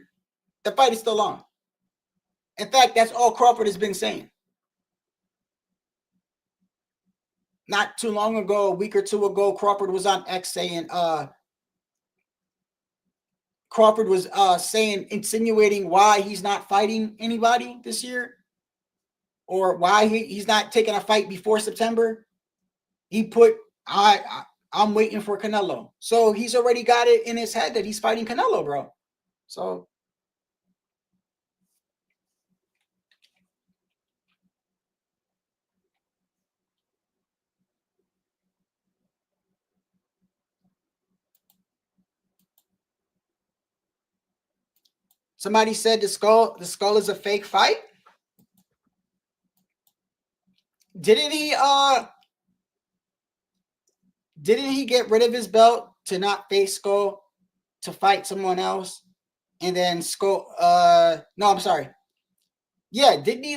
S3: the fight is still on. In fact, that's all Crawford has been saying. Not too long ago, a week or two ago, Crawford was on X saying, insinuating why he's not fighting anybody this year, or why he's not taking a fight before September. He put, I'm waiting for Canelo. So he's already got it in his head that he's fighting Canelo, bro. So somebody said the skull is a fake fight. Didn't he get rid of his belt to not face Skull to fight someone else? And then Skull no, I'm sorry. Yeah, didn't he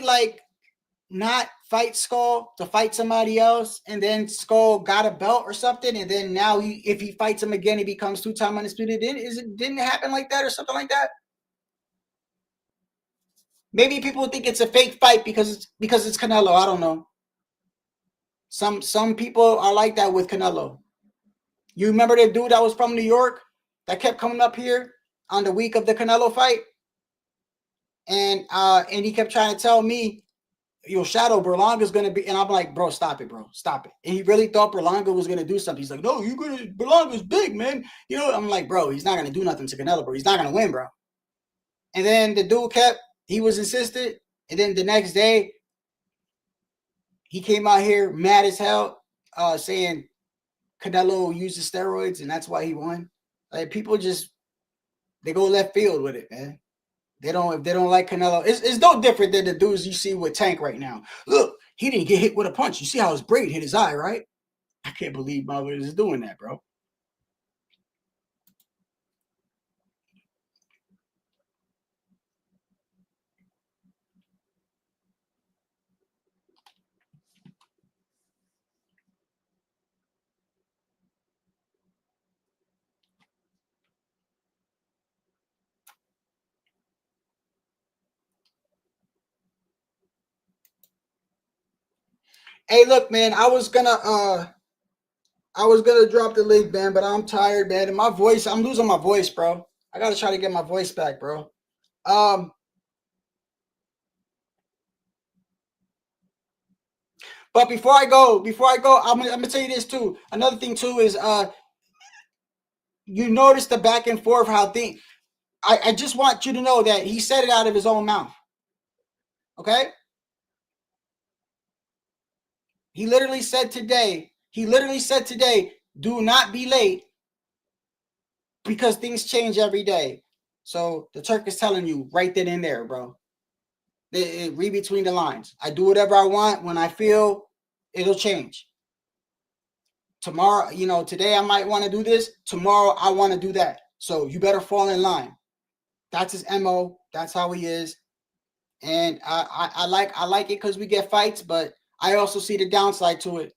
S3: not fight Skull to fight somebody else, and then Skull got a belt or something, and then now if he fights him again, he becomes 2-time undisputed? Didn't it happen like that or something like that? Maybe people think it's a fake fight because it's Canelo. I don't know. Some people are like that with Canelo. You remember the dude that was from New York that kept coming up here on the week of the Canelo fight? And he kept trying to tell me your shadow Berlanga's gonna be, and I'm like, bro, stop it, bro, stop it. And he really thought Berlanga was gonna do something. He's like, no, Berlanga's big, man. You know, I'm like, bro, he's not gonna do nothing to Canelo, bro. He's not gonna win, bro. And then the dude he was insistent, and then the next day, he came out here mad as hell, saying Canelo uses steroids and that's why he won. Like people just they go left field with it, man. If they don't like Canelo, it's no different than the dudes you see with Tank right now. Look, he didn't get hit with a punch. You see how his braid hit his eye, right? I can't believe motherfuckers is doing that, bro. Hey, look, man, I was gonna drop the link, man, but I'm tired, man. And I'm losing my voice, bro. I gotta try to get my voice back, bro. But before I go, I'm gonna tell you this too. Another thing too is you notice the back and forth how things. I just want you to know that he said it out of his own mouth. Okay? He literally said today, do not be late because things change every day. So the Turk is telling you right then and there, bro. Read between the lines. I do whatever I want when I feel it'll change. Tomorrow, today I might want to do this. Tomorrow I want to do that. So you better fall in line. That's his MO. That's how he is. And I like it because we get fights, but I also see the downside to it.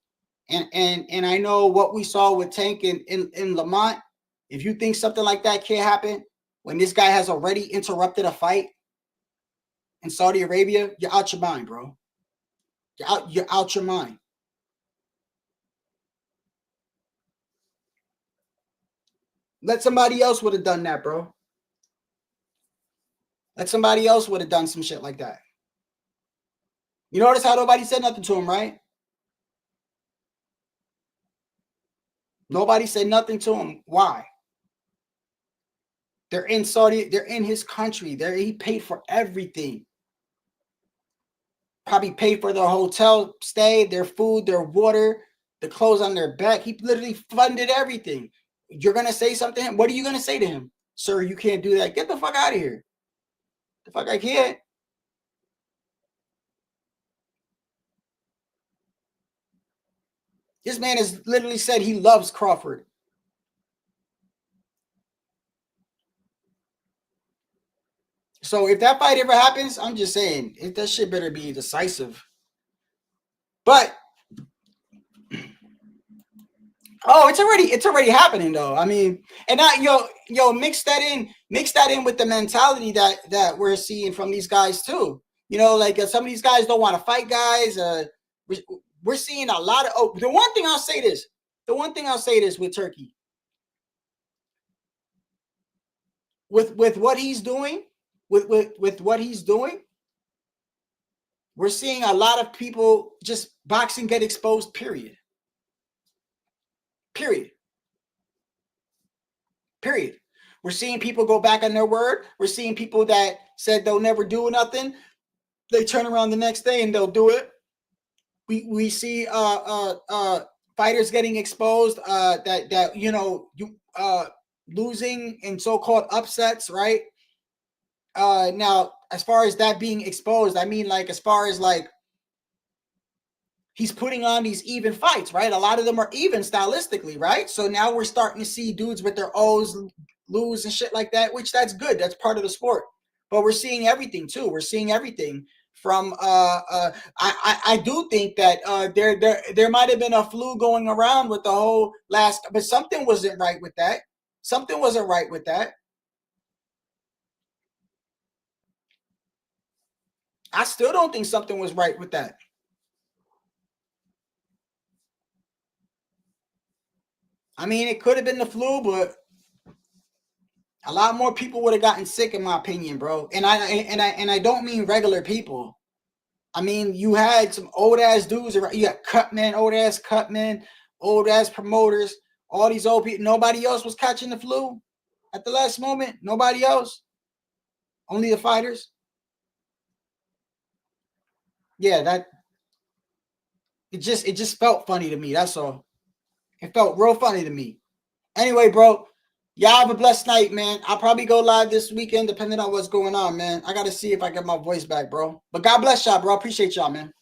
S3: And I know what we saw with Tank in Lamont. If you think something like that can't happen when this guy has already interrupted a fight in Saudi Arabia, you're out your mind, bro. You're out your mind. Let somebody else would have done that, bro. Let somebody else would have done some shit like that. You notice how nobody said nothing to him, right? Nobody said nothing to him. Why? They're in Saudi. They're in his country. He paid for everything. Probably paid for their hotel stay, their food, their water, the clothes on their back. He literally funded everything. You're going to say something to him? What are you going to say to him? Sir, you can't do that. Get the fuck out of here. The fuck I can't. This man has literally said he loves Crawford. So if that fight ever happens, I'm just saying, that shit better be decisive. But it's already happening though. I mean, and not mix that in with the mentality that we're seeing from these guys too. Like some of these guys don't want to fight guys. We're seeing a lot of. The one thing I'll say this with Turkey, with what he's doing, with what he's doing, we're seeing a lot of people just boxing get exposed. Period. We're seeing people go back on their word. We're seeing people that said they'll never do nothing. They turn around the next day and they'll do it. We see fighters getting exposed losing in so-called upsets, right? Now, as far as that being exposed, I mean, like, as far as like he's putting on these even fights, right? A lot of them are even stylistically, right? So now we're starting to see dudes with their O's lose and shit like that, which that's good. That's part of the sport. But we're seeing everything too. We're seeing everything from I do think that there might have been a flu going around with the whole last, but something wasn't right with that. Something wasn't right with that. I still don't think something was right with that. I mean, it could have been the flu, but a lot more people would have gotten sick, in my opinion, bro. And I don't mean regular people. I mean, you had some old ass dudes around. You got cutmen, old ass promoters, all these old people. Nobody else was catching the flu at the last moment. Nobody else. Only the fighters. Yeah, that it just felt funny to me. That's all. It felt real funny to me. Anyway, bro, y'all have a blessed night, man. I'll probably go live this weekend, depending on what's going on, man. I gotta see if I get my voice back, bro. But God bless y'all, bro. Appreciate y'all, man.